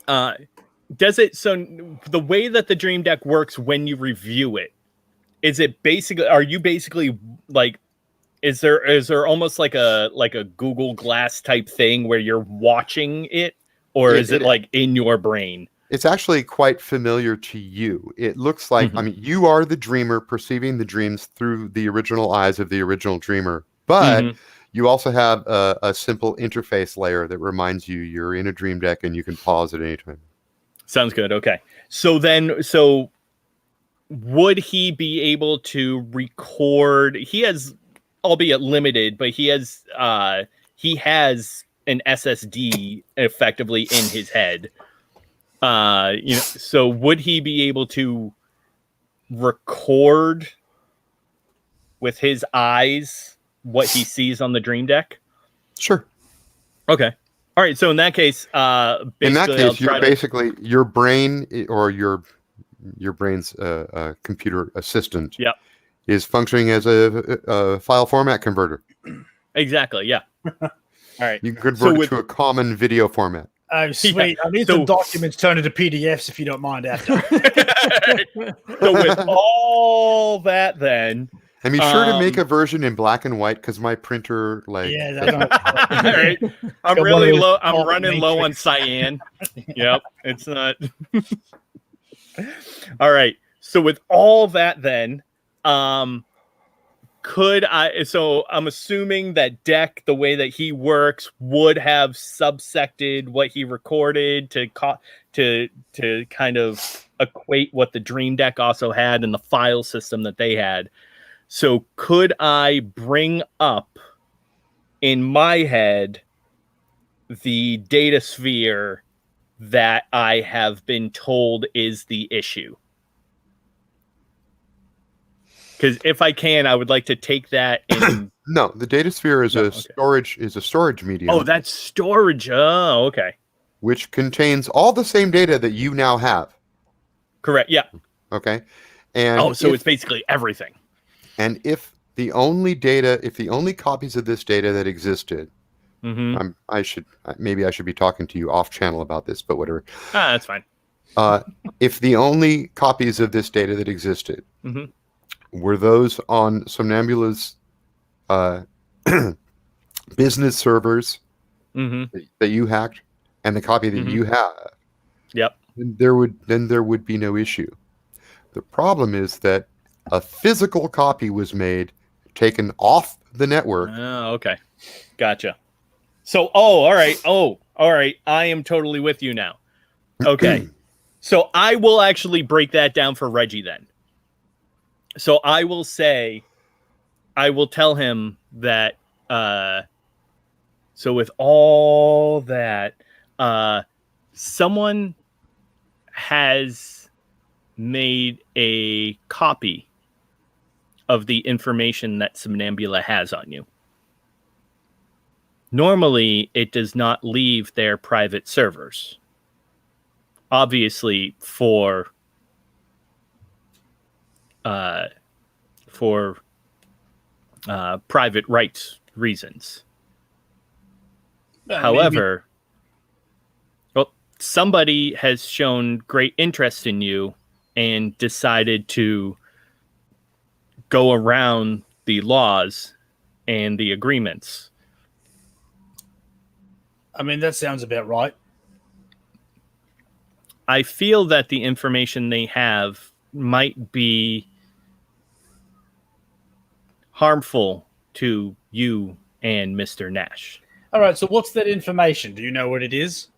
does it? So the way that the dream deck works when you review it, are you basically like? Is there almost like a Google Glass type thing where you're watching it, or is it like in your brain? It's actually quite familiar to you. It looks like, I mean, you are the dreamer perceiving the dreams through the original eyes of the original dreamer, but you also have a simple interface layer that reminds you you're in a dream deck and you can pause at any time. Sounds good. Okay. So would he be able to record? He has, albeit limited, but he has an SSD effectively in his head. So would he be able to record with his eyes what he sees on the dream deck? Sure. Okay. All right. So in that case, basically your brain or your brain's computer assistant Yep. is functioning as a file format converter. Exactly. Yeah. All right. You can convert it to a common video format. Oh, sweet. I need some documents turned into PDFs if you don't mind after. So with all that then... And be sure to make a version in black and white because my printer, like... Yeah, all right. I'm really low. I'm running low on cyan. Yep. It's not... All right. So with all that then... so I'm assuming that Deck, the way that he works, would have subsected what he recorded to kind of equate what the Dream Deck also had and the file system that they had. So could I bring up in my head the data sphere that I have been told is the issue? Because if I can, I would like to take that in. No, the data sphere is storage medium. Oh, that's storage. Oh, okay. Which contains all the same data that you now have. Correct. Yeah. Okay. And so it's basically everything. And if the only copies of this data that existed, I should be talking to you off channel about this, but whatever. That's fine. If the only copies of this data that existed were those on Somnambula's business servers that you hacked, and the copy that you have, then there would be no issue. The problem is that a physical copy was made, taken off the network. Oh, okay, gotcha. So, all right. I am totally with you now. Okay, so I will actually break that down for Reggie then. So I will tell him that, so with all that, someone has made a copy of the information that Somnambula has on you. Normally, it does not leave their private servers. Obviously, for private rights reasons. However, somebody has shown great interest in you and decided to go around the laws and the agreements. I mean, that sounds about right. I feel that the information they have might be harmful to you and Mr. Nash. All right, so what's that information? Do you know what it is?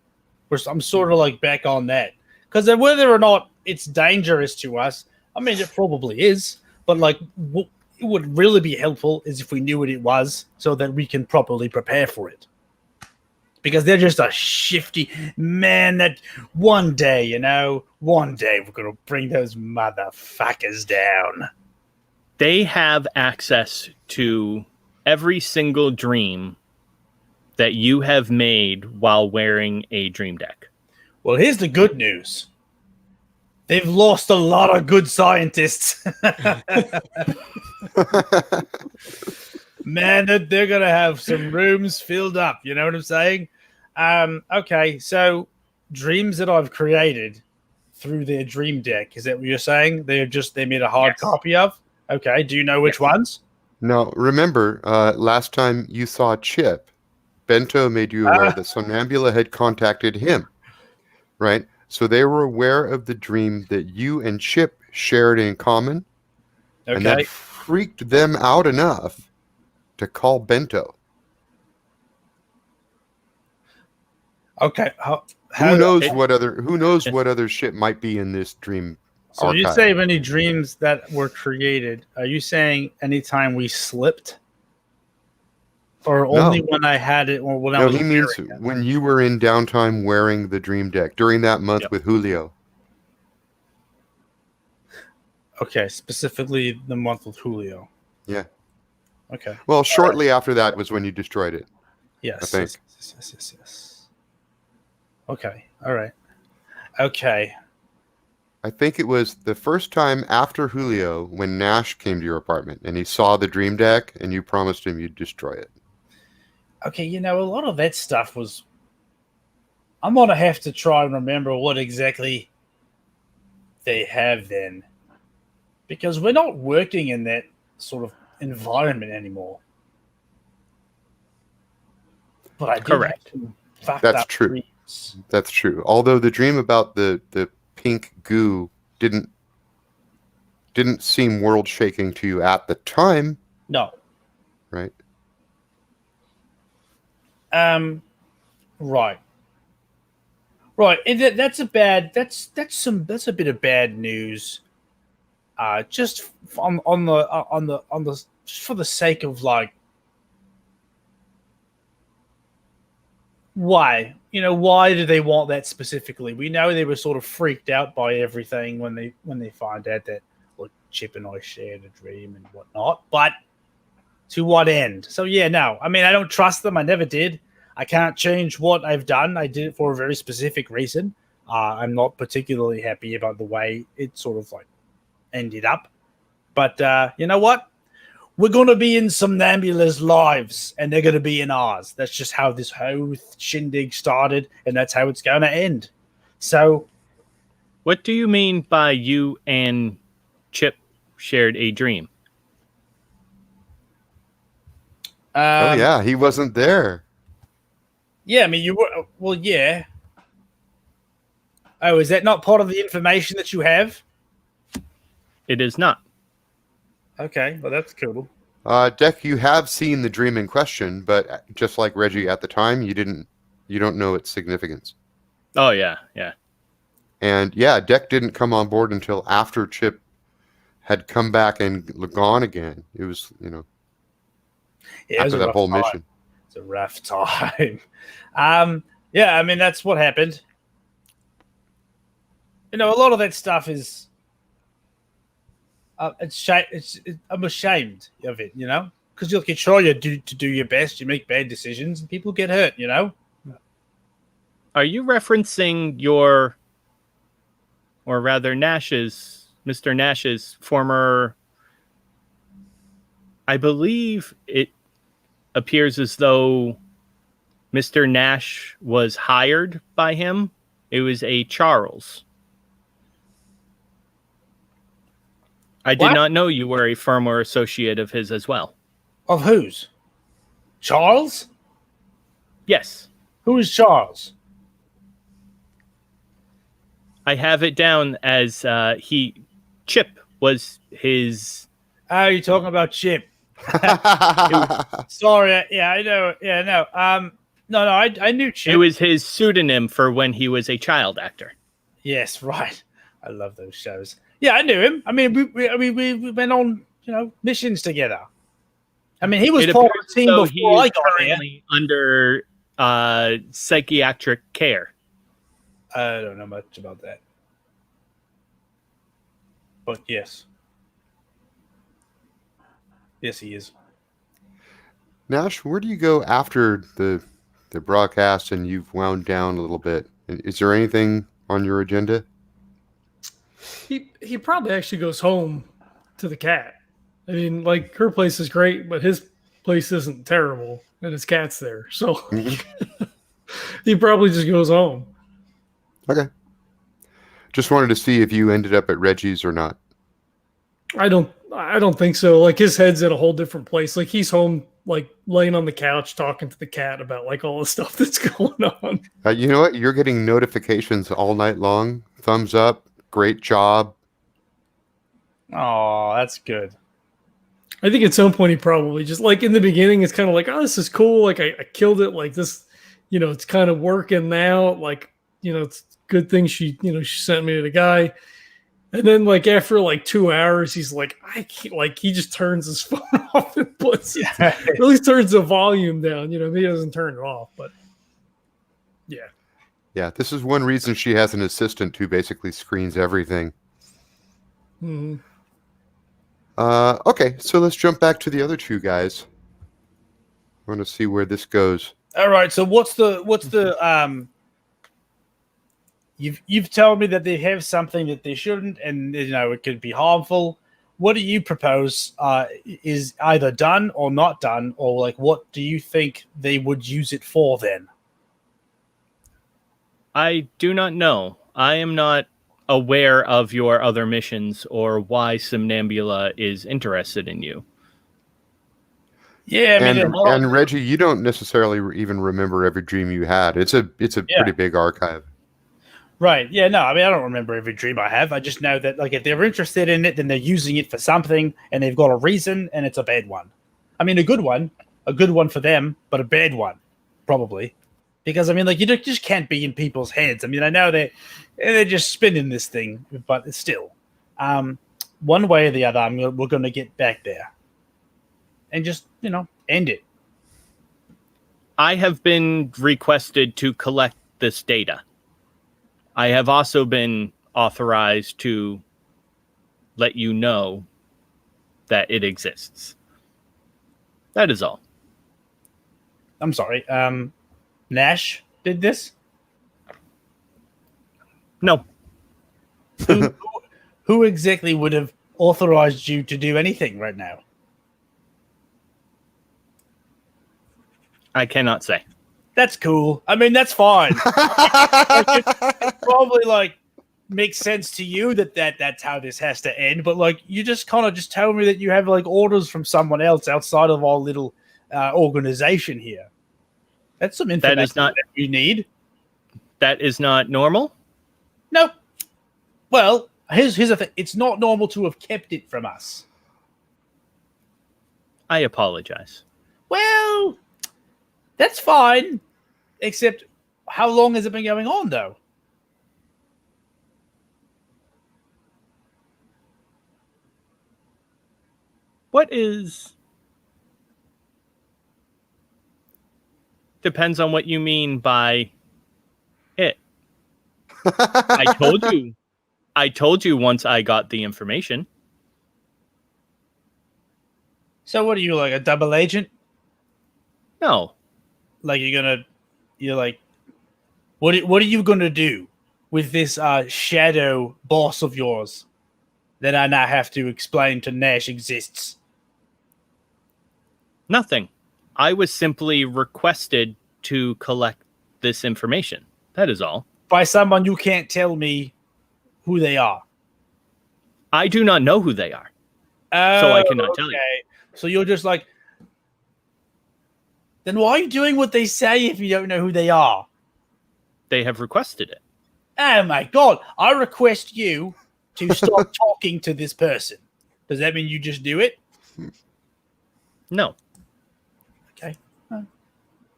I'm sort of like back on that. Because whether or not it's dangerous to us, I mean, it probably is. But like, what it would really be helpful is if we knew what it was so that we can properly prepare for it. Because they're just a shifty man that one day we're going to bring those motherfuckers down. They have access to every single dream that you have made while wearing a dream deck. Well, here's the good news. They've lost a lot of good scientists. Man, they're going to have some rooms filled up. You know what I'm saying? Okay, so dreams that I've created through their dream deck, is that what you're saying? They made a hard copy of? Okay, do you know which ones? No, remember, last time you saw Chip, Bento made you aware that Somnambula had contacted him, right? So they were aware of the dream that you and Chip shared in common, and that freaked them out enough to call Bento. Okay. Who knows what other shit might be in this dream? So archive. You say of any dreams that were created, are you saying anytime we slipped? Or only when I had it, or when I was... No, he means when you were in downtime wearing the dream deck during that month with Julio. Okay, specifically the month with Julio. Yeah. Okay. Well, shortly after that was when you destroyed it. Yes. I think. Yes. Okay. All right. Okay. I think it was the first time after Julio when Nash came to your apartment and he saw the dream deck and you promised him you'd destroy it. Okay, a lot of that stuff was... I'm going to have to try and remember what exactly they have then. Because we're not working in that sort of environment anymore. But I did Correct. have some fucked That's up true. dreams. That's true. Although the dream about the pink goo didn't seem world shaking to you at the time, No. right? Right. Right. And that's a bit of bad news. Just on the just for the sake of like, why? Why do they want that specifically? We know they were sort of freaked out by everything when they find out that Chip and I shared a dream and whatnot. But to what end? So yeah, no. I mean, I don't trust them. I never did. I can't change what I've done. I did it for a very specific reason. I'm not particularly happy about the way it sort of like ended up. But you know what? We're going to be in Somnambula's lives, and they're going to be in ours. That's just how this whole shindig started, and that's how it's going to end. So, What do you mean by you and Chip shared a dream? Oh yeah, he wasn't there. Yeah, I mean, you were... Well, yeah. Oh, is that not part of the information that you have? It is not. Okay, well, that's cool. Deck, you have seen the dream in question, but just like Reggie at the time, you don't know its significance. Oh yeah, yeah. And yeah, Deck didn't come on board until after Chip had come back and gone again. It was, Yeah, it was after a that rough whole time. mission. It's a rough time. Yeah, I mean, that's what happened. A lot of that stuff is... I'm ashamed of it, because you try to do your best, you make bad decisions, and people get hurt, Are you referencing your, or rather Mr. Nash's former... I believe it appears as though Mr. Nash was hired by him. It was a Charles. I did What? not know you were a former associate of his as well. Of whose? Charles? Yes. Who is Charles? I have it down as Chip was his... Oh, you're talking about Chip. Sorry, yeah, I know. Yeah, no. No, I knew Chip. It was his pseudonym for when he was a child actor. Yes, right. I love those shows. Yeah, I knew him. I mean, we went on, missions together. I mean, he was part of the team before I got here. Under psychiatric care. I don't know much about that. But yes. Yes, he is. Nash, where do you go after the broadcast and you've wound down a little bit? Is there anything on your agenda? He probably actually goes home to the cat. I mean, like, her place is great, but his place isn't terrible, and his cat's there. So he probably just goes home. Okay. Just wanted to see if you ended up at Reggie's or not. I don't think so. Like, his head's in a whole different place. Like, he's home, like, laying on the couch talking to the cat about, like, all the stuff that's going on. You know what? You're getting notifications all night long. Thumbs up. Great job. Oh, that's good. I think at some point he probably just, like, in the beginning, it's kind of like, oh, this is cool. Like, I killed it. Like, this, it's kind of working now. Like, it's a good thing she sent me to the guy. And then, like, after, like, 2 hours, he's like, I can't, like, he just turns his phone off and puts it, at least turns the volume down. He doesn't turn it off, but yeah. Yeah, this is one reason she has an assistant who basically screens everything. Mm-hmm. Okay, so let's jump back to the other two guys. I want to see where this goes. All right. So what's the you've told me that they have something that they shouldn't, and it could be harmful. What do you propose is either done or not done, or like what do you think they would use it for then? I do not know. I am not aware of your other missions or why Somnambula is interested in you. Yeah, I mean, and Reggie, you don't necessarily even remember every dream you had. It's a pretty big archive. Right. Yeah, no, I mean, I don't remember every dream I have. I just know that, like, if they're interested in it, then they're using it for something, and they've got a reason, and it's a bad one. I mean, a good one for them, but a bad one, probably. Because, I mean, like, you just can't be in people's heads. I mean, I know they're just spinning this thing, but still. One way or the other, we're going to get back there. And just, end it. I have been requested to collect this data. I have also been authorized to let you know that it exists. That is all. I'm sorry. Nash did this? No. Who exactly would have authorized you to do anything right now? I cannot say. That's cool. I mean, that's fine. it probably makes sense to you that's how this has to end. But you just kind of just tell me that you have orders from someone else outside of our little organization here. That's some information that you need. That is not normal. Nope. Well, here's the thing. It's not normal to have kept it from us. I apologize. Well, that's fine. Except, how long has it been going on, though? What is... Depends on what you mean by it. I told you once I got the information. So what are you, a double agent? No. What are you gonna do with this shadow boss of yours that I now have to explain to Nash exists? Nothing. I was simply requested to collect this information. That is all. By someone you can't tell me who they are. I do not know who they are. So I cannot tell you. So you're just then why are you doing what they say if you don't know who they are? They have requested it. Oh my God. I request you to stop talking to this person. Does that mean you just do it? No. Okay.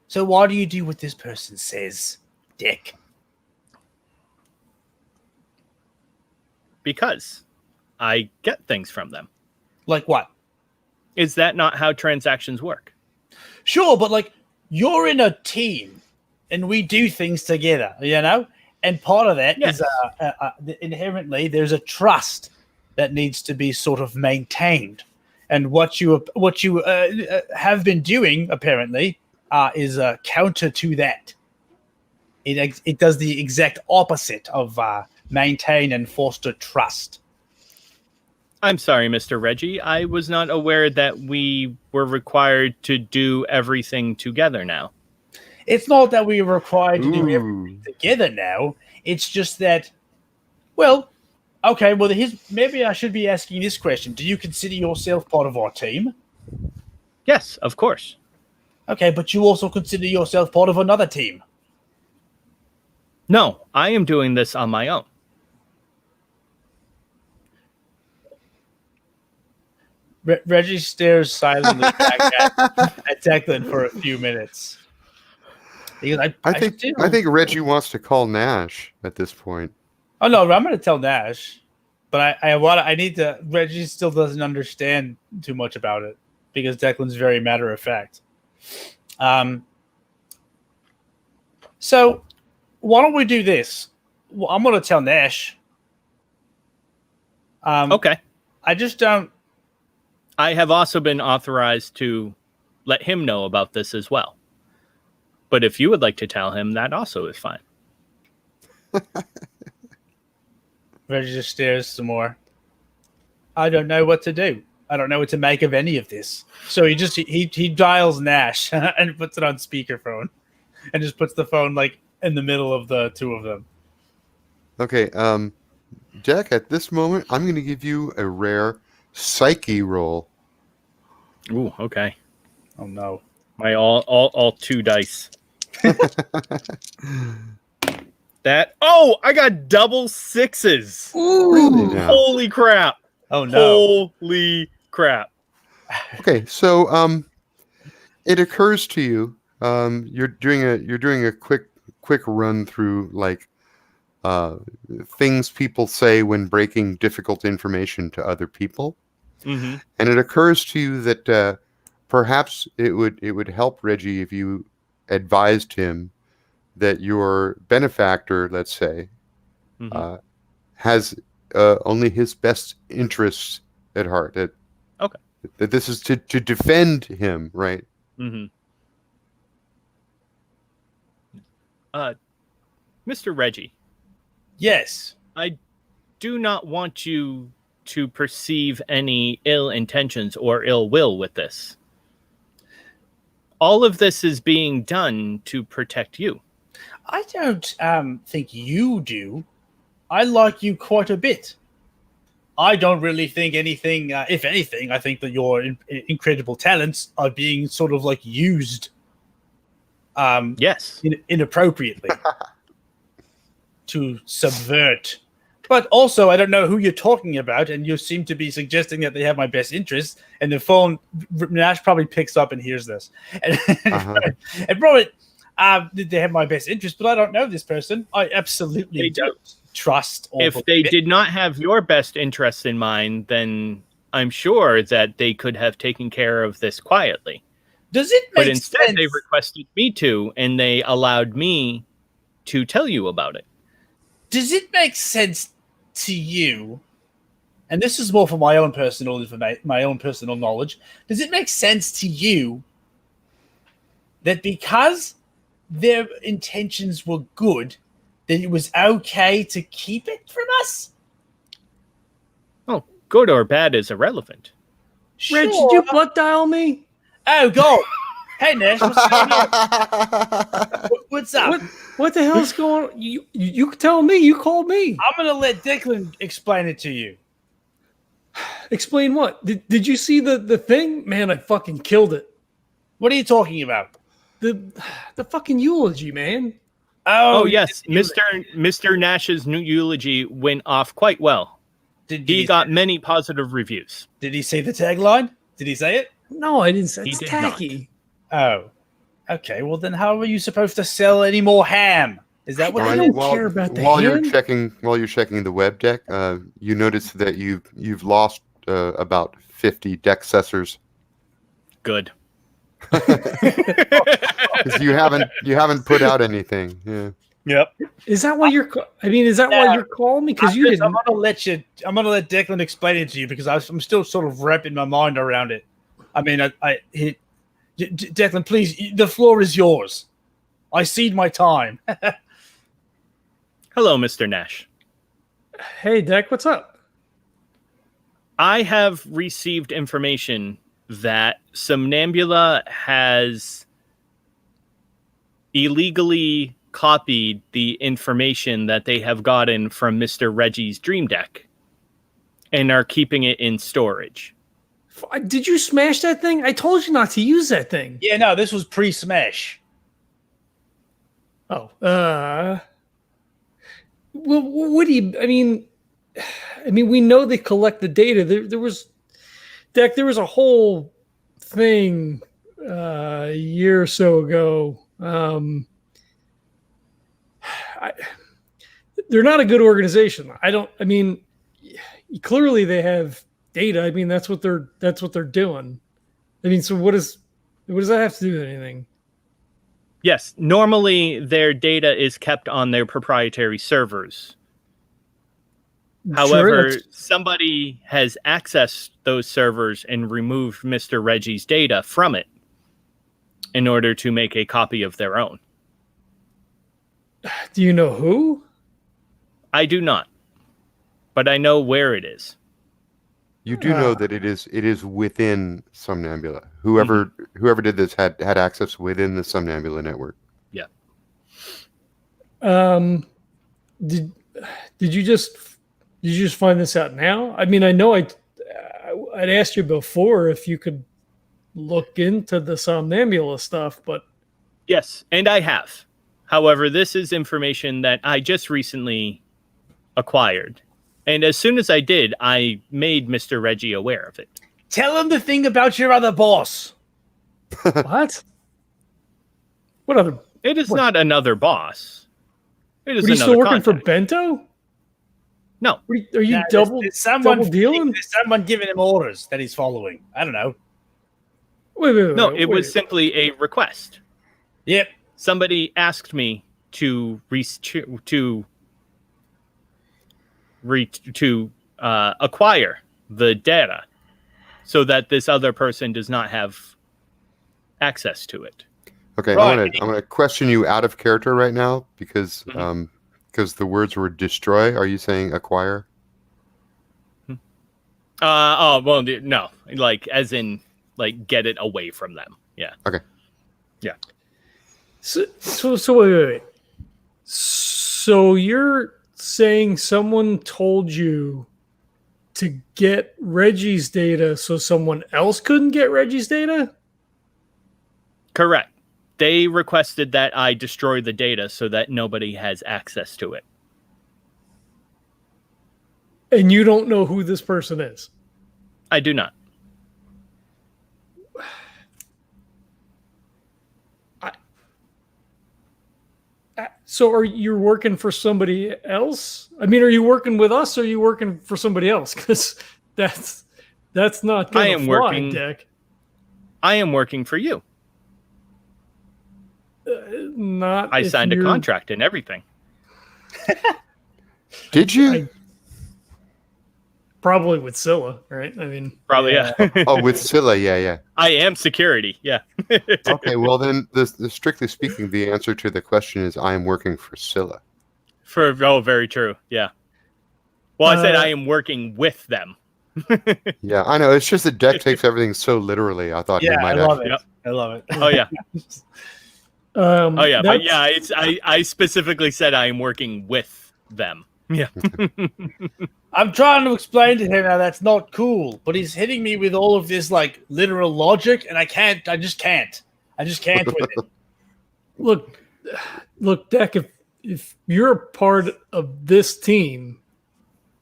So why do you do what this person says, Dick? Because I get things from them. Like what? Is that not how transactions work? Sure, but you're in a team and we do things together, And part of that is inherently there's a trust that needs to be sort of maintained. And what you have been doing apparently is counter to that. It does the exact opposite of maintain and foster trust. I'm sorry, Mr. Reggie. I was not aware that we were required to do everything together now. It's not that we are required to do everything together now. It's just that, maybe I should be asking this question. Do you consider yourself part of our team? Yes, of course. Okay, but you also consider yourself part of another team. No, I am doing this on my own. Reggie stares silently back at Decklan for a few minutes. He goes, I think Reggie wants to call Nash at this point. Oh no, I'm going to tell Nash, but I need to. Reggie still doesn't understand too much about it because Declan's very matter of fact. So why don't we do this? Well, I'm going to tell Nash. Okay. I just don't. I have also been authorized to let him know about this as well. But if you would like to tell him, that also is fine. Reggie just stares some more. I don't know what to do. I don't know what to make of any of this. So he dials Nash and puts it on speakerphone, and just puts the phone like in the middle of the two of them. Okay, Jack, at this moment, I'm going to give you a rare psyche roll. Ooh, okay. Oh no! My all 2 dice. I got double 6s. Really now? Holy crap! Oh no! Holy crap! Okay, so it occurs to you, you're doing a quick run through like things people say when breaking difficult information to other people, Mm-hmm. and it occurs to you that perhaps it would help Reggie if you advised him that your benefactor, let's say, Mm-hmm. has only his best interests at heart. That this is to defend him, right? Mm-hmm. Mr. Reggie, Yes. I do not want you to perceive any ill intentions or ill will with this. All of this is being done to protect you. I don't think you do. I like you quite a bit. I don't really think anything. If anything, I think that your incredible talents are being sort of like used. Yes. Inappropriately to subvert. But also, I don't know who you're talking about, and you seem to be suggesting that they have my best interests. And the phone, Nash probably picks up and hears this, and probably they have my best interest. But I don't know this person. I absolutely don't trust. If they did not have your best interests in mind, then I'm sure that they could have taken care of this quietly. Does it make But instead, sense? they requested me to, and they allowed me to tell you about it. Does it make sense to you? And this is more for my own personal information, my own personal knowledge. Does it make sense to you that because their intentions were good, that it was okay to keep it from us? Oh, good or bad is irrelevant. Reg, did you butt dial me? Oh, God. Hey, Nash, what's going on? What's up? What the hell's going on? You tell me. You called me. I'm going to let Decklan explain it to you. Explain what? Did you see the thing? Man, I fucking killed it. What are you talking about? The fucking eulogy, man. Oh yes, Mr. Nash's new eulogy went off quite well. He got many positive reviews. Did he say the tagline? Did he say it? No, I didn't say He it's did tacky. Oh. Okay, well then how are you supposed to sell any more ham? Is that what I they don't care about the while ham. you're checking the web deck, you notice that you've lost about 50 deck-cessors. Good. Because you haven't put out anything. Yeah. Yep. Is that why you're? Is that why you're calling me? Because you didn't. I'm gonna let Declan explain it to you because I'm still sort of wrapping my mind around it. I mean, Declan, please, the floor is yours. I cede my time. Hello, Mr. Nash. Hey, Deck, what's up? I have received information that Somnambula has illegally copied the information that they have gotten from Mr. Reggie's dream deck and are keeping it in storage. Did you smash that thing? I told you not to use that thing. Yeah, no, this was pre-smash. Oh, well, what do you? I mean, we know they collect the data. There was a whole thing a year or so ago. They're not a good organization. Clearly they have data. That's what they're doing. So what does that have to do with anything? Yes, normally their data is kept on their proprietary servers. However, somebody has accessed those servers and removed Mr. Reggie's data from it in order to make a copy of their own. Do you know who? I do not. but I know where it is. You do know that it is within Somnambula. Whoever did this had access within the Somnambula network. Yeah. Did you just find this out now? I mean, I know I'd asked you before if you could look into the Somnambula stuff, but Yes, and I have. However, this is information that I just recently acquired. And as soon as I did, I made Mr. Reggie aware of it. Tell him the thing about your other boss. what? What other? It is not another boss. It is Are you another still working for contact. Bento? No. Are you double dealing? There's someone giving him orders that he's following. I don't know. Wait. No, it was simply a request. Yep. Somebody asked me to acquire the data so that this other person does not have access to it. Okay, Right. I'm gonna question you out of character right now because the words were destroy. Are you saying acquire? No, like as in like get it away from them. Yeah. Okay. Yeah. So wait. So you're saying someone told you to get Reggie's data so someone else couldn't get Reggie's data? Correct. They requested that I destroy the data so that nobody has access to it. And you don't know who this person is? I do not. So are you working for somebody else? I mean, are you working with us or are you working for somebody else? Because that's not going to fly, working, Deck. I am working for you. Not. I signed a contract and everything. Did you? Probably with Scilla, right? I mean, Probably, yeah. Oh, with Scilla, yeah. I am security, yeah. Okay, well then, strictly speaking, the answer to the question is I am working for Scilla. Very true, yeah. Well, I said I am working with them. Yeah, I know. It's just that Deck takes everything so literally. I thought he might love actually. it. I love it. Oh yeah. but yeah, I specifically said I am working with them. Yeah. I'm trying to explain to him how that's not cool, but he's hitting me with all of this like literal logic, and I just can't with it. Look, Deck. If you're a part of this team,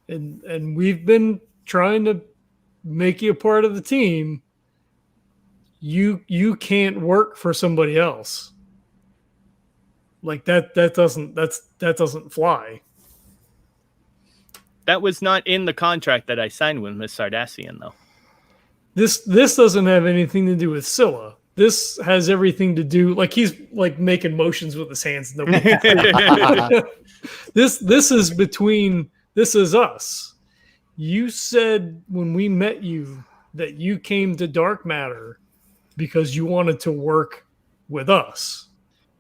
and we've been trying to make you a part of the team, you can't work for somebody else. Like that doesn't fly. That was not in the contract that I signed with Miss Sardassian, though. This doesn't have anything to do with Scilla. This has everything to do, like he's like making motions with his hands. This is us. You said when we met you that you came to Dark Matter because you wanted to work with us.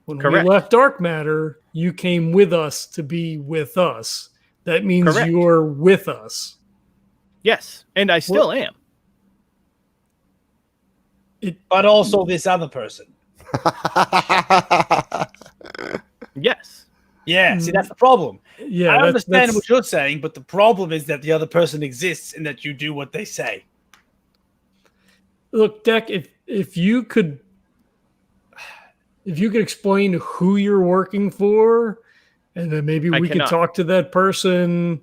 When Correct. we left Dark Matter, you came with us to be with us. That means Correct. you're with us. Yes, and I still am. But also this other person. Yes. Yeah, see, that's the problem. Yeah, I understand what you're saying, but the problem is that the other person exists and that you do what they say. Look, Deck, if you could explain who you're working for, and then maybe we could talk to that person,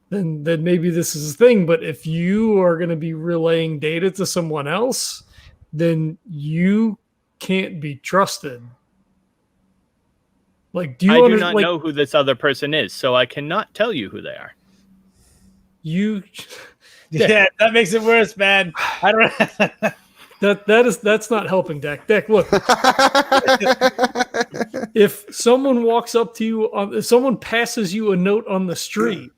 then maybe this is a thing. But if you are going to be relaying data to someone else, then you can't be trusted. Like, I do not know who this other person is, so I cannot tell you who they are. Yeah, that makes it worse, man. I don't. That's not helping, Deck. Deck, look. If someone walks up to you, if someone passes you a note on the street,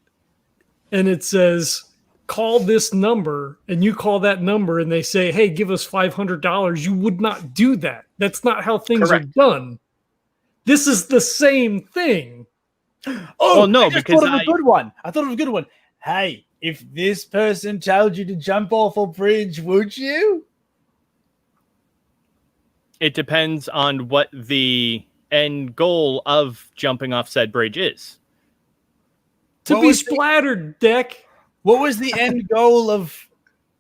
and it says, "Call this number," and you call that number, and they say, "Hey, give us $500," you would not do that. That's not how things are done. This is the same thing. Oh well, no, I just thought of a good one. I thought of a good one. Hey, if this person told you to jump off a bridge, would you? It depends on what the end goal of jumping off said bridge is. To What be was the- splattered, Deck. What was the end goal of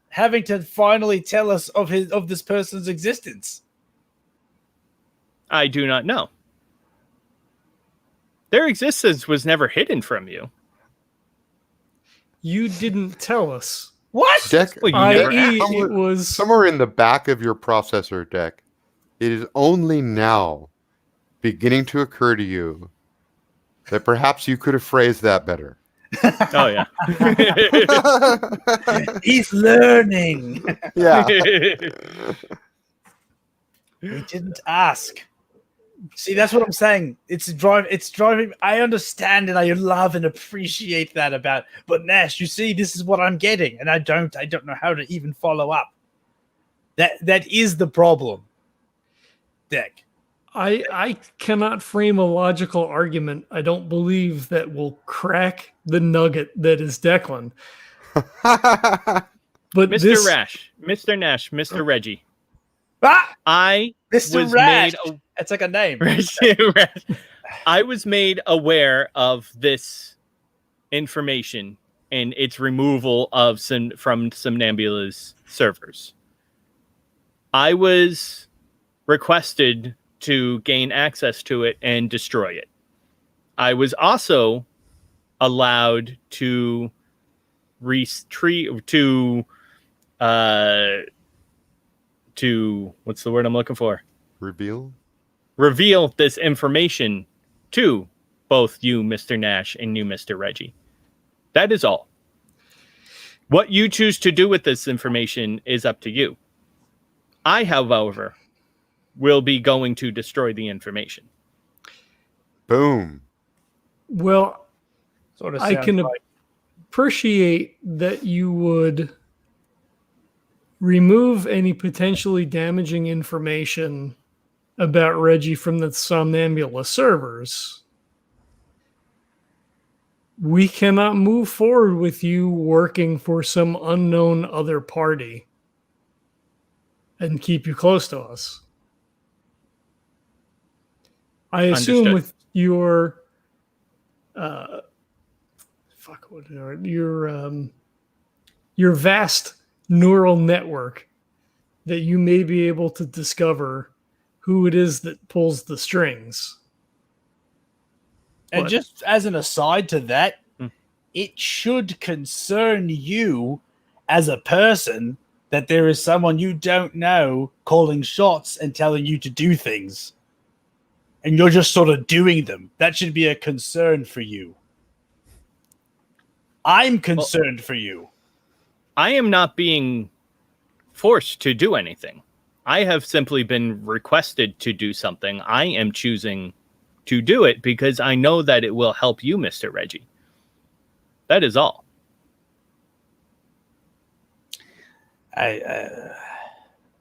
having to finally tell us of this person's existence? I do not know. Their existence was never hidden from you. You didn't tell us. What? Deck, Well, you never I.e., asked. it was somewhere in the back of your processor, Deck, it is only now beginning to occur to you that perhaps you could have phrased that better. Oh, yeah. He's learning. Yeah. We didn't ask. See, that's what I'm saying. It's driving. I understand and I love and appreciate that about. But Nash, you see, this is what I'm getting, and I don't know how to even follow up. That is the problem. Deck. I cannot frame a logical argument. I don't believe that will crack the nugget that is Decklan. But Mr. Rash, Mr. Nash, Mr. Reggie. Ah, I Mr. was Rash. made It's like a name. I was made aware of this information and its removal of from Somnambula's servers. I was requested to gain access to it and destroy it. I was also allowed to retrieve to what's the word I'm looking for? Reveal This information to both you, Mr. Nash, and you, Mr. Reggie. That is all. What you choose to do with this information is up to you. I, however, will be going to destroy the information. Boom. Well, Sort of I sounds can like appreciate that you would remove any potentially damaging information about Reggie from the Somnambula servers. We cannot move forward with you working for some unknown other party and keep you close to us. I assume Understood. with your your vast neural network that you may be able to discover who it is that pulls the strings. And But- just as an aside to that, Hmm. it should concern you as a person that there is someone you don't know calling shots and telling you to do things. And you're just sort of doing them. That should be a concern for you. I'm concerned for you. I am not being forced to do anything. I have simply been requested to do something. I am choosing to do it because I know that it will help you, Mr. Reggie. That is all.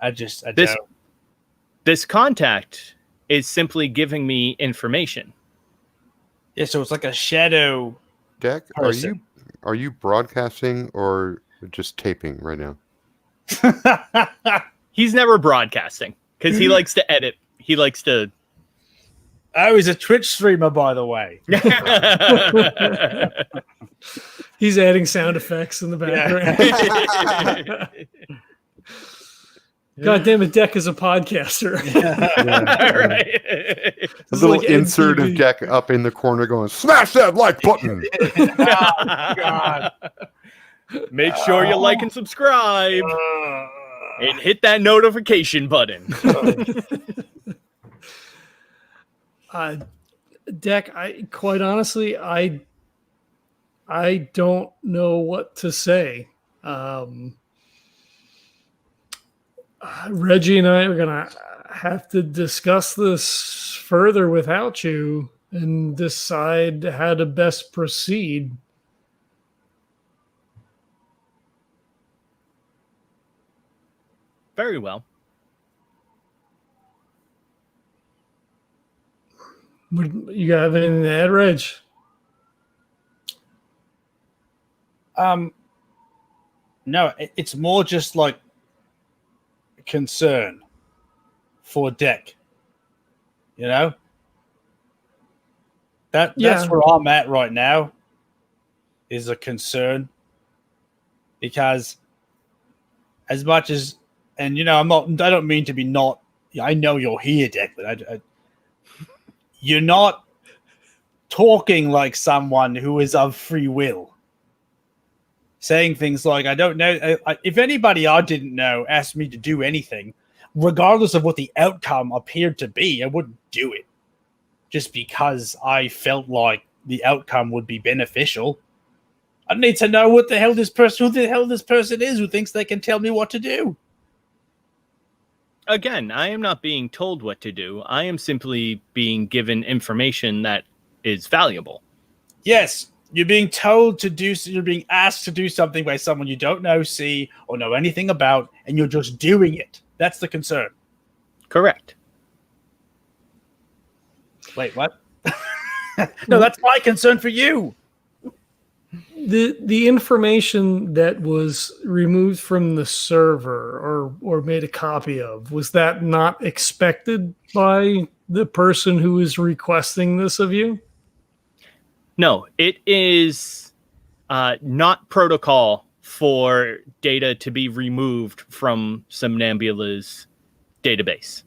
I This- don't. This contact is simply giving me information. Yeah, so it's like a shadow. Deck, Person. are you broadcasting or just taping right now? He's never broadcasting because he likes to edit. He likes to. Oh, he's a Twitch streamer, by the way. He's adding sound effects in the background. God damn it, Deck is a podcaster. Right. A This is little like insert of MTV. Deck up in the corner going, smash that like button. God. Make sure you like and subscribe and hit that notification button. Deck, quite honestly, I don't know what to say. Reggie and I are gonna have to discuss this further without you and decide how to best proceed. Very well. You got anything to add, Reg? No, it's more just like concern for Deck. You know? That's where I'm at right now, is a concern. Because as much as, and you know, I don't mean to be not, I know you're here, Decklan. You're not talking like someone who is of free will. Saying things like, I don't know, if anybody I didn't know asked me to do anything, regardless of what the outcome appeared to be, I wouldn't do it. Just because I felt like the outcome would be beneficial. I need to know who the hell this person is who thinks they can tell me what to do. Again, I am not being told what to do. I am simply being given information that is valuable. Yes, you're being told to do, you're being asked to do something by someone you don't know, see, or know anything about, and you're just doing it. That's the concern. Correct. Wait, what? No, that's my concern for you. The information that was removed from the server or made a copy of, was that not expected by the person who is requesting this of you? No, it is not protocol for data to be removed from Somnambula's database.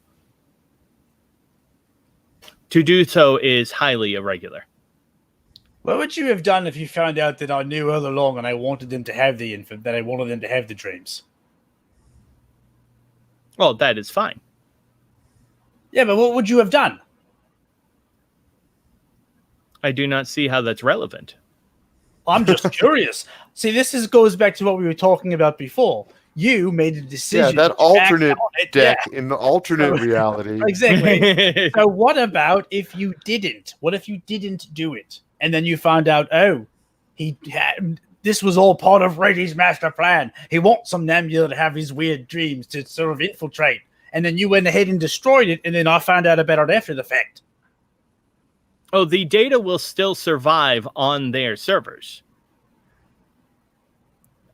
To do so is highly irregular. What would you have done if you found out that I knew all along and I wanted them to have the that I wanted them to have the dreams? Well, that is fine. Yeah, but what would you have done? I do not see how that's relevant. I'm just curious. See, goes back to what we were talking about before. You made a decision. Yeah, that alternate Deck in the alternate reality. Exactly. So what about if you didn't? What if you didn't do it? And then you found out, this was all part of Reggie's master plan. He wants Somnambula to have his weird dreams to sort of infiltrate. And then you went ahead and destroyed it, and then I found out about it after the fact. Oh, the data will still survive on their servers.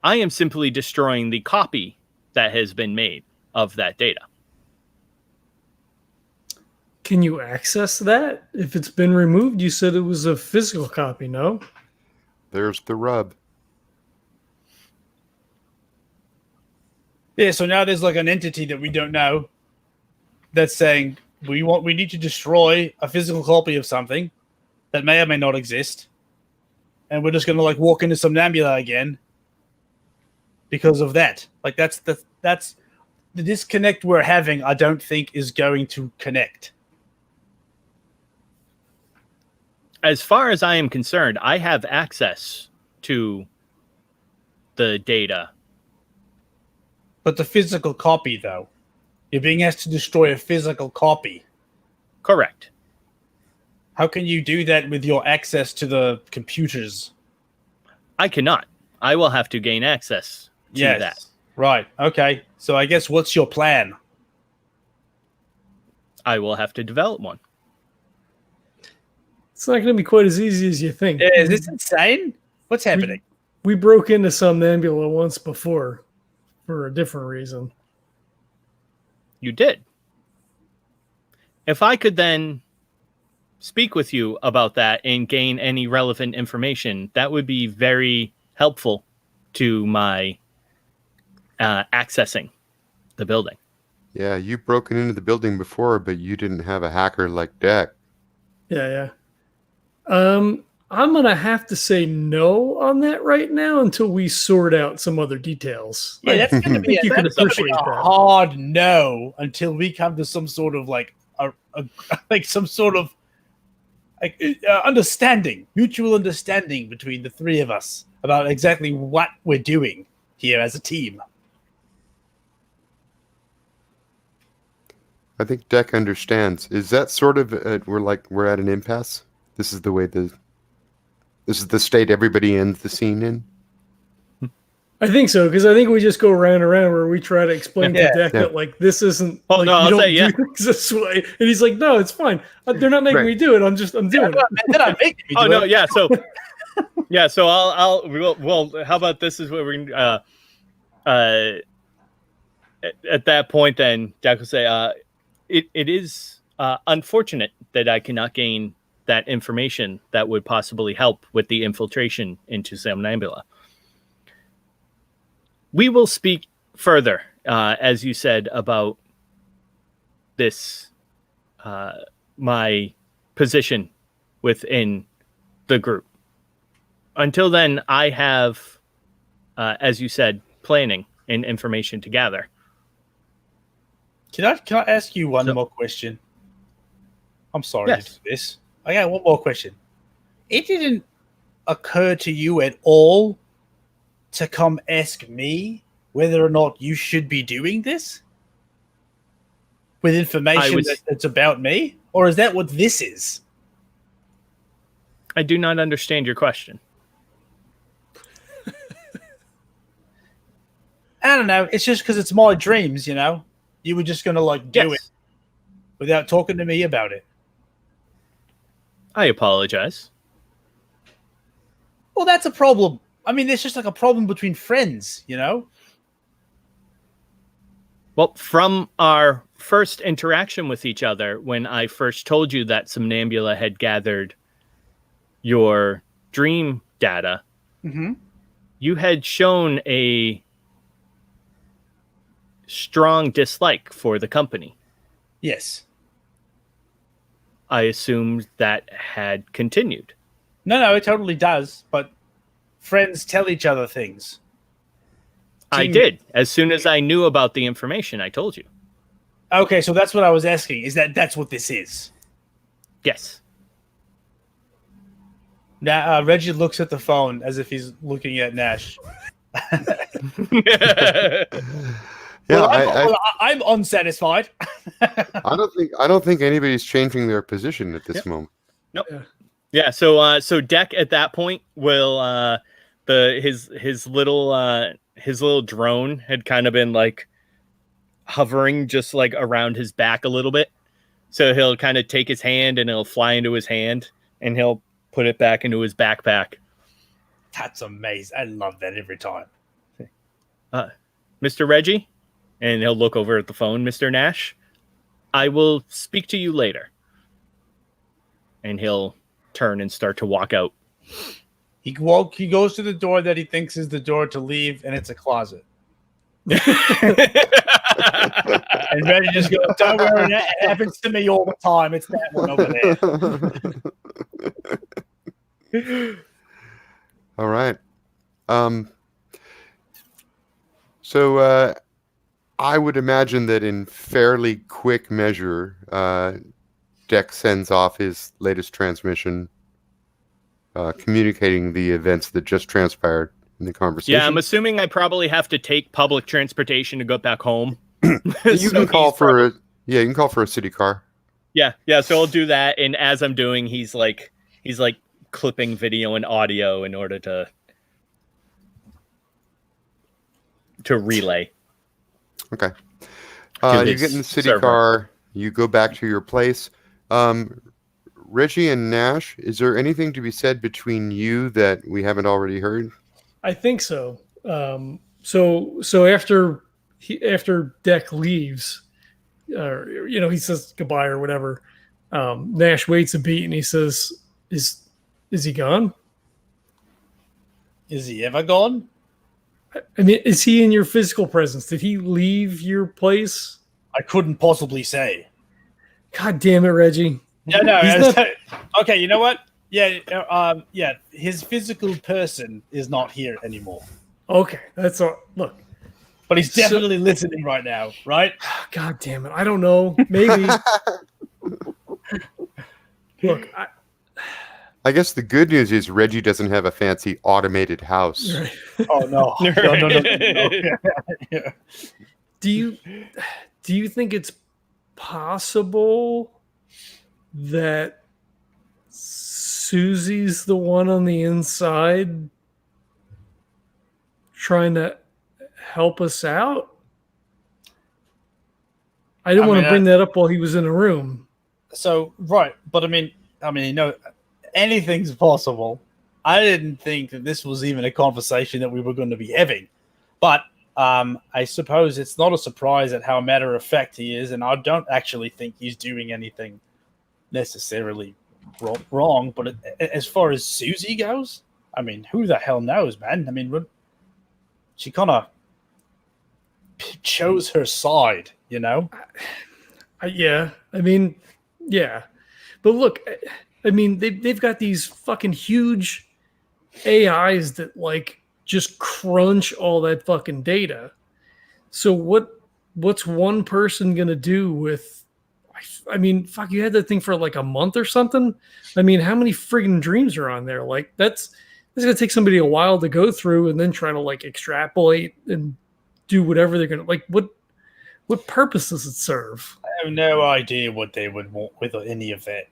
I am simply destroying the copy that has been made of that data. Can you access that? If it's been removed, you said it was a physical copy, no? There's the rub. Yeah, so now there's like an entity that we don't know that's saying we need to destroy a physical copy of something that may or may not exist. And we're just gonna like walk into Somnambula again because of that. Like that's the disconnect we're having, I don't think is going to connect. As far as I am concerned, I have access to the data. But the physical copy, though. You're being asked to destroy a physical copy. Correct. How can you do that with your access to the computers? I cannot. I will have to gain access to that. Right. Okay. So I guess what's your plan? I will have to develop one. It's not going to be quite as easy as you think. Is this insane? What's happening? We broke into Somnambula once before for a different reason. You did. If I could then speak with you about that and gain any relevant information, that would be very helpful to my accessing the building. Yeah, you've broken into the building before, but you didn't have a hacker like Deck. Yeah. I'm going to have to say no on that right now until we sort out some other details. Yeah, that's going to be you can appreciate a that. hard no until we come to some sort of understanding, mutual understanding between the three of us about exactly what we're doing here as a team. I think Deck understands. Is that sort of we're at an impasse? This is the state everybody ends the scene in? I think so, because I think we just go round and round where we try to explain to Deck that like this isn't. Oh like, no, I'll say yeah. Things this way, and he's like, "No, it's fine. They're not making me do it. I'm doing it." They're not making me do it. Yeah. So Yeah, so well, how about this is what we're gonna at that point then Jack will say, it is unfortunate that I cannot gain that information that would possibly help with the infiltration into Somnambula. We will speak further, as you said, about this, my position within the group. Until then, I have, as you said, planning and information to gather. Can I ask you one more question? I'm sorry Yes. to do this. I got one more question. It didn't occur to you at all to come ask me whether or not you should be doing this with information that's about me? Or is that what this is? I do not understand your question. I don't know. It's just because it's my dreams, you know? You were just going to, do it without talking to me about it. I apologize. Well, that's a problem. I mean, it's just like a problem between friends, you know? Well, from our first interaction with each other, when I first told you that Somnambula had gathered your dream data, you had shown a strong dislike for the company. Yes. I assumed that had continued. No, it totally does. But friends tell each other things. I did. As soon as I knew about the information, I told you. Okay, so that's what I was asking. Is that's what this is? Yes. Now, Reggie looks at the phone as if he's looking at Nash. Yeah, I'm unsatisfied. I don't think anybody's changing their position at this moment. Nope. Yeah. So Deck at that point will his little drone had kind of been like hovering just like around his back a little bit. So he'll kind of take his hand and it'll fly into his hand and he'll put it back into his backpack. That's amazing. I love that every time. Mr. Reggie, and he'll look over at the phone, Mr. Nash, I will speak to you later. And he'll turn and start to walk out. He goes to the door that he thinks is the door to leave, and it's a closet. And Reggie just goes, "Don't worry, that happens to me all the time. It's that one over there." All right. So I would imagine that in fairly quick measure, Deck sends off his latest transmission, communicating the events that just transpired in the conversation. Yeah, I'm assuming I probably have to take public transportation to go back home. You can call for a city car. Yeah. So I'll do that, and as I'm doing, he's like clipping video and audio in order to relay. Okay. You get in the city car. You go back to your place. Reggie and Nash, is there anything to be said between you that we haven't already heard? I think so. So after Deck leaves, he says goodbye or whatever. Nash waits a beat and he says, "Is he gone? Is he ever gone? I mean, is he in your physical presence? Did he leave your place?" I couldn't possibly say. God damn it, Reggie. No. Okay, you know what? Yeah, his physical person is not here anymore. Okay, that's all. Look. But he's definitely listening right now, right? God damn it. I don't know. Maybe. Look, I guess the good news is Reggie doesn't have a fancy automated house. Right. Oh, no. No. Yeah. Do you think it's possible that Susie's the one on the inside trying to help us out? I didn't want to bring that up while he was in a room. So, right. But I mean, anything's possible. I didn't think that this was even a conversation that we were going to be having. But I suppose it's not a surprise at how matter of fact he is, and I don't actually think he's doing anything necessarily wrong. But as far as Susie goes, I mean, who the hell knows, man? I mean, she kind of chose her side, you know? Yeah. I mean, yeah. But look, I mean, they've got these fucking huge AIs that like just crunch all that fucking data. So what's one person gonna do with? I mean, fuck, you had that thing for like a month or something. I mean, how many friggin' dreams are on there? Like it's gonna take somebody a while to go through and then try to like extrapolate and do whatever they're gonna like. What purpose does it serve? I have no idea what they would want with any of that.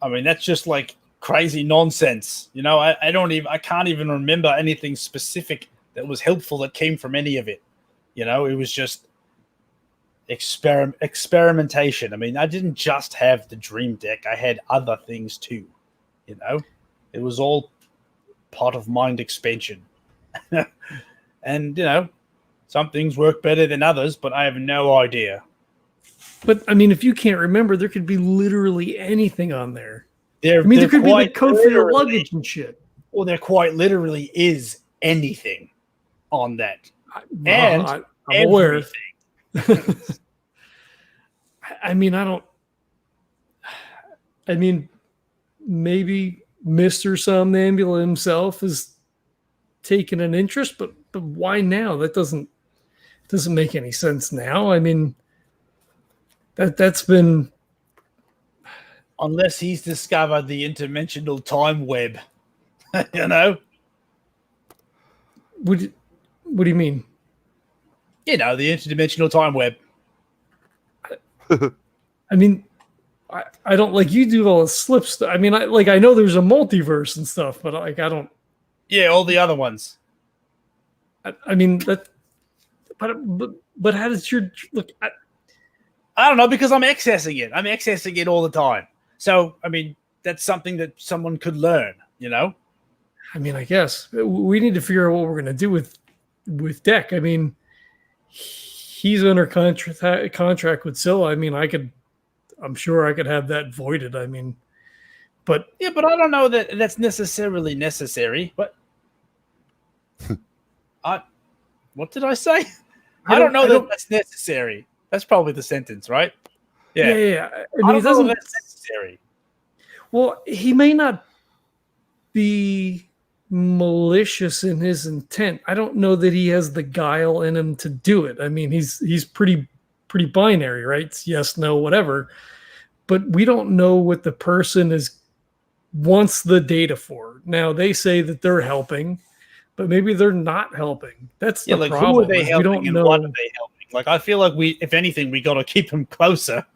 I mean, that's just like crazy nonsense. You know, I can't even remember anything specific that was helpful that came from any of it. You know, it was just experimentation. I mean, I didn't just have the dream deck. I had other things too. You know, it was all part of mind expansion. And, you know, some things work better than others, but I have no idea. But I mean, if you can't remember, there could be literally anything on there. There could be like code for your luggage and shit. Well, there quite literally is anything on that. I'm aware. I mean, maybe Mr. Somnambula himself is taking an interest, but why now? That doesn't make any sense now. I mean, that's been, unless he's discovered the interdimensional time web, you know. What do you mean? You know, the interdimensional time web. I mean, I don't like you do all the slip stuff. I mean, I know there's a multiverse and stuff, but like I don't. Yeah, all the other ones. I mean that, but how does your look? I don't know, because I'm accessing it. I'm accessing it all the time. So I mean, that's something that someone could learn. You know. I mean, I guess we need to figure out what we're gonna do with Deck. I mean, he's under contract with Scilla. I mean, I'm sure I could have that voided. I mean, but yeah, but I don't know that that's necessarily necessary. But what did I say? I don't know that that's necessary. That's probably the sentence, right? Yeah. I mean, it doesn't. That's necessary. Well, he may not be malicious in his intent. I don't know that he has the guile in him to do it. I mean, he's pretty binary, right? It's yes, no, whatever. But we don't know what the person wants the data for. Now they say that they're helping, but maybe they're not helping. That's the problem. Who are they helping, we don't and know. what are they helping? Like, I feel like if anything, we got to keep them closer.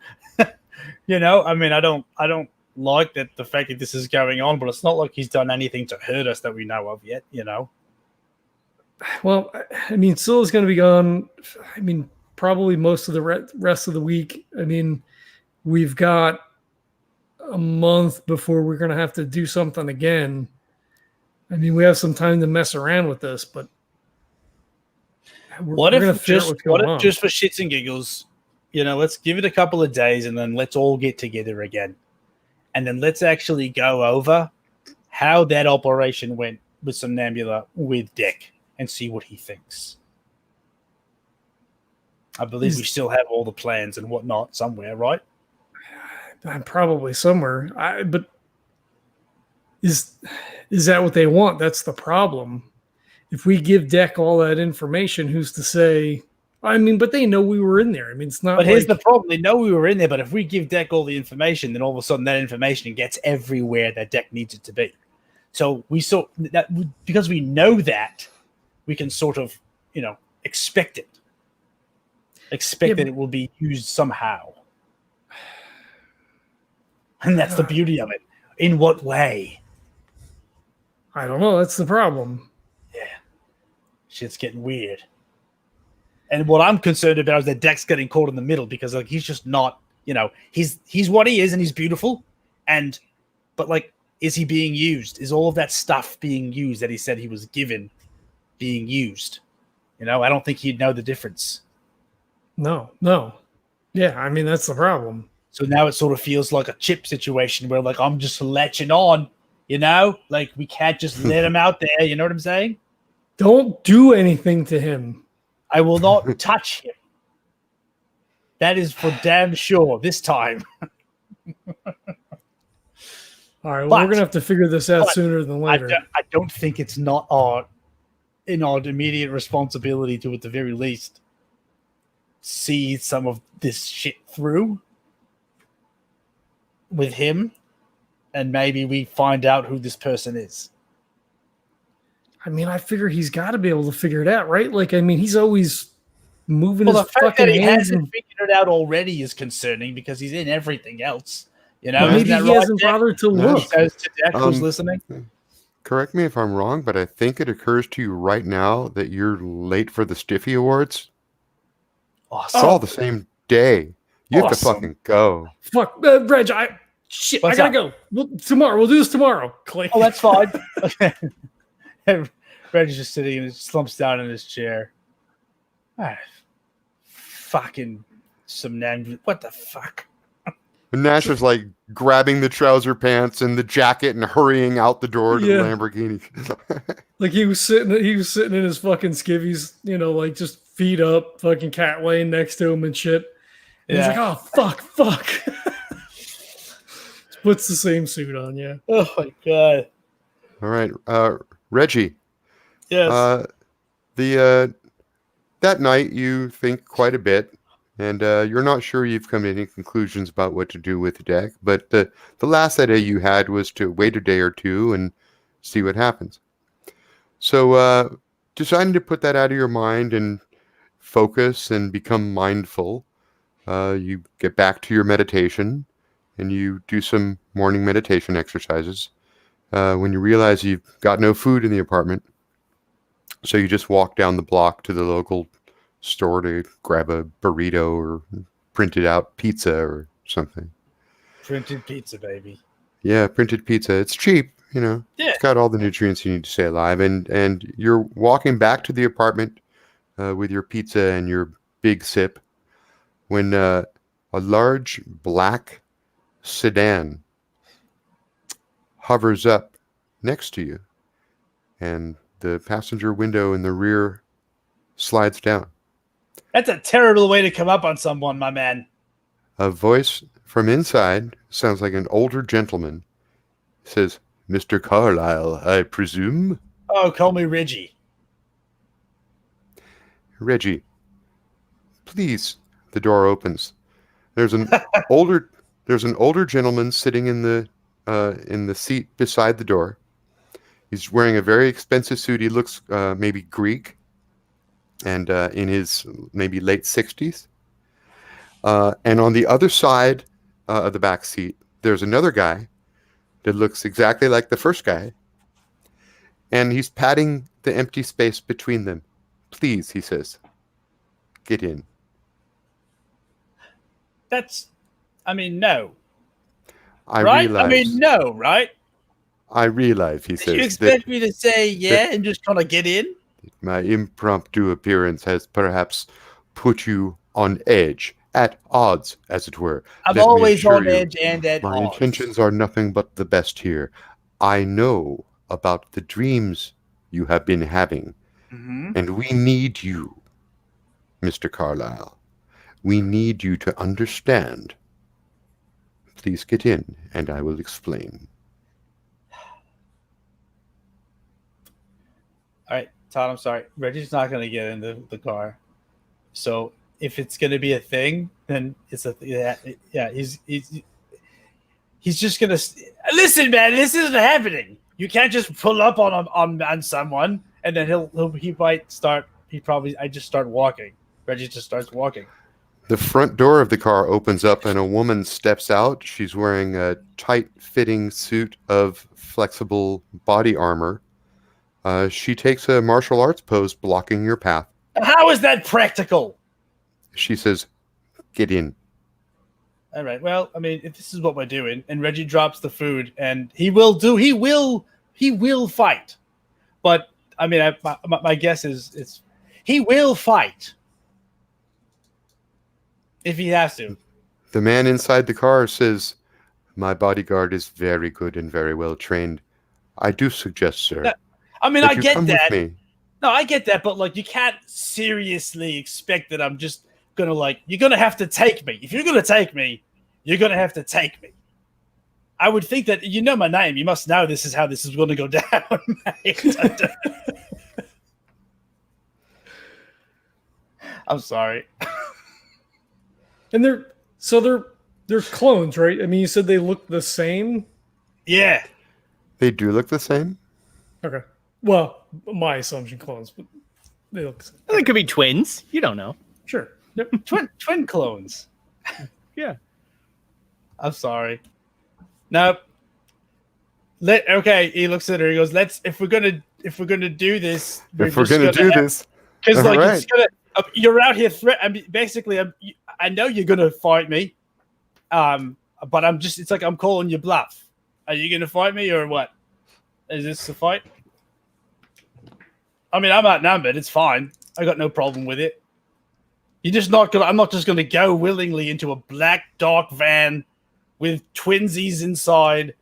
You know, I mean, I don't like that the fact that this is going on, but it's not like he's done anything to hurt us that we know of yet. You know. Well, I mean, Scylla's going to be gone. I mean, probably most of the rest of the week. I mean, we've got a month before we're going to have to do something again. I mean, we have some time to mess around with this, but what if just for shits and giggles, you know, let's give it a couple of days and then let's all get together again. And then let's actually go over how that operation went with Somnambula with Deck and see what he thinks. I believe we still have all the plans and whatnot somewhere, right? I'm probably somewhere. But is that what they want? That's the problem. If we give Deck all that information, who's to say? I mean, but they know we were in there. I mean, it's not. But here's the problem: they know we were in there. But if we give Deck all the information, then all of a sudden that information gets everywhere that Deck needs it to be. So we saw that because we know that, we can sort of, you know, expect it. Expect that it will be used somehow. And that's the beauty of it. In what way? I don't know. That's the problem. Yeah. Shit's getting weird. And what I'm concerned about is that Deck's getting caught in the middle because like he's just not, you know, he's what he is and he's beautiful. But like Is he being used? Is all of that stuff being used that he said he was given being used? You know, I don't think he'd know the difference. No. Yeah, I mean, that's the problem. So now it sort of feels like a Chip situation where, like, I'm just latching on, you know? Like, we can't just let him out there. You know what I'm saying? Don't do anything to him. I will not touch him. That is for damn sure this time. All right, well, But- we're gonna have to figure this out but sooner than I later. don't think it's not our immediate responsibility to, at the very least, see some of this shit through with him, and maybe we find out who this person is. I mean, I figure he's got to be able to figure it out, right? Like, I mean, he's always moving Well, the his fact fucking that he hands. hasn't And, figured it out already is concerning because he's in everything else. You know, well, maybe isn't he that right, hasn't Deck? bothered to No. look. Says to Deck, who's listening. Correct me if I'm wrong, but I think it occurs to you right now that you're late for the Stiffy Awards. It's Awesome. all the same day. You have to Awesome. fucking go. Fuck, Reg, I What's gotta go. Tomorrow, we'll do this tomorrow. Click. Oh, that's fine. Okay. Reggie's just sitting and slumps down in his chair. Ah, fucking Somnambula. What the fuck? And Nash is like grabbing the trouser pants and the jacket and hurrying out the door to Yeah. the Lamborghini. Like he was sitting in his fucking skivvies, you know, like just feet up, fucking cat laying next to him and shit. And he's like, oh fuck. Puts the same suit on, yeah. Oh my god. All right, Reggie. Yes. That night you think quite a bit, and you're not sure you've come to any conclusions about what to do with the deck. But the last idea you had was to wait a day or two and see what happens. So deciding to put that out of your mind and focus and become mindful, you get back to your meditation and you do some morning meditation exercises. When you realize you've got no food in the apartment, so you just walk down the block to the local store to grab a burrito or printed out pizza or something. Printed pizza, baby. Yeah, printed pizza. It's cheap, you know. Yeah. It's got all the nutrients you need to stay alive. And you're walking back to the apartment with your pizza and your big sip when a large black sedan hovers up next to you, and the passenger window in the rear slides down. That's a terrible way to come up on someone, my man. A voice from inside sounds like an older gentleman. Says, "Mr. Carlisle, I presume?" Oh, call me Reggie. "Reggie, please." The door opens. There's an older gentleman sitting in the seat beside the door. He's wearing a very expensive suit. He looks maybe Greek, and in his maybe late 60s. And on the other side of the back seat, there's another guy that looks exactly like the first guy, and he's patting the empty space between them. "Please," he says, "get in." No. I Right? realize. No, right? I realize, he Did you says, that expect me to say yeah and just kind of get in? my impromptu appearance has perhaps put you on edge, at odds, as it were. I'm Let me always assure on you, edge and at my odds. intentions are nothing but the best here. I know about the dreams you have been having, Mhm. and we need you, Mr. Carlisle. We need you to understand. Please get in, and I will explain. All right, Todd, I'm sorry. Reggie's not going to get in the car. So if it's going to be a thing, then it's a yeah. He's just going to listen, man. This isn't happening. You can't just pull up on someone and then he might start. I just start walking. Reggie just starts walking. The front door of the car opens up and a woman steps out. She's wearing a tight-fitting suit of flexible body armor. She takes a martial arts pose blocking your path. How is that practical? She says, "Get in." All right. Well, I mean, if this is what we're doing, and Reggie drops the food, and he will fight. But I mean, my guess is he will fight if he has to. The man inside the car says, "My bodyguard is very good and very well trained. I do suggest, sir. No, I mean, that I you get come that. with me." No, I get that, but like, you can't seriously expect that I'm just gonna you're gonna have to take me. If you're gonna take me, you're gonna have to take me. I would think that you know my name. You must know this is how this is going to go down, mate. I'm sorry. And they're clones, right? I mean, you said they look the same. Yeah. They do look the same. Okay. Well, my assumption clones, but they look the same. They could be twins. You don't know. Sure. Yep. Twin clones. Yeah. I'm sorry. No. Okay, he looks at her. He goes, if we're gonna do this, If we're gonna do this, because like right. it's gonna, you're out here. I mean, basically, I know you're gonna fight me, but I'm just. It's like I'm calling you bluff. Are you gonna fight me or what? Is this a fight? I mean, I'm outnumbered. It's fine. I got no problem with it. You're just not gonna. I'm not just gonna go willingly into a black dark van with twinsies inside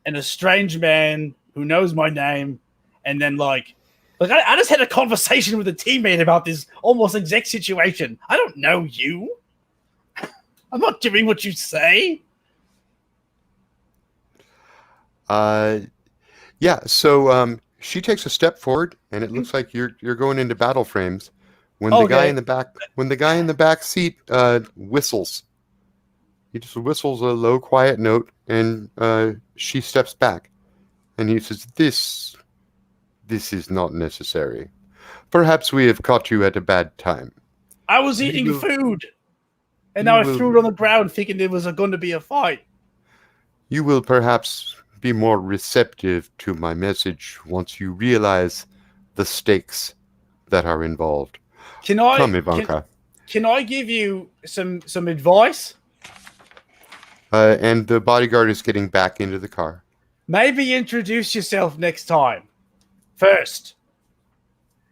and a strange man who knows my name, and then like I just had a conversation with a teammate about this almost exact situation. I don't know you. I'm not doing what you say. Yeah. So she takes a step forward, and it looks like you're going into battle frames. When the guy in the back seat whistles, he just whistles a low, quiet note, and she steps back, and he says, "This is not necessary. Perhaps we have caught you at a bad time." I was eating food, and now I threw it on the ground, thinking there was going to be a fight. You will perhaps be more receptive to my message once you realize the stakes that are involved. Come, Ivanka. Can I give you some advice? And the bodyguard is getting back into the car. Maybe introduce yourself next time. First.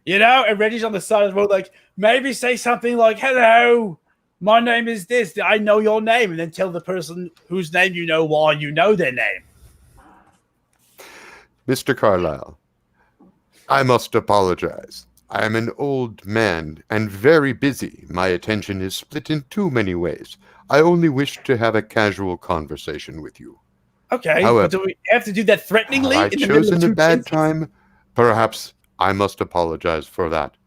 You know, and Reggie's on the side of the road, like, maybe say something like, "Hello, my name is this. I know your name." And then tell the person whose name you know why you know their name. Mr. Carlisle, I must apologize. I am an old man and very busy. My attention is split in too many ways. I only wish to have a casual conversation with you. Okay, However, but do we have to do that threateningly? I've chosen a bad time. Perhaps I must apologize for that.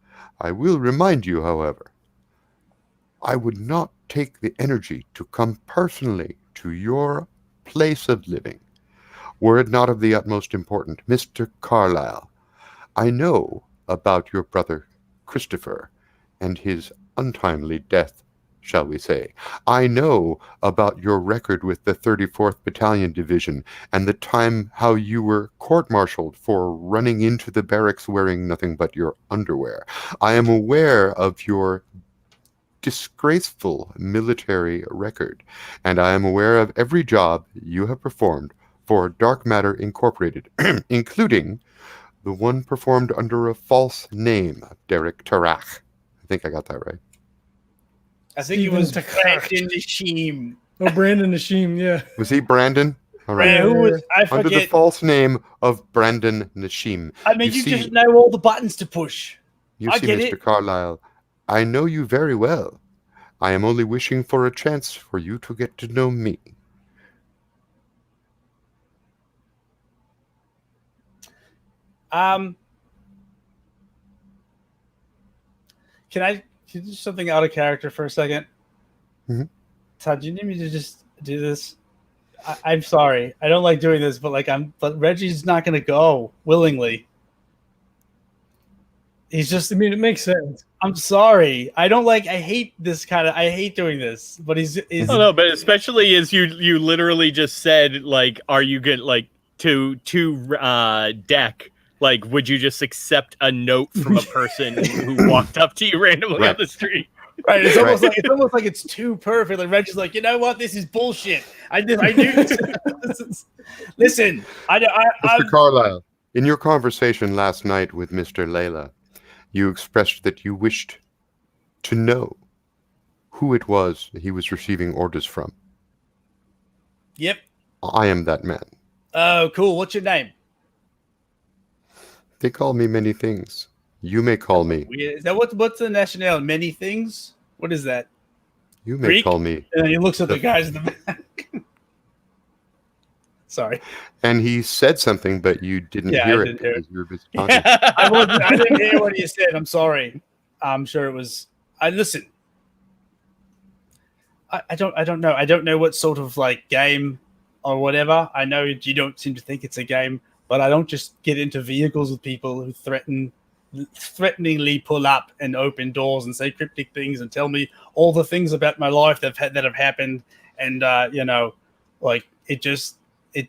I will remind you, however, I would not take the energy to come personally to your place of living were it not of the utmost importance. Mr. Carlisle, I know about your brother Christopher and his untimely death, shall we say. I know about your record with the 34th Battalion Division and the time how you were court-martialed for running into the barracks wearing nothing but your underwear. I am aware of your disgraceful military record, and I am aware of every job you have performed for Dark Matter Incorporated, including the one performed under a false name, Derek Tarach. I think I got that right. I think it was Brandon Nashim. Oh, Brandon Nashim, yeah. Was he Brandon? All right. Who was, I forget. Under the false name of Brandon Nashim. I mean, you just know all the buttons to push. You see, Mr. Carlisle, I know you very well. I am only wishing for a chance for you to get to know me. Can I do something out of character for a second? Mm-hmm. Todd, do you need me to just do this? I'm sorry. I don't like doing this, but Reggie's not going to go willingly. He's just, I mean, it makes sense. I'm sorry. I hate this I hate doing this, but he's no, but especially as you literally just said, like, are you good, like, to Deck, like, would you just accept a note from a person who walked up to you randomly on the street? Right. It's almost like it's too perfect. Like Reggie's like, you know what? This is bullshit. I knew this. Listen, Mr. Carlisle, in your conversation last night with Mr. Laela, you expressed that you wished to know who it was he was receiving orders from. Yep. I am that man. Oh, cool. What's your name? They call me many things. You may call me. Is that what's the nationality? Many things? What is that? You may Greek? call me. And then he looks at the guys in the back. Sorry. And he said something, but you didn't hear it because you were busy talking. I didn't hear what he said. I'm sorry. I'm sure it was. Listen. I don't know. I don't know what sort of like game or whatever. I know you don't seem to think it's a game, but I don't just get into vehicles with people who threateningly pull up and open doors and say cryptic things and tell me all the things about my life that have happened. And like it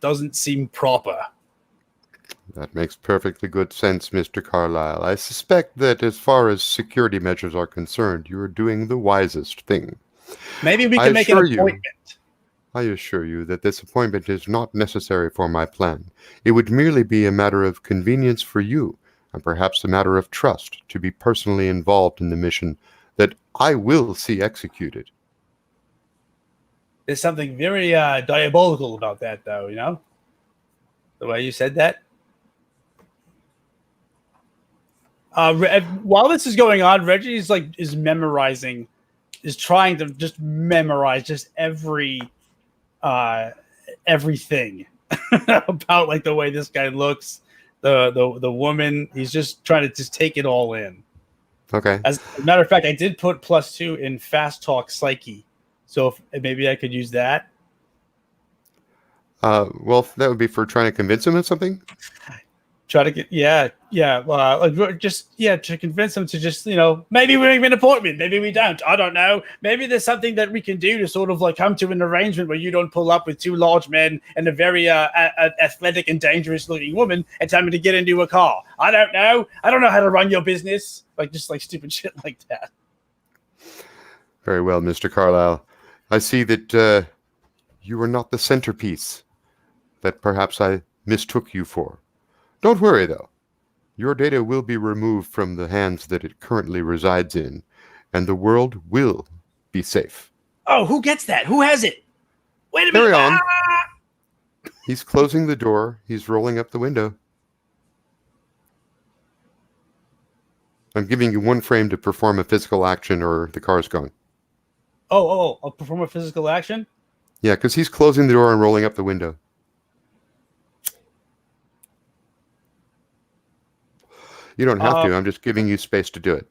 doesn't seem proper. That makes perfectly good sense, Mr. Carlisle. I suspect that as far as security measures are concerned, you are doing the wisest thing. Maybe we can make an appointment. I assure you that this appointment is not necessary for my plan. It would merely be a matter of convenience for you, and perhaps a matter of trust to be personally involved in the mission that I will see executed. There's something very diabolical about that, though, you know? The way you said that. While this is going on, Reggie is trying to just memorize just everything about like the way this guy looks, the woman. He's just trying to just take it all in. Okay. As a matter of fact, I did put +2 in fast talk psyche, so maybe I could use that. Well, that would be for trying to convince him of something. Try to get to convince them to just maybe we make an appointment, maybe we don't. I don't know. Maybe there's something that we can do to sort of like come to an arrangement where you don't pull up with 2 large men and a very athletic and dangerous looking woman and tell me to get into a car. I don't know. I don't know how to run your business. Like just like stupid shit like that. Very well, Mr. Carlisle. I see that you are not the centerpiece that perhaps I mistook you for. Don't worry, though. Your data will be removed from the hands that it currently resides in, and the world will be safe. Oh, who gets that? Who has it? Wait a minute. Carry on. He's closing the door. He's rolling up the window. I'm giving you 1 frame to perform a physical action or the car's gone. Oh, I'll perform a physical action? Yeah, because he's closing the door and rolling up the window. You don't have to. I'm just giving you space to do it.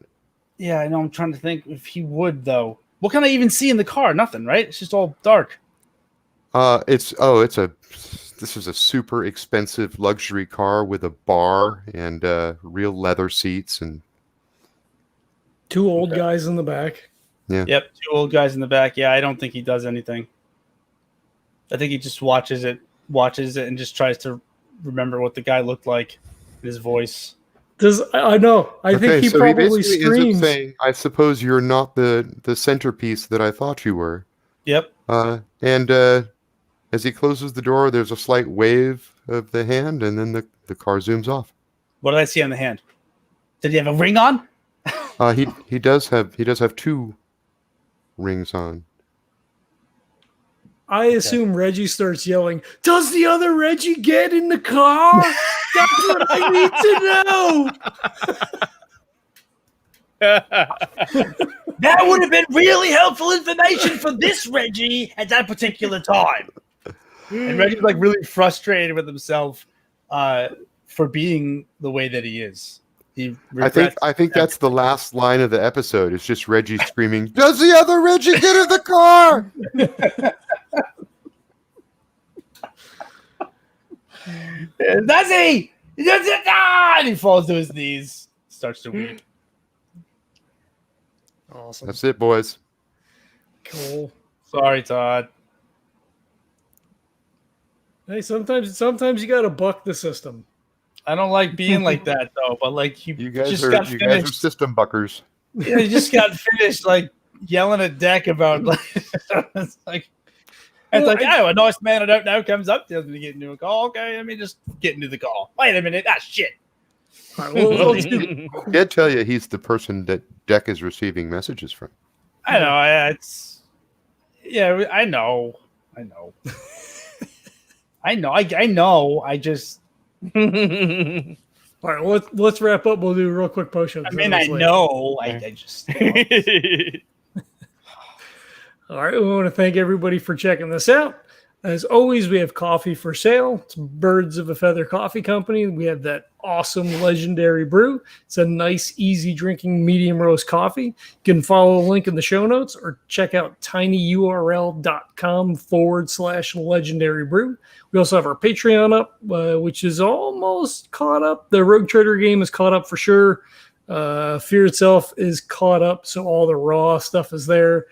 Yeah, I know. I'm trying to think if he would, though. What can I even see in the car? Nothing, right? It's just all dark. This is a super expensive luxury car with a bar and real leather seats and 2 old guys in the back. Yeah. Yep, 2 old guys in the back. Yeah, I don't think he does anything. I think he just watches it, and just tries to remember what the guy looked like, his voice. I know. I think he probably screams. Saying, I suppose you're not the centerpiece that I thought you were. Yep. And as he closes the door, there's a slight wave of the hand, and then the car zooms off. What did I see on the hand? Did he have a ring on? He does have 2 rings on. I assume Reggie starts yelling, "Does the other Reggie get in the car? That's what I need to know." That would have been really helpful information for this Reggie at that particular time. And Reggie's like really frustrated with himself for being the way that he is. I think that's the last line of the episode. It's just Reggie screaming, "Does the other Reggie get in the car?" Does he? And he falls to his knees, starts to weep. Awesome. That's it, boys. Cool. Sorry, Todd. Hey, sometimes you gotta buck the system. I don't like being like that though, but like you guys are system buckers. Yeah, you just got finished like yelling at Deck about like it's like oh, a nice man I don't know comes up, tells me to get into a call. Okay, let me just get into the call. Wait a minute, shit. All right, well, He did tell you he's the person that Deck is receiving messages from. I know. I know. I know. I just. all right, well, let's wrap up. We'll do a real quick post show. I mean, I know. I just. All right, we want to thank everybody for checking this out. As always, we have coffee for sale. It's Birds of a Feather Coffee Company. We have that awesome legendary brew. It's a nice, easy drinking medium roast coffee. You can follow a link in the show notes or check out tinyurl.com/legendary brew. We also have our Patreon up, which is almost caught up. The Rogue Trader game is caught up for sure. Fear itself is caught up, so all the raw stuff is there.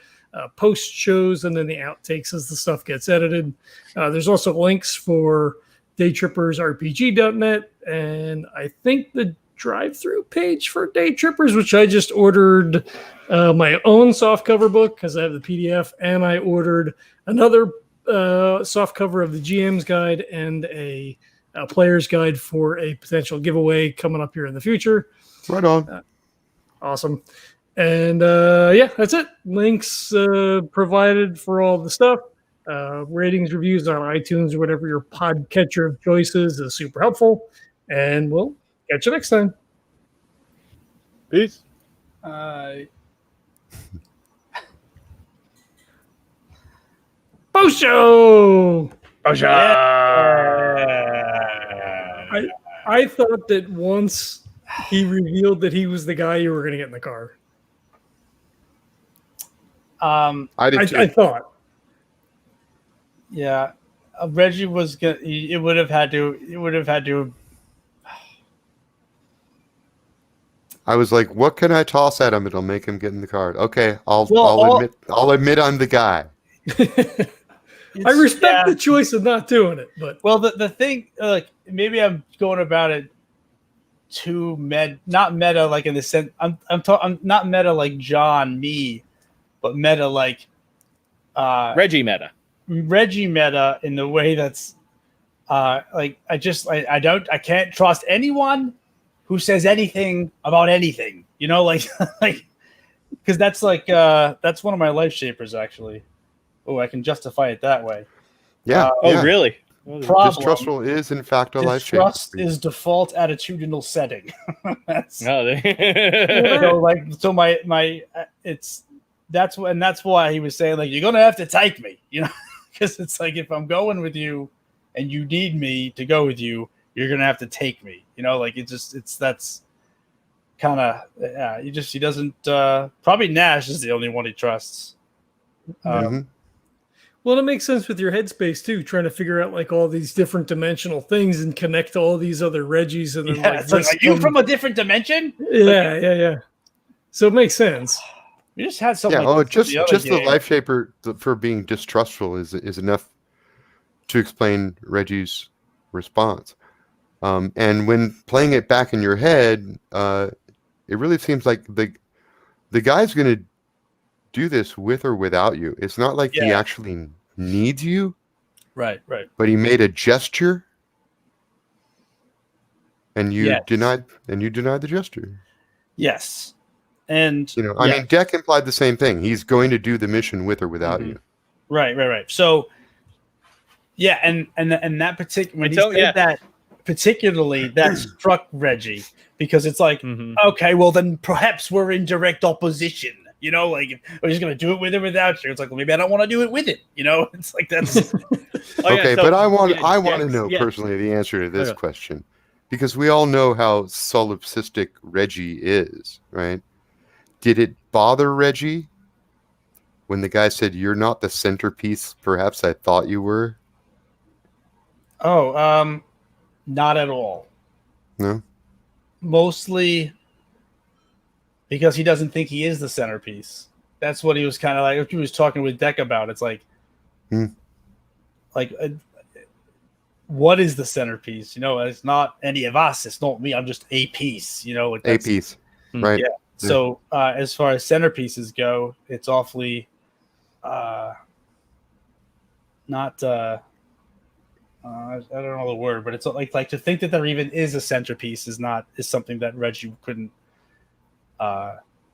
Post shows and then the outtakes as the stuff gets edited. There's also links for DayTrippersRPG.net and I think the drive-through page for DayTrippers, which I just ordered my own softcover book because I have the PDF, and I ordered another softcover of the GM's guide and a player's guide for a potential giveaway coming up here in the future. Right on. Awesome. And that's it. Links provided for all the stuff. Ratings, reviews on iTunes or whatever your podcatcher of choice is super helpful. And we'll catch you next time. Peace. Post show. I thought that once he revealed that he was the guy, you were going to get in the car. I did too. I thought. Yeah, Reggie was gonna. It would have had to. I was like, "What can I toss at him? It'll make him get in the car." Okay, I'll admit I'm the guy. I respect the choice of not doing it, but the thing, like maybe I'm going about it too not meta, like in the sense I'm not meta like John but meta like Reggie meta in the way that's like I can't trust anyone who says anything about anything, like because that's like that's one of my life shapers actually. Oh, I can justify it that way. Yeah. Really? Distrustful is in fact a life shaper. Distrust is default attitudinal setting. That's that's why he was saying like you're gonna have to take me, because it's like if I'm going with you and you need me to go with you, you're gonna have to take me, like that's kind of he doesn't probably Nash is the only one he trusts. Well, it makes sense with your headspace too, trying to figure out like all these different dimensional things and connect to all these other Reggies, and then are you from a different dimension? Yeah. So it makes sense. We just had something. Yeah. Just the life shaper for being distrustful is enough to explain Reggie's response. And when playing it back in your head, it really seems like the guy's going to do this with or without you. It's not like he actually needs you. Right. But he made a gesture and you denied the gesture. Yes. And I mean, Deck implied the same thing. He's going to do the mission with or without you. Right. So and that particular when he said that particularly that struck Reggie because it's like, okay, well then perhaps we're in direct opposition. Like if we're just gonna do it with or without you. It's like, well, maybe I don't want to do it with it. It's like that's but I want to know personally the answer to this question, because we all know how solipsistic Reggie is, right? Did it bother Reggie when the guy said, "You're not the centerpiece perhaps I thought you were"? Oh, not at all. No. Mostly because he doesn't think he is the centerpiece. That's what he was kind of like. He was talking with Deck about. It's like, what is the centerpiece? It's not any of us. It's not me. I'm just a piece. A piece, right? Yeah. So as far as centerpieces go, it's awfully not. I don't know the word, but it's like to think that there even is a centerpiece is something that Reggie couldn't.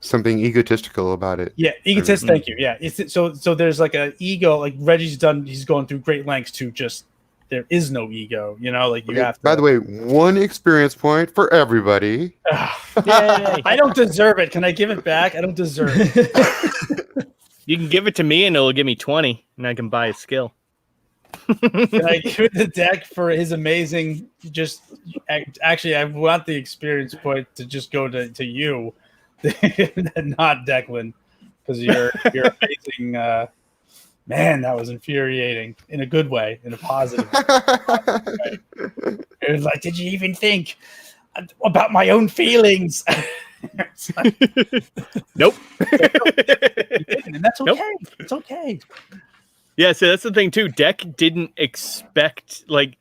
Something egotistical about it. Yeah, egotist. Thank you. Yeah, so there's like a ego. Like Reggie's done. He's going through great lengths to just. There is no ego. You know, like you have to. By the way, 1 experience point for everybody. Yay. I don't deserve it. Can I give it back? I don't deserve it. You can give it to me, and it'll give me 20, and I can buy a skill. Can I give it the deck for his amazing? Actually, I want the experience point to just go to you, not Decklan, because you're amazing. Man, that was infuriating in a good way, in a positive way. It was like, did you even think about my own feelings? Like, Nope. and that's okay. Nope. It's okay. Yeah, so that's the thing too. Deck didn't expect, like,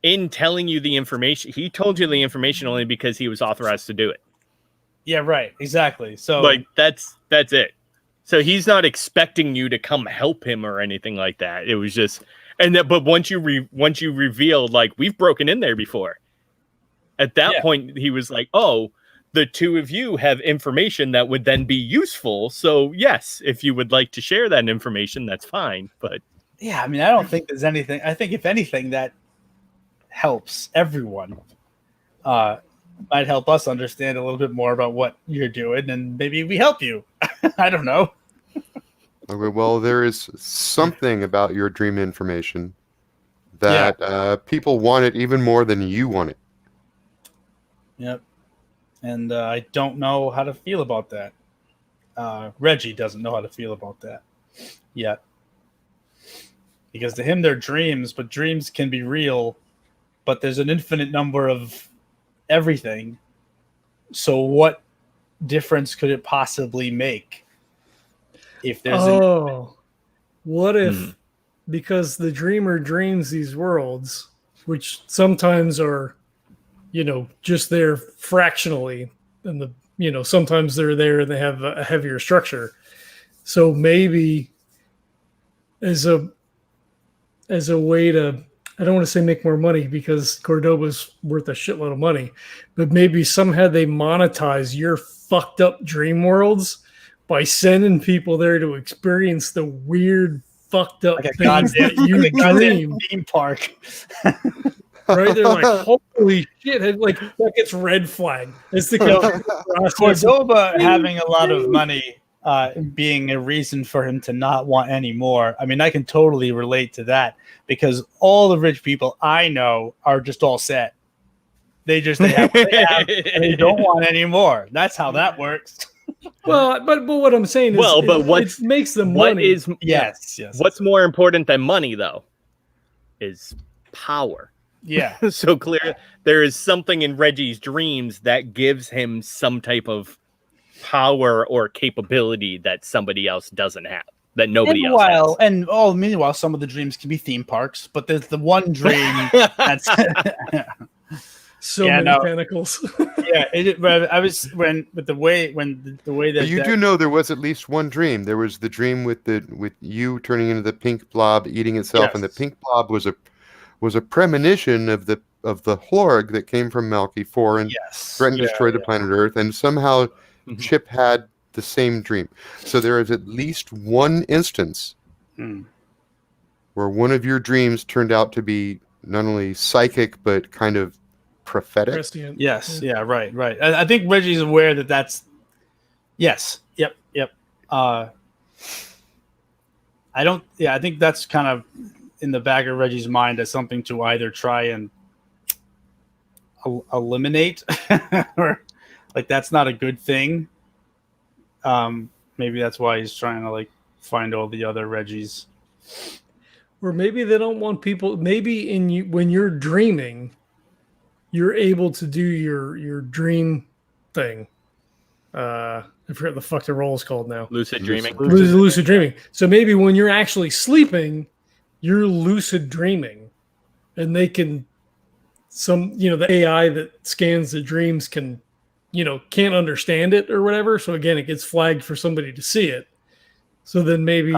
in telling you the information, he told you the information only because he was authorized to do it. Yeah, right. Exactly. So, like, that's it. So he's not expecting you to come help him or anything like that. It was just, but once you revealed, like, we've broken in there before. At that point, he was like, "Oh, the two of you have information that would then be useful. So yes, if you would like to share that information, that's fine." But yeah, I mean, I don't think there's anything. I think if anything, that helps everyone. Might help us understand a little bit more about what you're doing, and maybe we help you. I don't know. Okay, well, there is something about your dream information that people want it even more than you want it. Yep. And I don't know how to feel about that. Reggie doesn't know how to feel about that yet. Because to him, they're dreams, but dreams can be real. But there's an infinite number of everything. So what difference could it possibly make? If there's what if because the dreamer dreams these worlds, which sometimes are, just there fractionally, and sometimes they're there and they have a heavier structure. So maybe as a way to, I don't want to say make more money because Cordoba's worth a shitload of money, but maybe somehow they monetize your fucked up dream worlds by sending people there to experience the weird fucked up things that you dream. Theme park. Right? They're like, holy shit. Like, that gets red flag. It's the Cordoba having a lot of money being a reason for him to not want any more. I mean, I can totally relate to that because all the rich people I know are just all set. They have what they have and they don't want any more. That's how that works. Well, but what I'm saying is, what makes them money? Yes. What's more important than money, though, is power. Yeah. So clear, there is something in Reggie's dreams that gives him some type of power or capability that somebody else doesn't have, that nobody else has. Meanwhile, some of the dreams can be theme parks, but there's the one dream that's many tentacles. The way that you do know there was at least one dream. There was the dream with you turning into the pink blob eating itself, and the pink blob was a premonition of the Horg that came from Malky 4 and threatened to destroy the planet Earth, and somehow Chip had the same dream. So there is at least one instance where one of your dreams turned out to be not only psychic but kind of prophetic. Prescient. Yes, right. I think Reggie's aware that that's yes. Yep. I think that's kind of in the back of Reggie's mind as something to either try and eliminate or like that's not a good thing. Maybe that's why he's trying to like find all the other Reggies. Or maybe they don't want people. Maybe when you're dreaming, you're able to do your dream thing. I forget the fuck the role is called now. Lucid dreaming. Lucid dreaming. So maybe when you're actually sleeping, you're lucid dreaming, and they can the AI that scans the dreams can can't understand it or whatever. So again, it gets flagged for somebody to see it. So then maybe,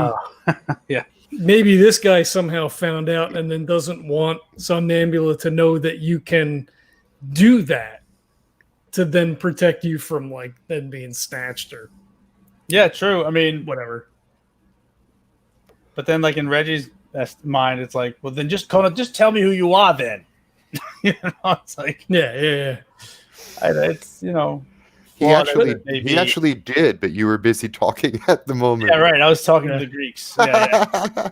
yeah, maybe this guy somehow found out and then doesn't want Somnambula to know that you can do that to then protect you from like then being snatched or yeah, true. I mean, whatever. But then, like in Reggie's mind, it's like, well, then just tell me who you are, then. It's like, yeah. It's He actually did, but you were busy talking at the moment. Yeah, right. I was talking to the Greeks. Yeah.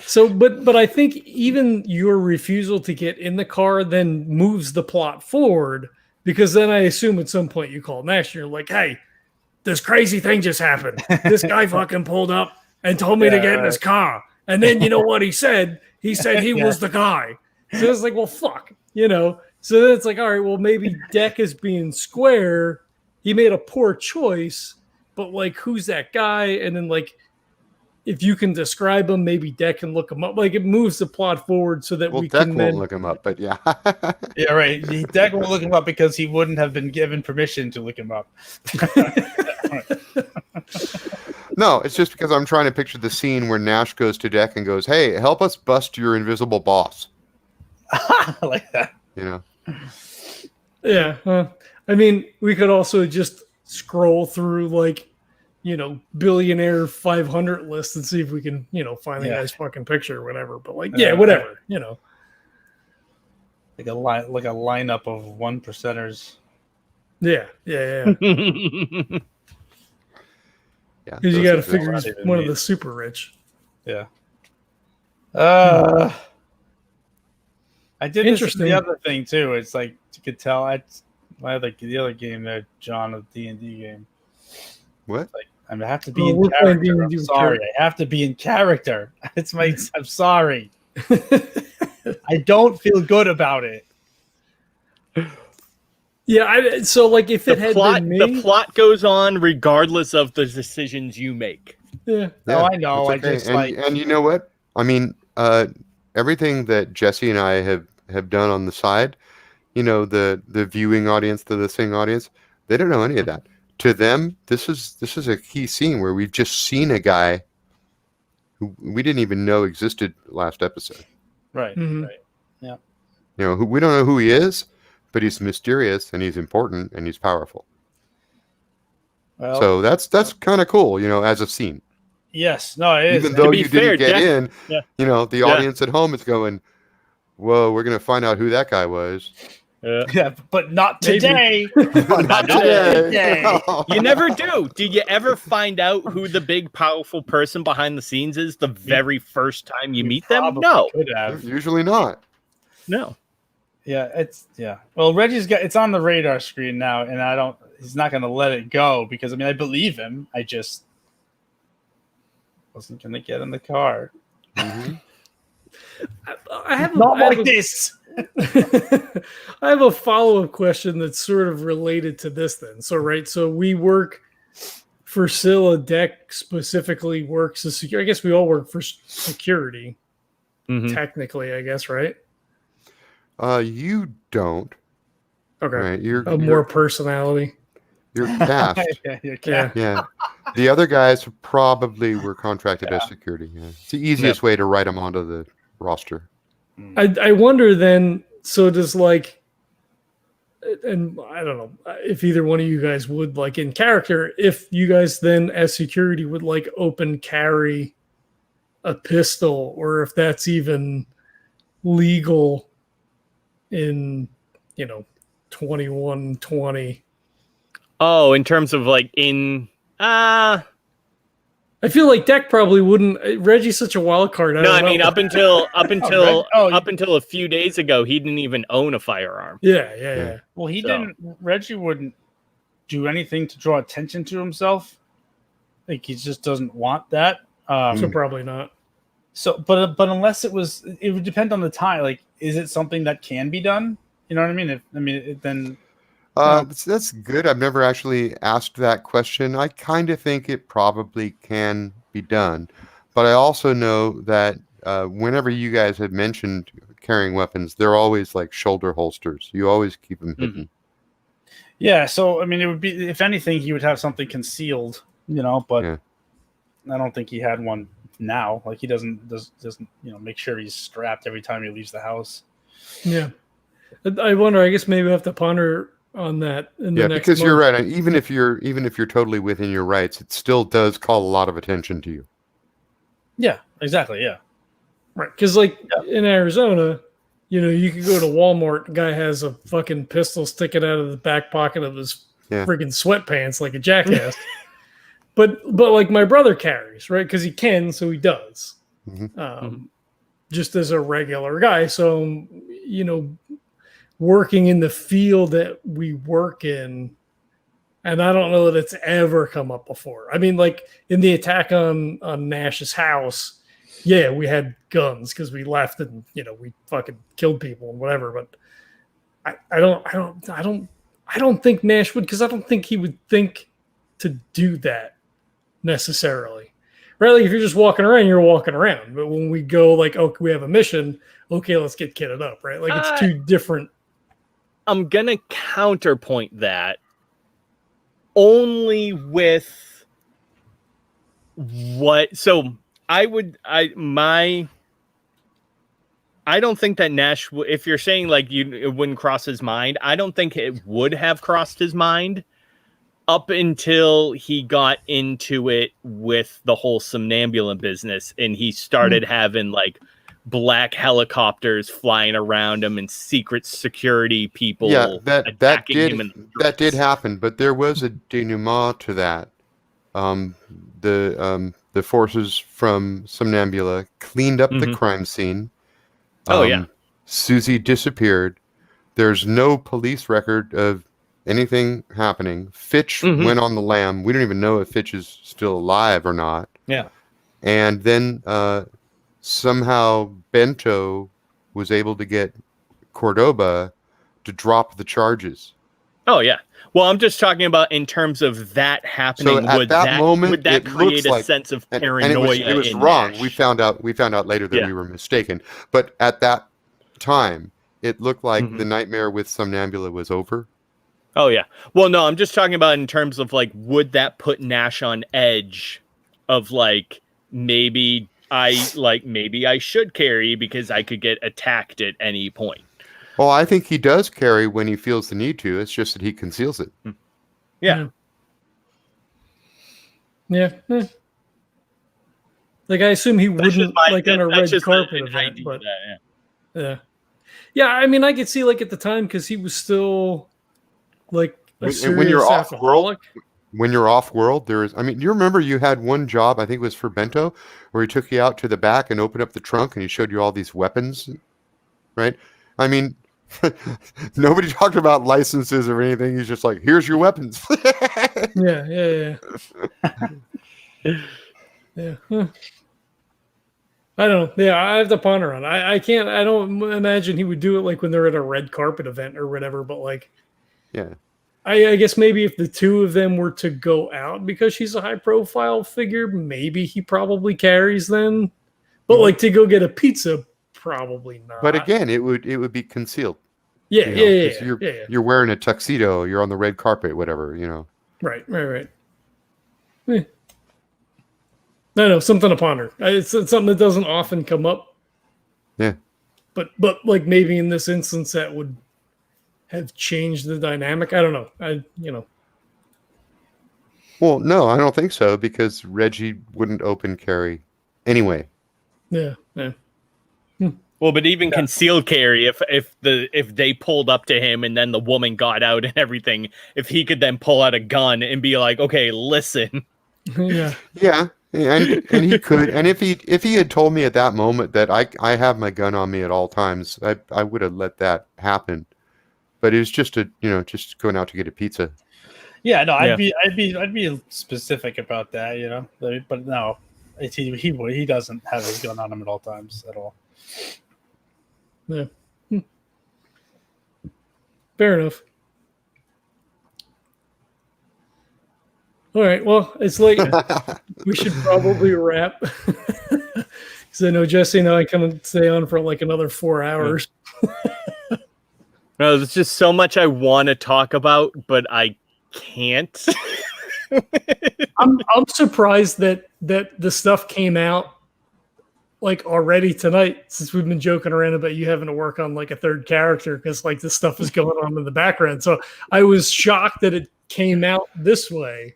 So, but I think even your refusal to get in the car then moves the plot forward, because then I assume at some point you call Nash and you're like, hey, this crazy thing just happened. This guy fucking pulled up and told me to get in his car. And then you know what he said? He said he was the guy. So it's like, well, fuck, So then it's like, all right, well, maybe Deck is being square. He made a poor choice, but like, who's that guy? And then like, if you can describe him, maybe Deck can look him up. Like, it moves the plot forward so that we Deck can won't look him up, but yeah. Yeah, right. Deck won't look him up because he wouldn't have been given permission to look him up. No, it's just because I'm trying to picture the scene where Nash goes to Deck and goes, hey, help us bust your invisible boss. I like that. Yeah. I mean, we could also just scroll through like, billionaire 500 list and see if we can, find the guy's fucking picture or whatever. But like, whatever, Like a lineup of 1%ers. Yeah. Yeah, Because you got to figure he's one of the super rich. Yeah. I did this with the other thing too. It's like you could tell. The other game there, John, of D&D game. What? Like, I have to be in character. I'm sorry. I have to be in character. I'm sorry. I don't feel good about it. Yeah, so like if it had been me, the plot goes on regardless of the decisions you make. Yeah. Oh, I know. Okay. And you know what? I mean, everything that Jesse and I have done on the side, the viewing audience, the listening audience, they don't know any of that. To them, this is a key scene where we've just seen a guy who we didn't even know existed last episode. Right. Mm-hmm. Right. Yeah. We don't know who he is, but he's mysterious and he's important and he's powerful. Well, so that's kind of cool, as a scene. Yes. No, it is. Even though you didn't get in, the audience at home is going, whoa, we're going to find out who that guy was. Yeah, but not today. Not today. You never do. Do you ever find out who the big, powerful person behind the scenes is the very first time you meet them? No. Could have. Usually not. No. Yeah, Well, Reggie's it's on the radar screen now, and he's not going to let it go because, I believe him. I just wasn't going to get in the car. Mm-hmm. I have this. I have a follow-up question that's sort of related to this then. So we work for Scilla. Deck specifically works as security. I guess we all work for security, technically, I guess, right? You don't. Okay. Right. You're more personality. You're cast. Yeah. The other guys probably were contracted as security. Yeah. It's the easiest way to write them onto the roster. I wonder then, so does like, and I don't know if either one of you guys would like in character, if you guys then as security would like open carry a pistol, or if that's even legal in 2120. Oh, in terms of like I feel like Deck probably wouldn't. Reggie's such a wild card. Up until a few days ago, he didn't even own a firearm. Yeah. Well, he didn't. Reggie wouldn't do anything to draw attention to himself. Like he just doesn't want that. So probably not. So, but unless it would depend on the time. Like, is it something that can be done? You know what I mean? Then. That's good. I've never actually asked that question. I kind of think it probably can be done, but I also know that whenever you guys have mentioned carrying weapons, they're always like shoulder holsters. You always keep them hidden. Yeah, so I mean, it would be, if anything, he would have something concealed, but Yeah. I don't think he had one now. Like he doesn't make sure he's strapped every time he leaves the house. Yeah. I wonder, I guess maybe we have to ponder on that in the next because month. you're right. Even if you're totally within your rights, it still does call a lot of attention to you. Yeah, exactly. Yeah. Right. Because in Arizona, you could go to Walmart, the guy has a fucking pistol sticking out of the back pocket of his freaking sweatpants like a jackass. but like my brother carries, right? Because he can, so he does. Mm-hmm. Just as a regular guy. So, working in the field that we work in, and I don't know that it's ever come up before. I mean, like in the attack on Nash's house, yeah, we had guns because we left and we fucking killed people and whatever. But I don't think Nash would, because I don't think he would think to do that necessarily. Right? Like if you're just walking around, you're walking around. But when we go we have a mission, okay, let's get kitted up, right? Like it's two different. I'm gonna counterpoint that only with what. So I don't think that Nash, if you're saying it wouldn't cross his mind, I don't think it would have crossed his mind up until he got into it with the whole Somnambula business and he started having black helicopters flying around him and secret security people. Yeah, that did happen, but there was a denouement to that. The forces from Somnambula cleaned up the crime scene. Susie disappeared. There's no police record of anything happening. Fitch went on the lam. We don't even know if Fitch is still alive or not. Yeah. And then somehow Bento was able to get Cordoba to drop the charges. Oh, yeah. Well, I'm just talking about in terms of that happening. So at that moment, would that create a sense of paranoia? And it was wrong. Nash? We found out later that we were mistaken. But at that time, it looked like the nightmare with Somnambula was over. Oh, yeah. Well, no, I'm just talking about in terms of would that put Nash on edge of maybe I should carry because I could get attacked at any point. Well, I think he does carry when he feels the need to. It's just that he conceals it. Yeah. Yeah. I assume he wouldn't on a red carpet event, but yeah. I mean, I could see at the time because he was still when you're off world. When you're off world, do you remember you had one job? I think it was for Bento, where he took you out to the back and opened up the trunk and he showed you all these weapons, right? I mean, nobody talked about licenses or anything. He's just here's your weapons. Yeah. Huh. I don't know. Yeah, I have to ponder on it. I can't. I don't imagine he would do it when they're at a red carpet event or whatever. But yeah. I guess maybe if the two of them were to go out because she's a high profile figure, maybe he probably carries then. But to go get a pizza, probably not. But again, it would be concealed. Yeah, You're wearing a tuxedo. You're on the red carpet, whatever. Right. I know, something to ponder. It's something that doesn't often come up. Yeah. But maybe in this instance that would have changed the dynamic. I don't know. Well, no, I don't think so because Reggie wouldn't open carry anyway. Yeah. Well, but even concealed carry, if they pulled up to him and then the woman got out and everything, if he could then pull out a gun and be like, okay, listen. Yeah. Yeah. And he could, and if he had told me at that moment that I have my gun on me at all times, I would have let that happen. But it was just just going out to get a pizza. Yeah, no, I'd be specific about that, But no, he doesn't have his gun on him at all times at all. Yeah. Fair enough. All right. Well, it's late. We should probably wrap because I know Jesse and I can stay on for another 4 hours. No, there's just so much I want to talk about, but I can't. I'm surprised that the stuff came out like already tonight, since we've been joking around about you having to work on like a third character because like this stuff is going on in the background. So I was shocked that it came out this way.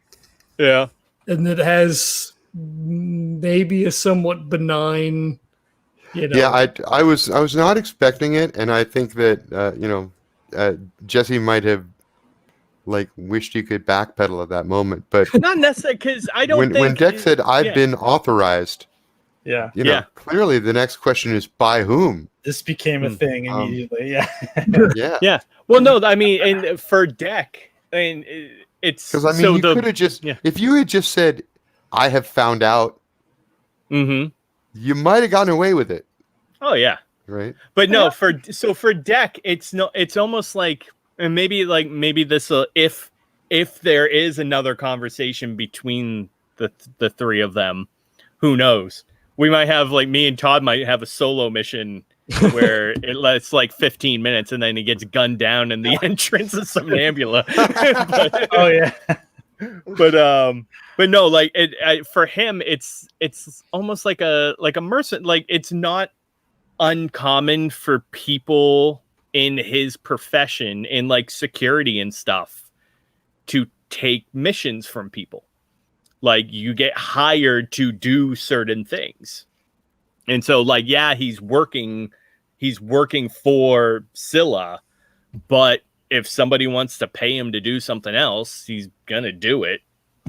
Yeah. And it has maybe a somewhat benign, Yeah, I was not expecting it, and I think that Jesse might have like wished you could backpedal at that moment, but not necessarily, because I don't think when Deck said I've been authorized. Yeah. Clearly the next question is by whom? This became a thing immediately. Yeah. Well, no, I mean, and for Deck, I mean, it's because I mean, you could have just if you had just said, "I have found out," you might have gotten away with it. Oh yeah, right. But no, for Deck, it's almost like, and maybe this will, if there is another conversation between the three of them, who knows? We might have, like, me and Todd might have a solo mission where it's like 15 minutes and then he gets gunned down in the entrance of Somnambula. But no, like for him, it's almost like a mercenary. Like, it's not uncommon for people in his profession, in like security and stuff, to take missions from people. Like, you get hired to do certain things. And so, like, yeah, he's working for Scilla, but if somebody wants to pay him to do something else, he's gonna do it.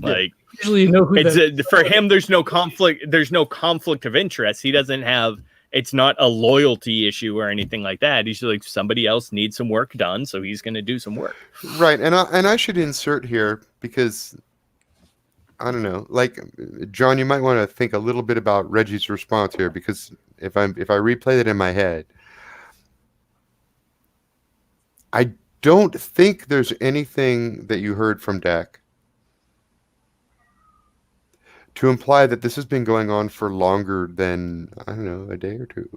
Like, usually you know who for him, there's no conflict of interest. He doesn't have, it's not a loyalty issue or anything like that. He's like, somebody else needs some work done, so he's gonna do some work. Right. And I should insert here, because I don't know, like, John, you might want to think a little bit about Reggie's response here, because if I replay it in my head, I don't think there's anything that you heard from Deck to imply that this has been going on for longer than, I don't know, a day or two.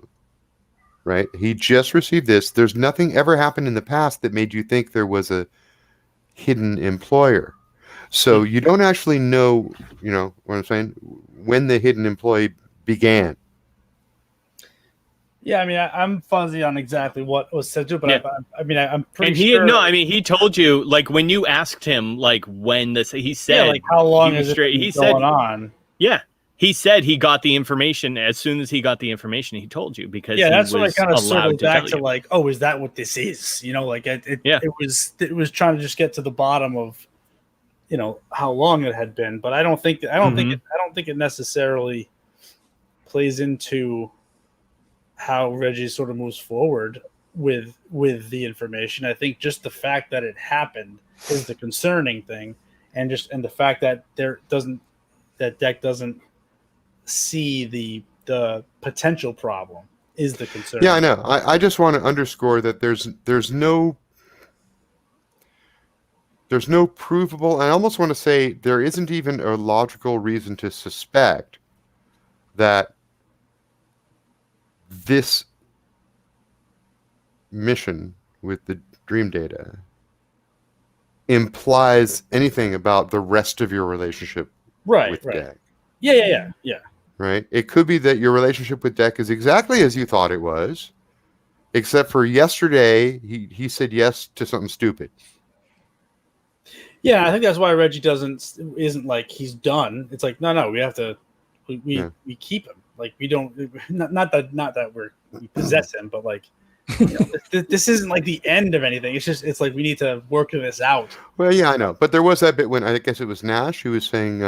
Right? He just received this. There's nothing ever happened in the past that made you think there was a hidden employer. So you don't actually know, what I'm saying, when the hidden employee began. Yeah, I mean, I'm fuzzy on exactly what was said to it, but I'm pretty and sure. No, I mean, he told you, like, when you asked him, like, when this, he said, like, how long is it going on? Yeah, he said he got the information as soon as he got the information. He told you, because that's what I kind of circled back to, you. like, oh, is that what this is? Like, it was trying to just get to the bottom of, how long it had been, but I don't think it necessarily plays into how Reggie sort of moves forward with the information. I think just the fact that it happened is the concerning thing, and the fact that Deck doesn't see the potential problem is the concern. Yeah, I know. I just want to underscore that there's no provable, I almost want to say there isn't even a logical reason to suspect that this mission with the dream data implies anything about the rest of your relationship with Deck. Yeah. Right? It could be that your relationship with Deck is exactly as you thought it was, except for yesterday he said yes to something stupid. Yeah, I think that's why Reggie isn't like he's done. It's like, no, we have to we keep him. Like, we don't, not that we possess him, but like, this isn't like the end of anything. It's like we need to work this out. Well, yeah, I know, but there was that bit when I guess it was Nash who was saying,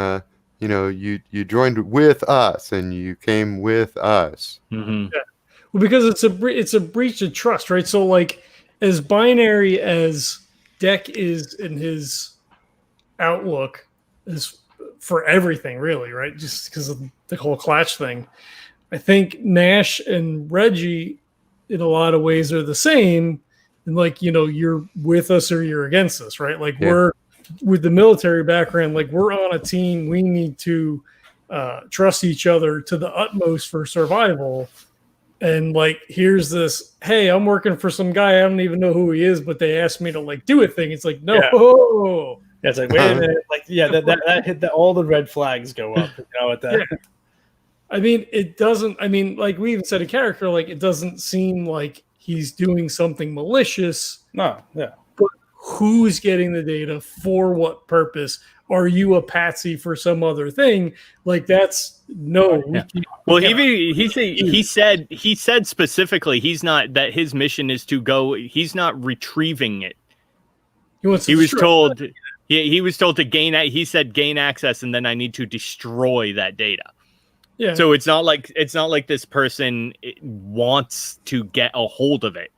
you joined with us and you came with us. Mm-hmm. Yeah. Well, because it's a breach of trust, right? So, like, as binary as Deck is in his outlook is for everything, really, right? Just because of the whole Clash thing. I think Nash and Reggie, in a lot of ways, are the same. And, like, you're with us or you're against us, right? Like, we're with the military background, like, we're on a team. We need to trust each other to the utmost for survival. and like here's this, hey, I'm working for some guy, I don't even know who he is, but they asked me to like do a thing. It's like, no. Yeah, it's like, wait a minute, like, yeah, that hit all the red flags go up, at that. Yeah. I mean, it doesn't, I mean, like we even said a character, like it doesn't seem like he's doing something malicious. No, yeah. But who's getting the data for what purpose? Are you a patsy for some other thing? Like that's no. Yeah. Well, he said specifically he's not, that his mission is to go. He's not retrieving it. He was told to gain. He said gain access, and then I need to destroy that data. Yeah. So it's not like this person wants to get a hold of it.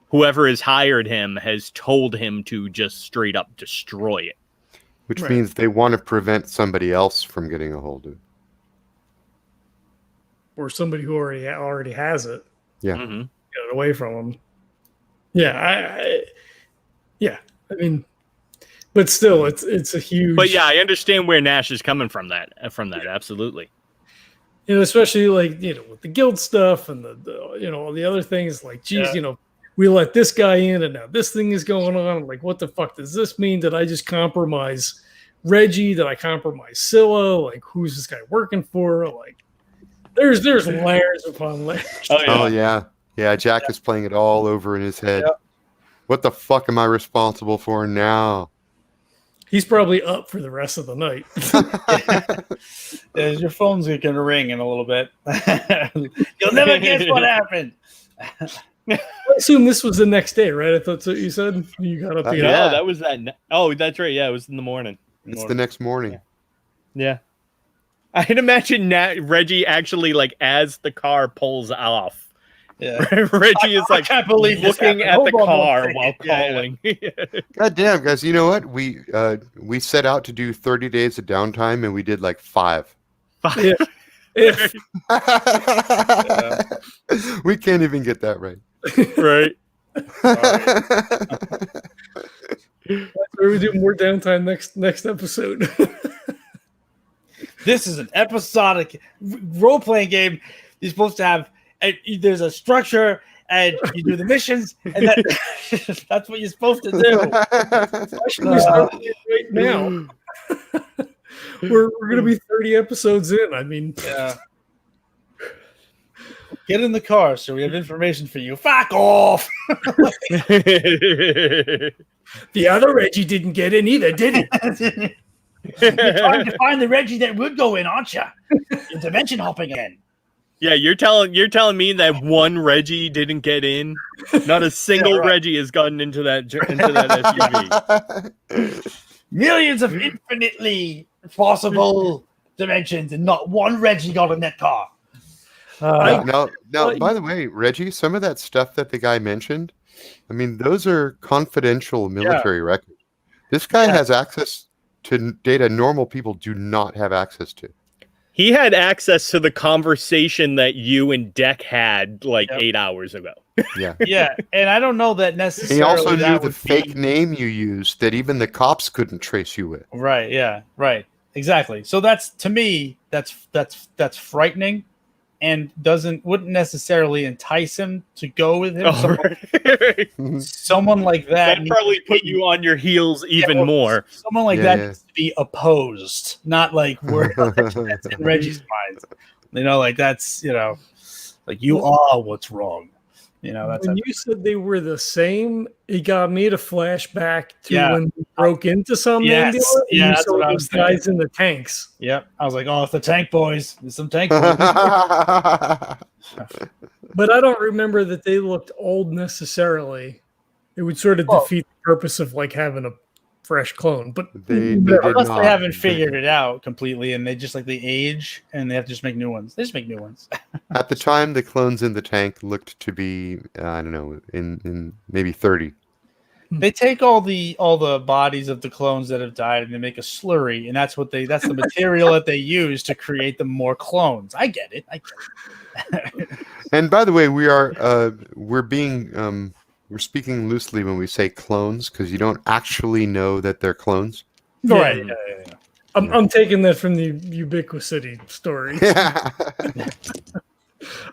Whoever has hired him has told him to just straight up destroy it. Which means they want to prevent somebody else from getting a hold of it. Or somebody who already has it. Yeah. Mm-hmm. Get it away from them. Yeah. I mean, but still, it's a huge. But yeah, I understand where Nash is coming from. Absolutely. Especially like with the guild stuff and the all the other things. Like, geez, we let this guy in, and now this thing is going on. Like, what the fuck does this mean? Did I just compromise Reggie? Did I compromise Scilla? Like, who's this guy working for? Like, there's layers upon layers. Oh yeah. Jack is playing it all over in his head. Yep. What the fuck am I responsible for now? He's probably up for the rest of the night. Your phone's going to ring in a little bit. You'll never guess what happened. I assume this was the next day, right? I thought that's what you said. You got up. Yeah, that was that. Oh, that's right. Yeah, it was in the morning. It's the next morning. Yeah. I'd imagine Reggie actually, like, as the car pulls off. Yeah. Reggie is like looking at the car while calling. God damn, guys! You know what? We set out to do 30 days of downtime, and we did like 5. If we can't even get that right. Right. We're doing more downtime next episode. This is an episodic role-playing game. You're supposed to have. There's a structure, and you do the missions, and that's what you're supposed to do. Especially right now. We're going to be 30 episodes in. I mean, get in the car, so we have information for you. Fuck off. The other Reggie didn't get in either, did he? You're trying to find the Reggie that would go in, aren't you? You're dimension hopping again. Yeah, you're telling me that one Reggie didn't get in. Not a single Reggie has gotten into that SUV. Millions of infinitely possible dimensions, and not one Reggie got in that car. Now, by the way, Reggie, some of that stuff that the guy mentioned, I mean, those are confidential military records. This guy has access to data normal people do not have access to. He had access to the conversation that you and Deck had like 8 hours ago. Yeah. Yeah. And I don't know that necessarily. He also knew the fake name you used that even the cops couldn't trace you with. Right. Yeah. Right. Exactly. So that's, to me, that's frightening, and wouldn't necessarily entice him to go with him. Someone like that probably put you on your heels even more. Someone like that needs to be opposed, not like word that's in Reggie's mind. Like that's like you are what's wrong. That's when you said they were the same, it got me to flash back to when we broke into Somnambula. Yeah, that's what I was thinking. Guys in the tanks. Yep. I was like, oh, it's the tank boys. There's some tank boys. But I don't remember that they looked old necessarily. It would sort of defeat the purpose of like having a fresh clone. But unless they haven't figured it out completely, and they just like the age, and they have to just make new ones. They just make new ones. At the time, the clones in the tank looked to be, I don't know, in maybe 30. They take all the bodies of the clones that have died, and they make a slurry, and that's the material that they use to create the more clones. I get it. And by the way, we're speaking loosely when we say clones, because you don't actually know that they're clones. Right. Yeah. I'm taking that from the Ubiquity story.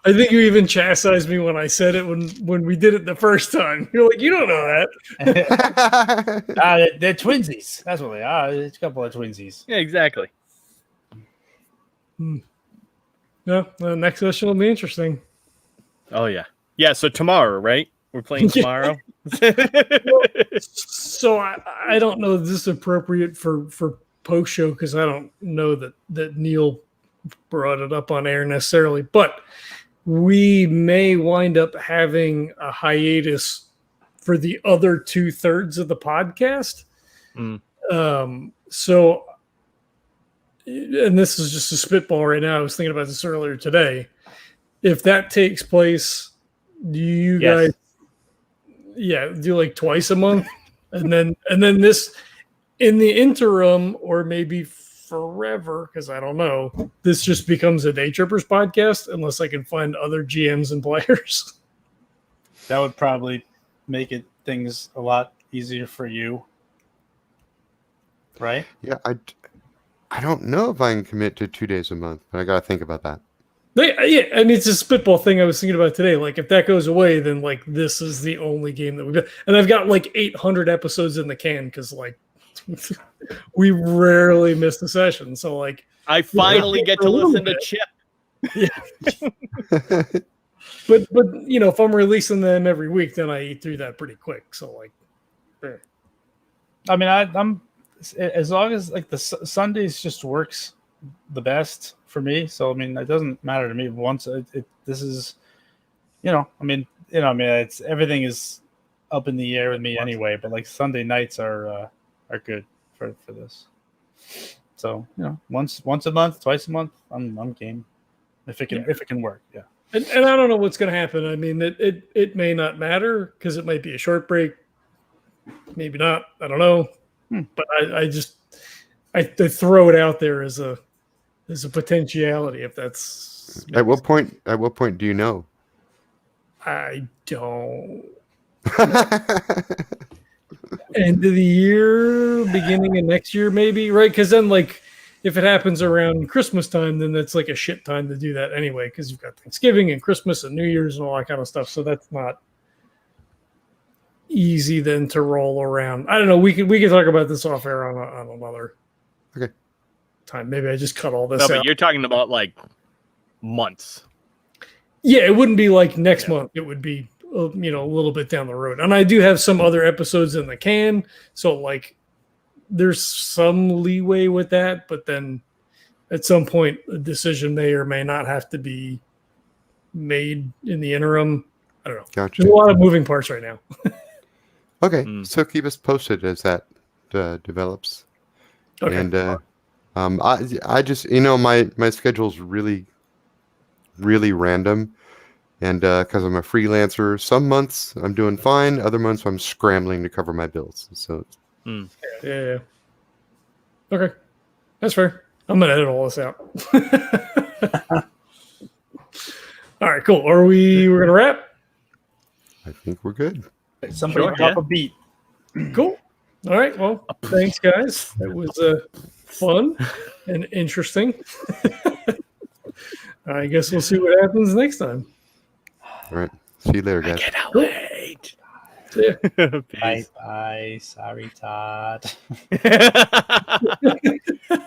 I think you even chastised me when I said it when we did it the first time. You're like, you don't know that. They're twinsies. That's what they are. It's a couple of twinsies. Yeah, exactly. No, the next session will be interesting. Oh yeah. Yeah, so tomorrow, right? We're playing tomorrow. So I don't know if this is appropriate for post show because I don't know that Neil brought it up on air necessarily, but we may wind up having a hiatus for the other 2/3 of the podcast. So, and this is just a spitball right now. I was thinking about this earlier today. If that takes place, do you guys, do like twice a month, and then this in the interim, or maybe forever, because I don't know, this just becomes a DayTrippers podcast unless I can find other GMs and players. That would probably make things a lot easier for you, right? Yeah, I don't know if I can commit to 2 days a month, but I got to think about that. Yeah, I mean, it's a spitball thing I was thinking about today. Like, if that goes away, then like this is the only game that we've got, and I've got like 800 episodes in the can because like we rarely miss a session. So like, I finally get to listen to Chip. But you know, if I'm releasing them every week, then I eat through that pretty quick. So like, I mean, I'm as long as like the Sundays just works the best for me. So I mean, it doesn't matter to me. Once this is, I mean, it's everything is up in the air with me anyway. But like Sunday nights are good for this. So once a month, twice a month, I'm game. If it can work, yeah. And I don't know what's going to happen. I mean, it may not matter because it might be a short break. Maybe not. I don't know. But I throw it out there as a potentiality. If that's At what point do you know? I don't. End of the year, beginning of next year, maybe, right? Because then, like, if it happens around Christmas time, then that's like a shit time to do that anyway, because you've got Thanksgiving and Christmas and New Year's and all that kind of stuff. So that's not easy then to roll around. I don't know. We could talk about this off air on another time. Maybe I just cut all this out. But you're talking about like months. Yeah, it wouldn't be like next month. It would be a little bit down the road. And I do have some other episodes in the can, so like there's some leeway with that, but then at some point a decision may or may not have to be made in the interim. I don't know. Gotcha. There's a lot of moving parts right now. Okay, so keep us posted as that develops. Okay. And I just my schedule's really random, and because I'm a freelancer, some months I'm doing fine, other months I'm scrambling to cover my bills. So Yeah. Okay. That's fair. I'm gonna edit all this out. All right, cool. We're gonna wrap? I think we're good. Somebody Sure, drop a beat. Cool. All right. Well, thanks, guys. It was fun and interesting. I guess we'll see what happens next time. All right. See you later, guys. I cannot wait. See ya. Bye. Sorry, Todd.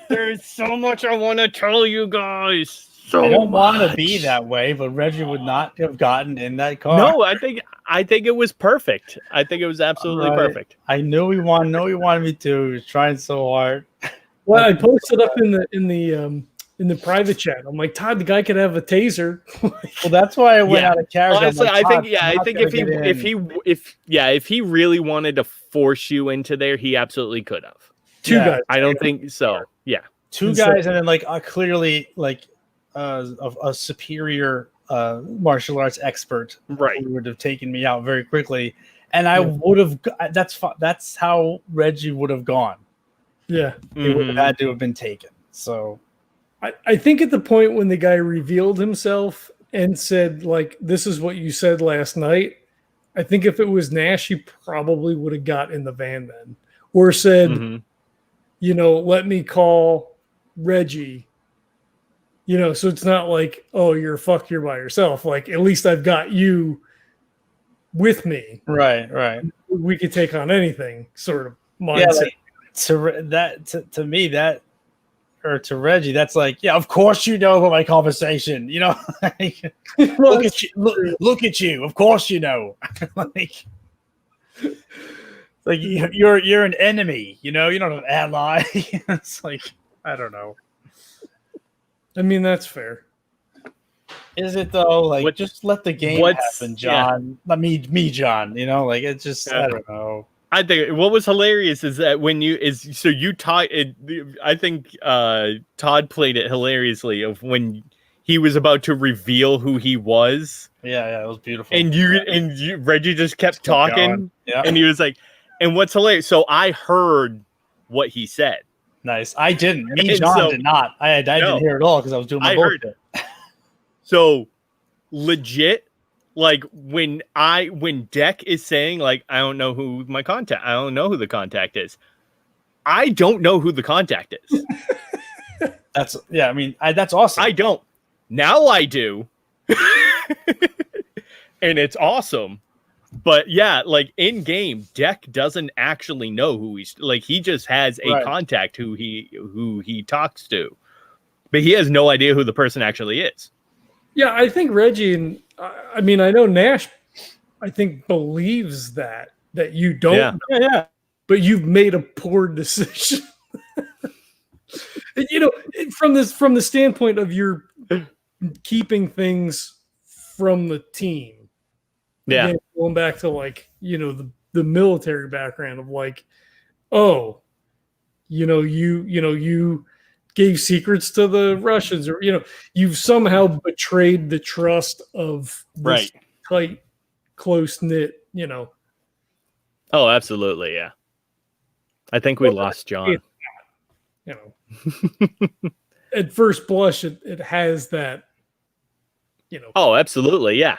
There's so much I want to tell you guys. I don't want to be that way, but Reggie would not have gotten in that car. No, I think it was perfect. I think it was absolutely perfect. I knew he wanted me to. He was trying so hard. Well, I posted up in the private chat. I'm like, Todd, the guy could have a taser. Well, that's why I went out of character. Honestly, like, I think if he really wanted to force you into there, he absolutely could have. Two guys. I don't think so. Yeah. Two guys, and then like clearly like a superior martial arts expert, right, who would have taken me out very quickly, and I would have. That's how Reggie would have gone. Yeah, it would have had to have been taken. So, I think at the point when the guy revealed himself and said like, "This is what you said last night," I think if it was Nash, he probably would have got in the van then, or said, "Let me call Reggie." You know, so it's not like, oh, you're by yourself. Like, at least I've got you with me. Right, right. We could take on anything sort of mindset. Yeah, like, to me, that, or to Reggie, that's like, yeah, of course you know about my conversation. You know, like, look at you. Of course you know. Like you're an enemy. You know, you're not an ally. It's like, I don't know. I mean, that's fair. Is it though? Like, just let the game happen, John. Not me, John. You know, like, it's just, I don't know. I think what was hilarious is that I think Tod played it hilariously of when he was about to reveal who he was. Yeah, it was beautiful. And Reggie just kept talking. Yeah. And he was like, and what's hilarious? So I heard what he said. Nice. I didn't. John did not. I didn't hear it all because I was doing my bullshit. So legit, like when Deck is saying, like, I don't know who the contact is. I don't know who the contact is. That's awesome. I don't. Now I do. And it's awesome. But yeah, like in game, Deck doesn't actually know who he's like. He just has a contact who he talks to, but he has no idea who the person actually is. Yeah, I think Reggie and I mean, I know Nash, I think believes that you don't. Yeah. But you've made a poor decision. You know, from the standpoint of you're keeping things from the team. Yeah. Again, going back to, like, you know, the military background of, like, oh, you gave secrets to the Russians, or, you know, you've somehow betrayed the trust of this tight, close knit, you know. Oh, absolutely, yeah. I think we lost John. You know, at first blush, it has that, you know. Oh, absolutely, yeah.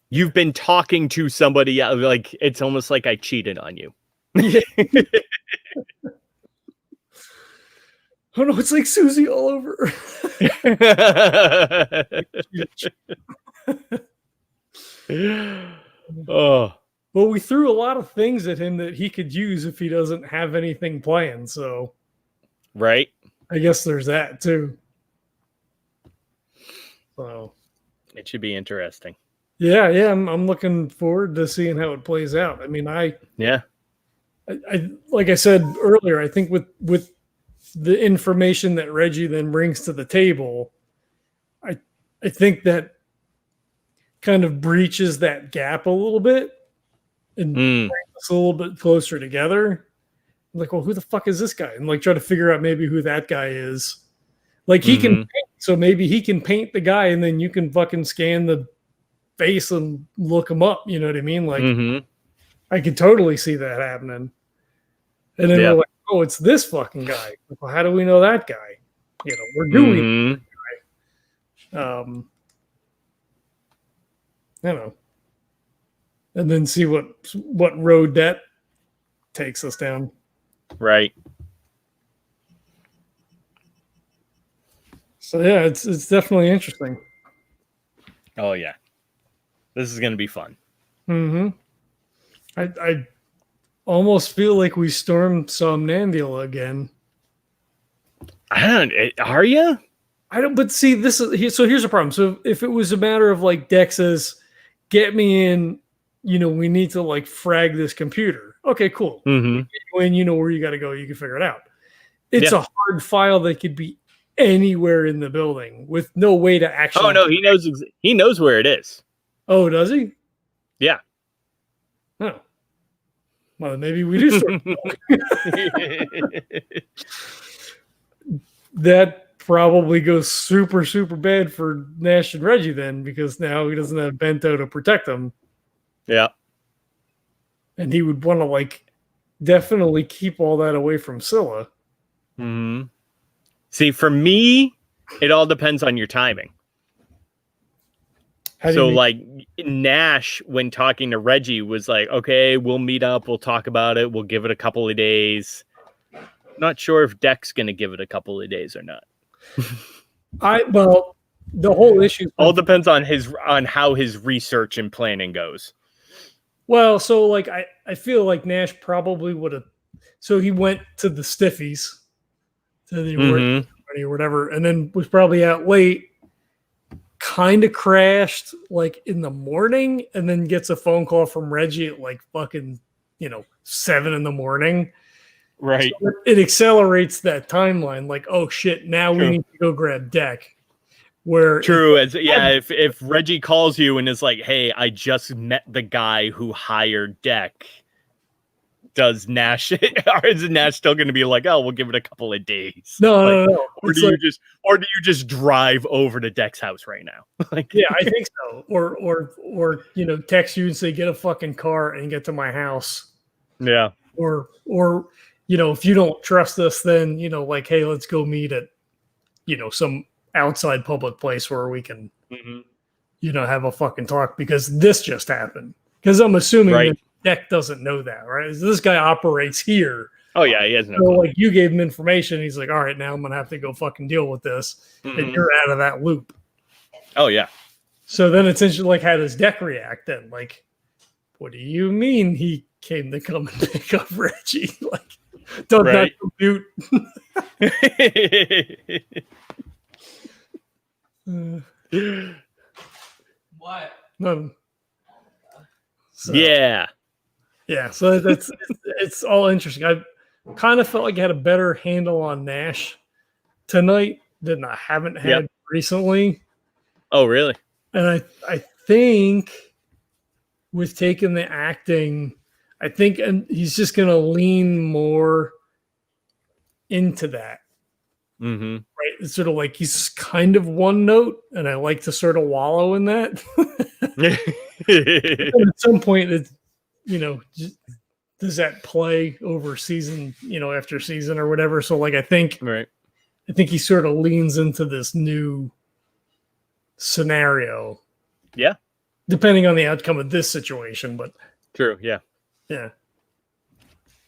You've been talking to somebody, like, it's almost like I cheated on you. Oh no, it's like Susie all over. Oh. Well, we threw a lot of things at him that he could use if he doesn't have anything planned. So, right. I guess there's that too. So, it should be interesting. Yeah, I'm looking forward to seeing how it plays out. I mean, I like I said earlier, I think with the information that Reggie then brings to the table, I think that kind of breaches that gap a little bit and brings us a little bit closer together. Like, well, who the fuck is this guy? And like try to figure out maybe who that guy is. Like he can paint, so maybe he can paint the guy and then you can fucking scan the face and look him up. You know what I mean? Like I could totally see that happening. And then we're like, oh, it's this fucking guy. Well, how do we know that guy? You know, we're doing you know, and then see what road that takes us down. Right. So yeah, it's definitely interesting. Oh yeah, this is gonna be fun. I almost feel like we stormed Somnambula again. Are you? I don't. But see, this is so. Here's a problem. So if it was a matter of like Deck says, "Get me in," you know, we need to like frag this computer. Okay, cool. When you know where you got to go, you can figure it out. It's a hard file that could be anywhere in the building with no way to actually. Oh no, he knows where it is. Oh, does he? Yeah. Oh. Well, maybe we do start. That probably goes super, super bad for Nash and Reggie then, because now he doesn't have Bento to protect him. Yeah. And he would want to like definitely keep all that away from Scilla. See, for me, it all depends on your timing. So like Nash, when talking to Reggie, was like, okay, we'll meet up. We'll talk about it. We'll give it a couple of days. Not sure if Deck's going to give it a couple of days or not. Well, the whole issue. All depends on how his research and planning goes. Well, so like I feel like Nash probably would have. So he went to the Stiffies, to the award or whatever, and then was probably out late. Kind of crashed like in the morning, and then gets a phone call from Reggie at like fucking 7 a.m. Right. So it accelerates that timeline. Like, oh shit, now we need to go grab Deck. Where true, if Reggie calls you and is like, "Hey, I just met the guy who hired Deck," is Nash still going to be like, "Oh, we'll give it a couple of days"? No. Or do you just drive over to Deck's house right now? Yeah, I think so. Or text you and say, "Get a fucking car and get to my house." Yeah. Or if you don't trust us, then like, hey, let's go meet at some outside public place where we can have a fucking talk, because this just happened. Because I'm assuming that Deck doesn't know that, right? This guy operates here. Oh yeah, he has no. So like, you gave him information. He's like, all right, now I'm gonna have to go fucking deal with this, and you're out of that loop. Oh yeah. So then it's interesting, like, how does Deck react then? Like, what do you mean he came to come and pick up Reggie? Like, does not compute. What? None. So, yeah. So it's all interesting. I kind of felt like I had a better handle on Nash tonight than I haven't had recently. Oh, really? And I think with taking the acting, I think he's just going to lean more into that. Mm-hmm. Right? It's sort of like he's kind of one note, and I like to sort of wallow in that. At some point, it's, does that play over season, after season or whatever? So like, I think he sort of leans into this new scenario. Yeah. Depending on the outcome of this situation, but true. Yeah. Yeah.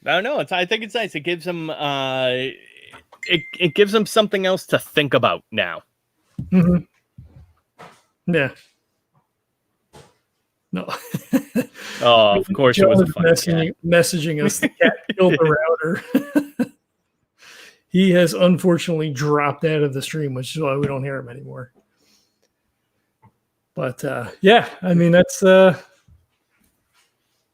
I don't know. I think it's nice. It gives him it gives him something else to think about now. Mm-hmm. Yeah. No. Oh, of course it was a fun messaging us. The cat killed the router. He has unfortunately dropped out of the stream, which is why we don't hear him anymore. But yeah, I mean, that's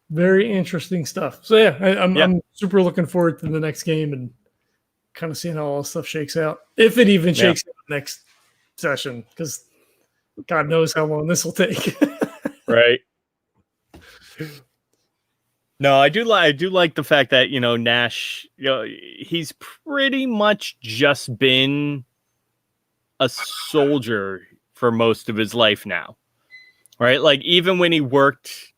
very interesting stuff. So yeah, I'm super looking forward to the next game and kind of seeing how all this stuff shakes out. If it even shakes out next session, because God knows how long this will take. Right. No, I do like the fact that, Nash, he's pretty much just been a soldier for most of his life now. Right? Like, even when he worked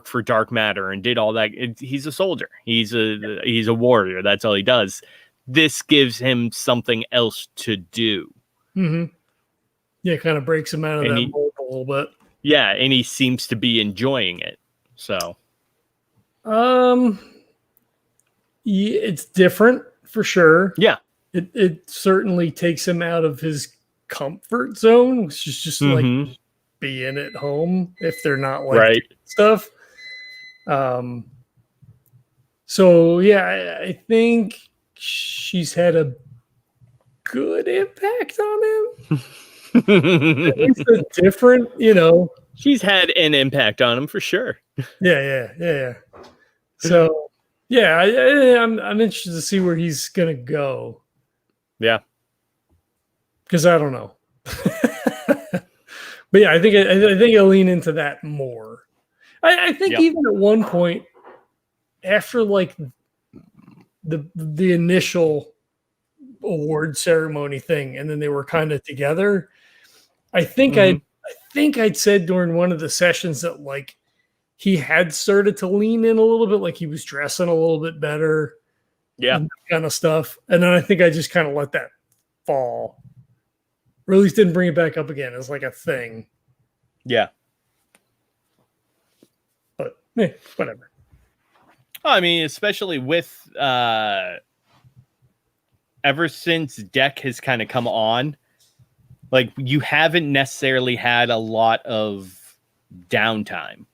for Dark Matter and did all that, he's a soldier. He's a warrior. That's all he does. This gives him something else to do. Mm-hmm. Yeah, it kind of breaks him out of that mold a little bit. Yeah, and he seems to be enjoying it. So, yeah, it's different for sure. Yeah, it certainly takes him out of his comfort zone, which is just like being at home if they're not like stuff. So yeah, I think she's had a good impact on him. At least a different, she's had an impact on him for sure. Yeah. So yeah, I'm interested to see where he's gonna go. Yeah, because I don't know. But yeah, I think I'll lean into that more. I think even at one point, after like the initial award ceremony thing, and then they were kind of together. I think I'd said during one of the sessions that like he had started to lean in a little bit, like he was dressing a little bit better, and that kind of stuff. And then I think I just kind of let that fall, or at least didn't bring it back up again as like a thing. Yeah, but whatever. I mean, especially with ever since Deck has kind of come on, like you haven't necessarily had a lot of downtime.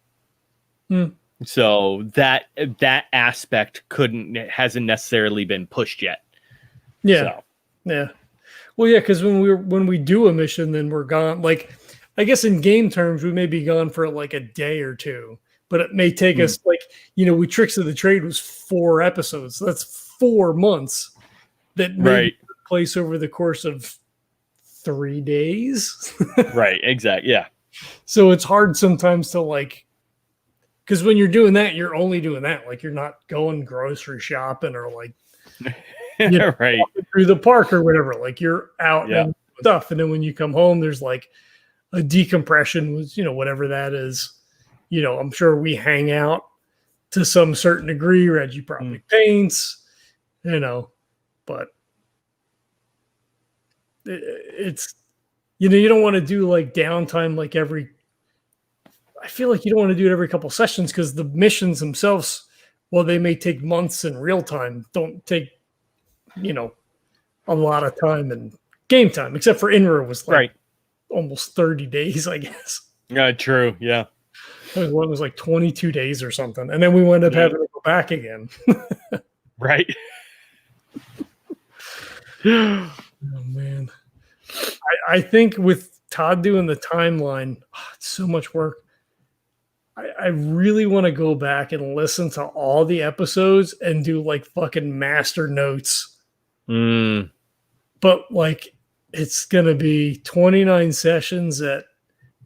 So that aspect hasn't necessarily been pushed yet. Yeah. Yeah. Well, yeah, because when we do a mission, then we're gone. Like, I guess in game terms, we may be gone for like a day or two, but it may take us like, we Tricks of the Trade was 4 episodes. So that's 4 months that may take place over the course of 3 days. Right. Exactly. Yeah. So it's hard sometimes to like, because when you're doing that, you're only doing that. Like, you're not going grocery shopping or like, right through the park or whatever. Like, you're out and stuff. And then when you come home, there's like a decompression with, whatever that is. I'm sure we hang out to some certain degree. Reggie probably paints, but it's, you don't want to do like downtime like I feel like you don't want to do it every couple sessions because the missions themselves, well, they may take months in real time, don't take, a lot of time in game time, except for Inra was like almost 30 days, I guess. Yeah, true. Yeah. One was like 22 days or something. And then we wound up having to go back again. Right. Oh, man. I think with Tod doing the timeline, it's so much work. I really want to go back and listen to all the episodes and do like fucking master notes. But like, it's going to be 29 sessions at,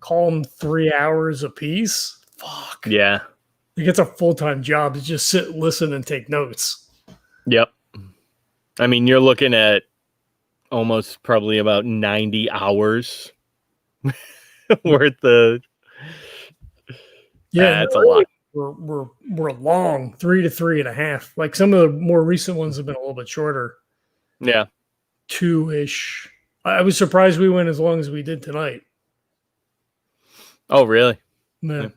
call them 3 hours a piece. Fuck. Yeah. Like, it's a full-time job to just sit, listen, and take notes. Yep. I mean, you're looking at almost probably about 90 hours worth of. Yeah, that's a lot. We're long, 3 to 3.5. Like, some of the more recent ones have been a little bit shorter. Yeah. 2-ish. I was surprised we went as long as we did tonight. Oh, really? Yeah.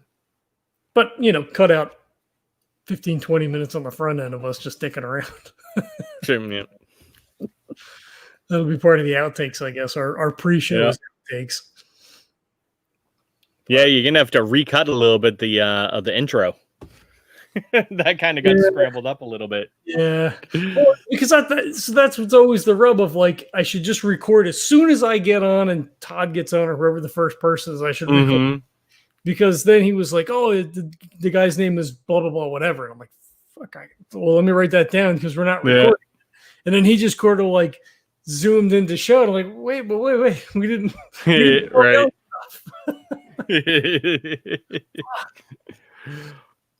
But, cut out 15, 20 minutes on the front end of us just dicking around. Sure, yeah. That'll be part of the outtakes, I guess, our pre-show outtakes. Yeah, you're gonna have to recut a little bit of the intro. That kind of got scrambled up a little bit. Yeah, well, because that's what's always the rub of like, I should just record as soon as I get on and Tod gets on, or whoever the first person is, I should record. Because then he was like, "Oh, the guy's name is blah blah blah whatever," and I'm like, "Fuck, well, let me write that down because we're not recording." And then he just sort of like zoomed into show. And I'm like, wait, we didn't right.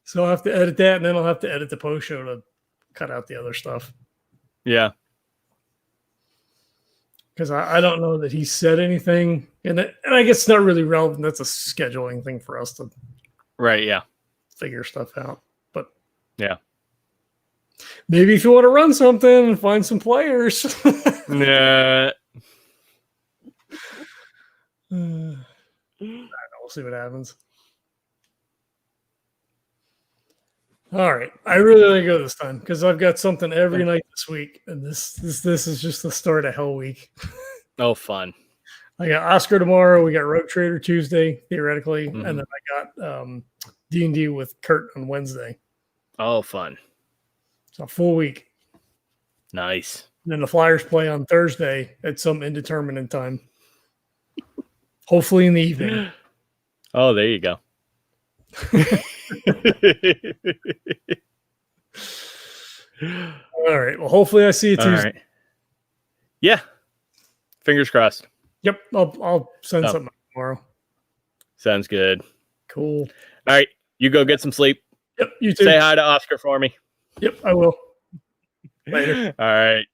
So I'll have to edit that, and then I'll have to edit the post show to cut out the other stuff. Yeah. Because I don't know that he said anything, and I guess it's not really relevant. That's a scheduling thing for us to figure stuff out. But yeah, maybe if you want to run something and find some players. Yeah. We'll see what happens. All right, I really want to go this time because I've got something every night this week, and this is just the start of Hell Week. Oh, fun! I got Oscar tomorrow. We got Rogue Trader Tuesday, theoretically, and then I got D&D with Kurt on Wednesday. Oh, fun! It's a full week. Nice. And then the Flyers play on Thursday at some indeterminate time. Hopefully in the evening. Oh, there you go. All right. Well, hopefully I see you Tuesday. Right. Yeah. Fingers crossed. Yep. I'll send something tomorrow. Sounds good. Cool. All right. You go get some sleep. Yep. You too. Say hi to Oscar for me. Yep, I will. Later. All right.